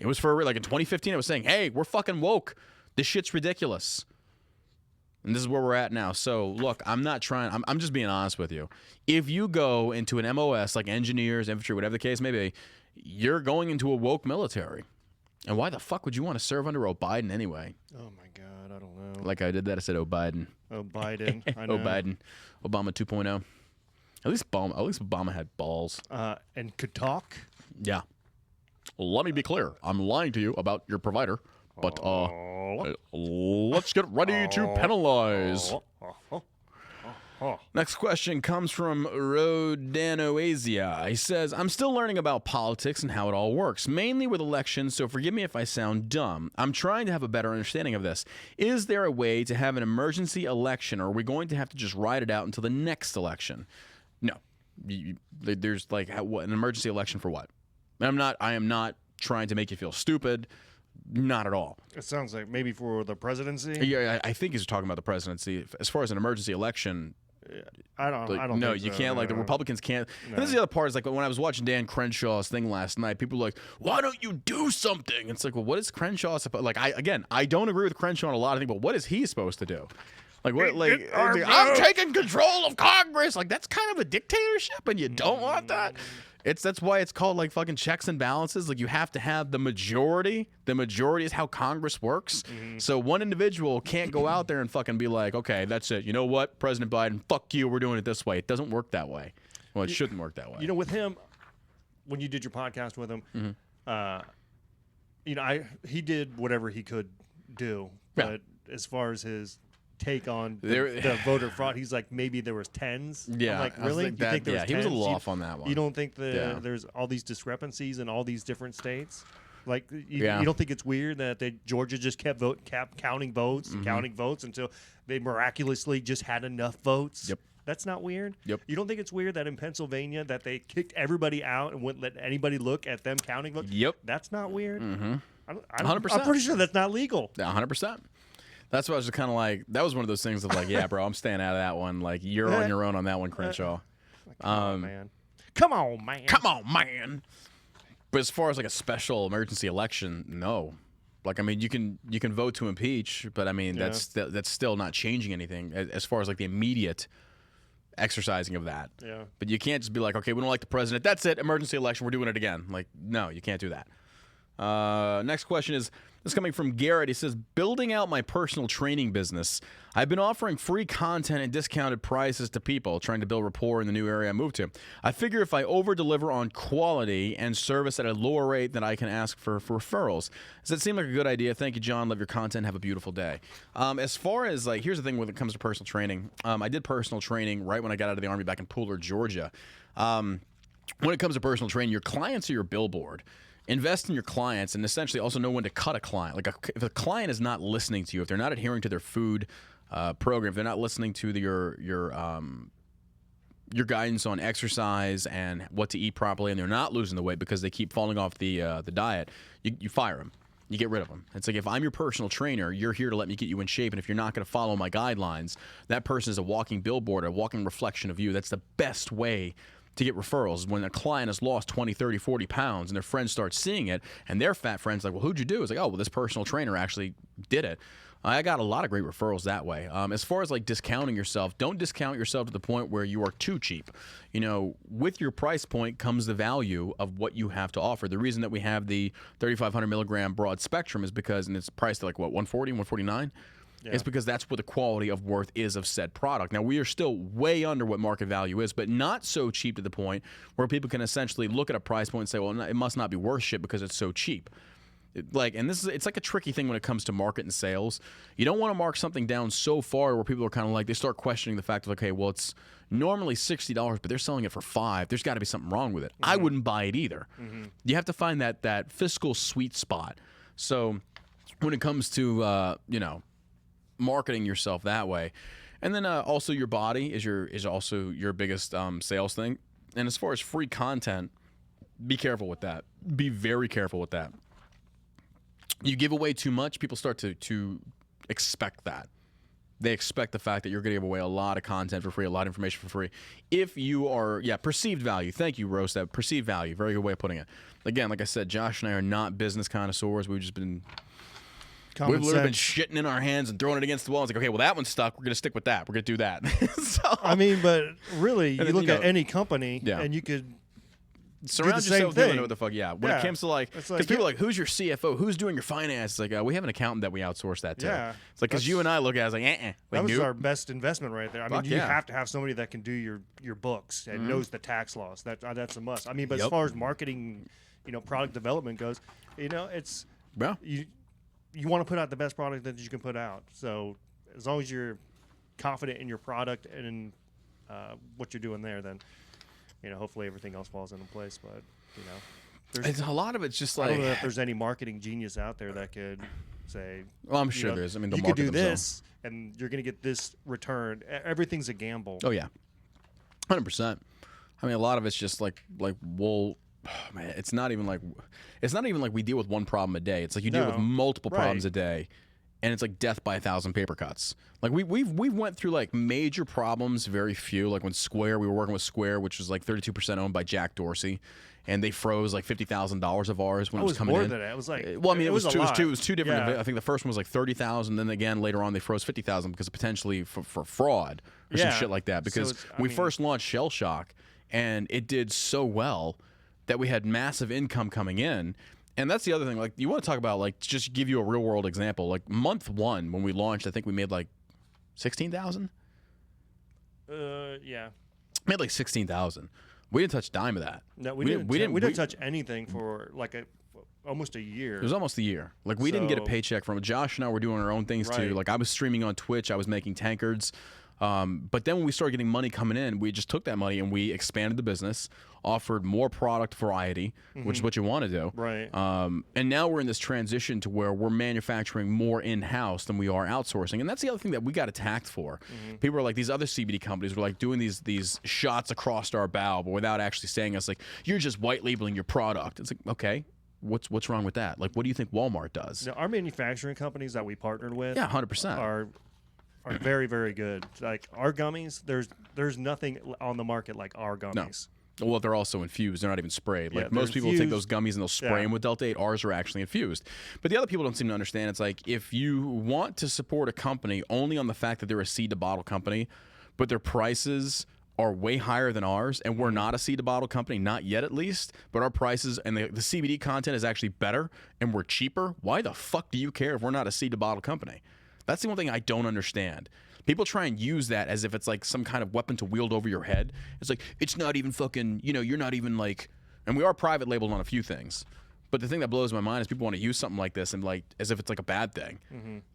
It was for, like, in 2015, I was saying, hey, we're fucking woke. This shit's ridiculous. And this is where we're at now. So, look, I'm not trying. I'm just being honest with you. If you go into an MOS, like engineers, infantry, whatever the case may be, you're going into a woke military. And why the fuck would you want to serve under Biden anyway? Oh, my God. I don't know. Like I did that. I said, Biden. Oh, Biden. I know. Biden. Obama 2.0. At least Obama had balls. And could talk. Yeah. Let me be clear. I'm lying to you about your provider, but let's get ready to penalize. Next question comes from Rodanoasia. He says, I'm still learning about politics and how it all works, mainly with elections, so forgive me if I sound dumb. I'm trying to have a better understanding of this. Is there a way to have an emergency election, or are we going to have to just ride it out until the next election? No. There's like an emergency election for what? I am not trying to make you feel stupid. Not at all. It sounds like maybe for the presidency. Yeah, I think he's talking about the presidency. As far as an emergency election, I don't. No, think you so. can't. Like No. the Republicans can't. No. And this is the other part. Is like when I was watching Dan Crenshaw's thing last night. People were like, "Why don't you do something?" It's like, well, what is Crenshaw supposed? Like, I don't agree with Crenshaw on a lot of things, but what is he supposed to do? Like what? Like I'm taking control of Congress. Like that's kind of a dictatorship, and you don't want that. That's why it's called like fucking checks and balances. Like you have to have the majority. The majority is how Congress works. Mm-hmm. So one individual can't go out there and fucking be like, okay, that's it. You know what, President Biden, fuck you. We're doing it this way. It doesn't work that way. Well, it shouldn't work that way. You know, with him, when you did your podcast with him, he did whatever he could do. But as far as his take on the voter fraud, he's like, maybe there was tens. Yeah, I'm like, really? You think there was 10s? He was a little off on that one. You don't think there's all these discrepancies in all these different states? Like, you don't think it's weird that Georgia just kept counting votes, until they miraculously just had enough votes? Yep. That's not weird. Yep. You don't think it's weird that in Pennsylvania that they kicked everybody out and wouldn't let anybody look at them counting votes? Yep. That's not weird. 100%. I'm pretty sure that's not legal. 100%. That's what I was just kind of like. That was one of those things of like, yeah, bro, I'm staying out of that one. Like, you're on your own on that one, Crenshaw. Come on, man. Come on, man. Come on, man. But as far as like a special emergency election, no. Like, I mean, you can vote to impeach, but I mean, that's still not changing anything as far as like the immediate exercising of that. Yeah. But you can't just be like, okay, we don't like the president. That's it. Emergency election. We're doing it again. Like, no, you can't do that. Next question is coming from Garrett. He says, building out my personal training business. I've been offering free content and discounted prices to people trying to build rapport in the new area I moved to. I figure if I over-deliver on quality and service at a lower rate, then I can ask for referrals. Does that seem like a good idea? Thank you, John. Love your content. Have a beautiful day. As far as, like, here's the thing when it comes to personal training. I did personal training right when I got out of the Army back in Pooler, Georgia. When it comes to personal training, your clients are your billboard. Invest in your clients and essentially also know when to cut a client. Like if a client is not listening to you, if they're not adhering to their food program, if they're not listening to your guidance on exercise and what to eat properly, and they're not losing the weight because they keep falling off the diet, you fire them. You get rid of them. It's like if I'm your personal trainer, you're here to let me get you in shape, and if you're not going to follow my guidelines, that person is a walking billboard, a walking reflection of you. That's the best way to get referrals. When a client has lost 20, 30, 40 pounds and their friends start seeing it and their fat friends like, well, who'd you do? It's like, oh, well, this personal trainer actually did it. I got a lot of great referrals that way. As far as like discounting yourself, don't discount yourself to the point where you are too cheap. You know, with your price point comes the value of what you have to offer. The reason that we have the 3,500 milligram broad spectrum is because, and it's priced at like what, 140, 149? Yeah. It's because that's what the quality of worth is of said product. Now, we are still way under what market value is, but not so cheap to the point where people can essentially look at a price point and say, well, it must not be worth shit because it's so cheap. It's like a tricky thing when it comes to market and sales. You don't want to mark something down so far where people are kind of like, they start questioning the fact of, okay, well, it's normally $60, but they're selling it for $5. There's got to be something wrong with it. Mm-hmm. I wouldn't buy it either. Mm-hmm. You have to find that fiscal sweet spot. So when it comes to, marketing yourself that way, and then also your body is also your biggest sales thing. And as far as free content, be careful with that. Be very careful with that. You give away too much, people start to expect that. They expect the fact that you're going to give away a lot of content for free, a lot of information for free. If you are, perceived value. Thank you, Rose. That perceived value, very good way of putting it. Again, like I said, Josh and I are not business connoisseurs. We've literally been shitting in our hands and throwing it against the wall. It's like, okay, well, that one's stuck. We're going to stick with that. We're going to do that. So, I mean, but really, you look at any company, and you could surround yourself with what the fuck. Yeah. When it comes to like, because people are like, who's your CFO? Who's doing your finance? It's like, we have an accountant that we outsource that to. Yeah. It's like, because you and I look at it as like, that was our best investment right there. I mean, you have to have somebody that can do your books and knows the tax laws. That's a must. I mean, but as far as marketing, product development goes, it's you want to put out the best product that you can put out. So as long as you're confident in your product and in what you're doing there, then hopefully everything else falls into place. But there's a lot of it's just like, I don't know if there's any marketing genius out there that could say, well, I'm sure there's. I mean, you could do this and you're going to get this return. Everything's a gamble. Oh yeah, 100%. I mean, a lot of it's just like wool. Oh, man, it's not even like we deal with one problem a day. It's like you deal with multiple problems a day, and it's like death by 1,000 paper cuts. Like we went through like major problems, very few. Like when Square, we were working with Square, which was like 32% owned by Jack Dorsey, and they froze like $50,000 of ours when it was coming in. It was like, well, I mean, it was two different. Yeah. I think the first one was like 30,000. Then again later on they froze 50,000 because potentially for fraud or some shit like that. Because we first launched Shell Shock, and it did so well that we had massive income coming in. And that's the other thing. Like, you want to talk about, like, just give you a real world example. Like, month one when we launched, I think we made like 16,000. Yeah. Made like 16,000. We didn't touch a dime of that. No, we didn't touch anything for like almost a year. It was almost a year. Like, we didn't get a paycheck from it. Josh and I were doing our own things too. Like, I was streaming on Twitch. I was making tankards. But then when we started getting money coming in, we just took that money and we expanded the business, offered more product variety, which is what you want to do. Right. And now we're in this transition to where we're manufacturing more in-house than we are outsourcing. And that's the other thing that we got attacked for. People are like, these other CBD companies were like doing these shots across our bow, but without actually saying us, like, you're just white labeling your product. It's like, okay, what's wrong with that? Like, what do you think Walmart does? Now, our manufacturing companies that we partnered with, Yeah, 100%. are very, very good. Like our gummies, there's nothing on the market like our gummies. Well, they're also infused. They're not even sprayed. Yeah, Like most people take those gummies and they'll spray Yeah. them with Delta 8. Ours are actually infused. But the other people don't seem to understand. It's like if you want to support a company only on the fact that they're a seed to bottle company, but their prices are way higher than ours, and we're not a seed to bottle company, not yet at least, but our prices and the CBD content is actually better and we're cheaper, why the fuck do you care if we're not a seed to bottle company? That's the one thing I don't understand. People try and use that as if it's like some kind of weapon to wield over your head. It's like, it's not even fucking, you're not even like, and we are private labeled on a few things. But the thing that blows my mind is people want to use something like this and like as if it's like a bad thing.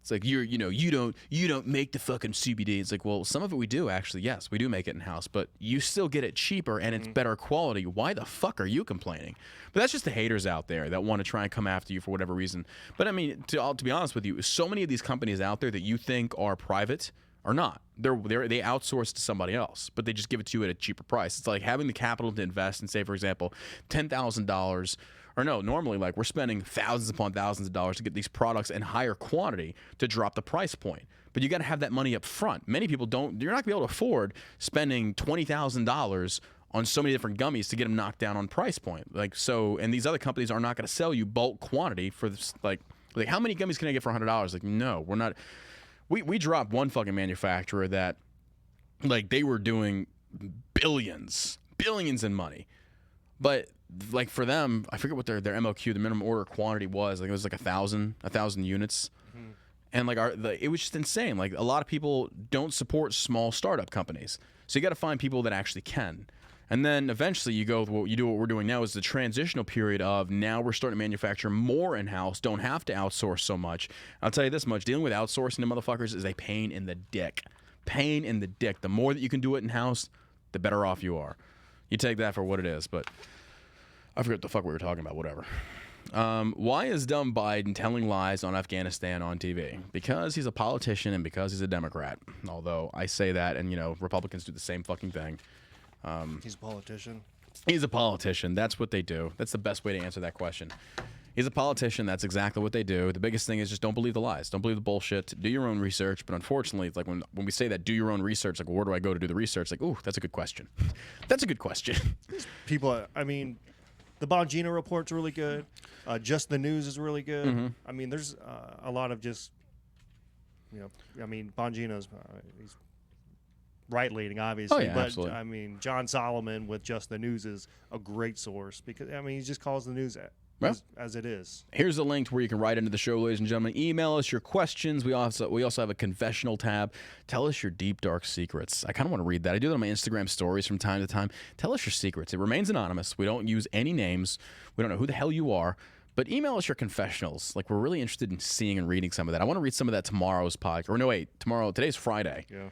It's like you don't make the fucking CBD. It's like, well, some of it we do actually. Yes, we do make it in house, but you still get it cheaper and it's better quality. Why the fuck are you complaining? But that's just the haters out there that want to try and come after you for whatever reason. But I mean, to be honest with you, so many of these companies out there that you think are private are not. They outsource to somebody else, but they just give it to you at a cheaper price. It's like having the capital to invest in, say, for example, $10,000. Or no, normally like we're spending thousands upon thousands of dollars to get these products in higher quantity to drop the price point. But you got to have that money up front. Many people don't. You're not going to be able to afford spending $20,000 on so many different gummies to get them knocked down on price point. Like so, and these other companies are not going to sell you bulk quantity for this. Like how many gummies can I get for $100? Like no, we're not. We dropped one fucking manufacturer that like they were doing billions in money, but like for them, I forget what their MOQ, the minimum order quantity was. Like it was like 1,000 units, and like it was just insane. Like a lot of people don't support small startup companies, so you got to find people that actually can. And then eventually you go with what we're doing now is the transitional period of now we're starting to manufacture more in-house, don't have to outsource so much. I'll tell you this much, dealing with outsourcing to motherfuckers is a pain in the dick. Pain in the dick. The more that you can do it in-house, the better off you are. You take that for what it is, but I forget what the fuck we were talking about, whatever. Why is dumb Biden telling lies on Afghanistan on TV? Because he's a politician and because he's a Democrat. Although I say that and, Republicans do the same fucking thing. He's a politician. He's a politician. That's what they do. That's the best way to answer that question. He's a politician. That's exactly what they do. The biggest thing is just don't believe the lies. Don't believe the bullshit. Do your own research. But unfortunately, it's like when we say that, do your own research, like where do I go to do the research? Like, ooh, that's a good question. That's a good question. People, I mean, the Bongino report's really good. Just the News is really good. I mean, there's a lot of just, I mean, Bongino's, he's right-leaning, obviously. Oh, yeah, but, absolutely. I mean, John Solomon with Just the News is a great source because, I mean, he just calls the news as it is. Here's a link to where you can write into the show, ladies and gentlemen. Email us your questions. We also have a confessional tab. Tell us your deep, dark secrets. I kind of want to read that. I do that on my Instagram stories from time to time. Tell us your secrets. It remains anonymous. We don't use any names. We don't know who the hell you are. But email us your confessionals. Like, we're really interested in seeing and reading some of that. I want to read some of that tomorrow's podcast. Or no, wait. Today's Friday. Yeah.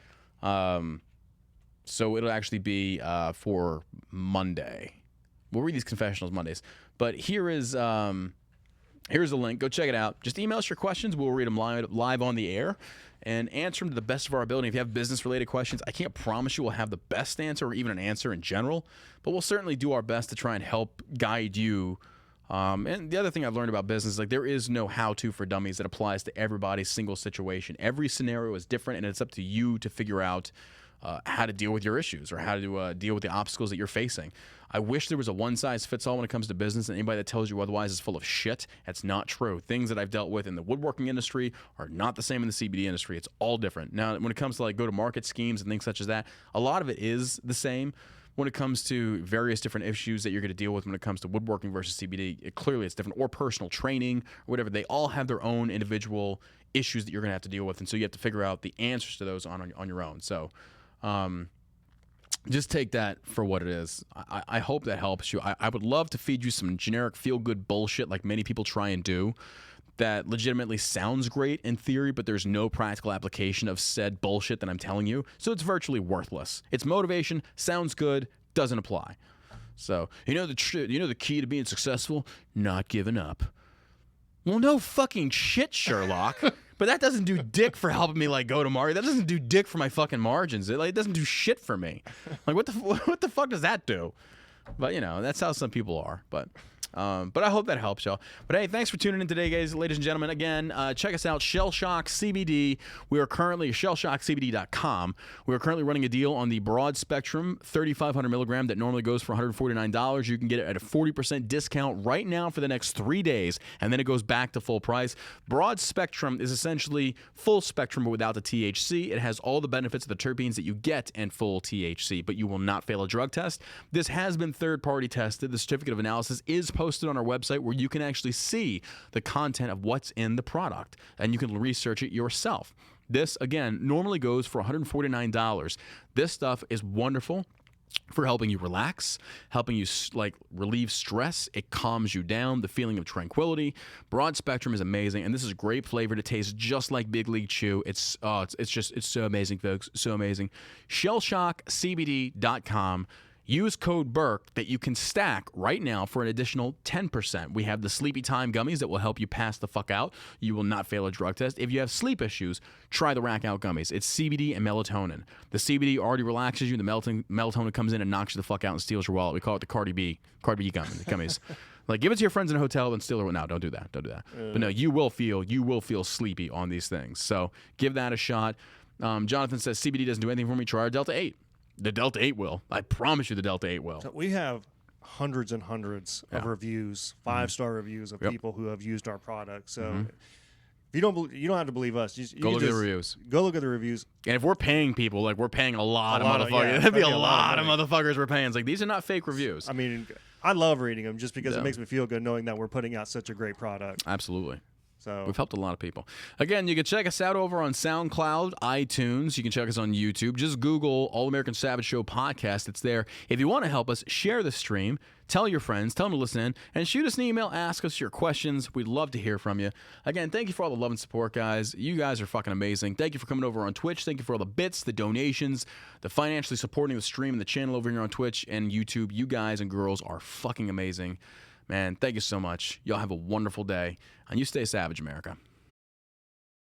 So it'll actually be for Monday. We'll read these confessionals Mondays. But here's a link. Go check it out. Just email us your questions. We'll read them live on the air and answer them to the best of our ability. If you have business-related questions, I can't promise you we'll have the best answer or even an answer in general, but we'll certainly do our best to try and help guide you. And the other thing I've learned about business is like there is no how-to for dummies that applies to everybody's single situation. Every scenario is different, and it's up to you to figure out how to deal with your issues or how to deal with the obstacles that you're facing. I wish there was a one-size-fits-all when it comes to business, and anybody that tells you otherwise is full of shit. That's not true. Things that I've dealt with in the woodworking industry are not the same in the CBD industry. It's all different. Now, when it comes to like go-to-market schemes and things such as that, a lot of it is the same. When it comes to various different issues that you're going to deal with when it comes to woodworking versus CBD, clearly it's different, or personal training or whatever. They all have their own individual issues that you're going to have to deal with, and so you have to figure out the answers to those on your own. So just take that for what it is. I hope that helps you. I would love to feed you some generic feel-good bullshit like many people try and do, that legitimately sounds great in theory, but there's no practical application of said bullshit that I'm telling you. So it's virtually worthless. It's motivation, sounds good, doesn't apply. So you know the key to being successful? Not giving up. Well, no fucking shit, Sherlock. But that doesn't do dick for helping me like go to market. That doesn't do dick for my fucking margins. It doesn't do shit for me. Like what the fuck does that do? But you know, that's how some people are. But I hope that helps y'all. But hey, thanks for tuning in today, guys, ladies and gentlemen. Again, check us out, Shell Shock CBD. We are currently shellshockcbd.com. We are currently running a deal on the broad spectrum 3,500 milligram that normally goes for $149. You can get it at a 40% discount right now for the next 3 days, and then it goes back to full price. Broad spectrum is essentially full spectrum but without the THC. It has all the benefits of the terpenes that you get in full THC, but you will not fail a drug test. This has been third-party tested. The certificate of analysis is posted on our website where you can actually see the content of what's in the product and you can research it yourself. This, again, normally goes for $149. This stuff is wonderful for helping you relax, helping you like relieve stress. It calms you down, the feeling of tranquility. Broad spectrum is amazing, and this is great flavored. It tastes just like Big League Chew. It's so amazing, folks, so amazing. Shellshockcbd.com. Use code Burke that you can stack right now for an additional 10%. We have the Sleepy Time gummies that will help you pass the fuck out. You will not fail a drug test. If you have sleep issues, try the Rack Out gummies. It's CBD and melatonin. The CBD already relaxes you. The melatonin comes in and knocks you the fuck out and steals your wallet. We call it the Cardi B gummies. Like, give it to your friends in a hotel and steal it. No, don't do that. Don't do that. But no, you will feel sleepy on these things. So give that a shot. Jonathan says CBD doesn't do anything for me. Try our Delta 8. The Delta 8 will. I promise you the Delta 8 will. So we have hundreds and hundreds of reviews, 5-star reviews of people who have used our product. So if you don't have to believe us. Go look at the reviews. Go look at the reviews. And if we're paying people, like we're paying a lot of motherfuckers. That'd be a lot of motherfuckers we're paying. It's like, these are not fake reviews. I mean, I love reading them just because it makes me feel good knowing that we're putting out such a great product. Absolutely. So we've helped a lot of people. Again, you can check us out over on SoundCloud, iTunes. You can check us on YouTube. Just Google All American Savage Show podcast. It's there. If you want to help us, share the stream. Tell your friends. Tell them to listen in. And shoot us an email. Ask us your questions. We'd love to hear from you. Again, thank you for all the love and support, guys. You guys are fucking amazing. Thank you for coming over on Twitch. Thank you for all the bits, the donations, the financially supporting the stream and the channel over here on Twitch and YouTube. You guys and girls are fucking amazing. Man, thank you so much. Y'all have a wonderful day. And you stay savage, America.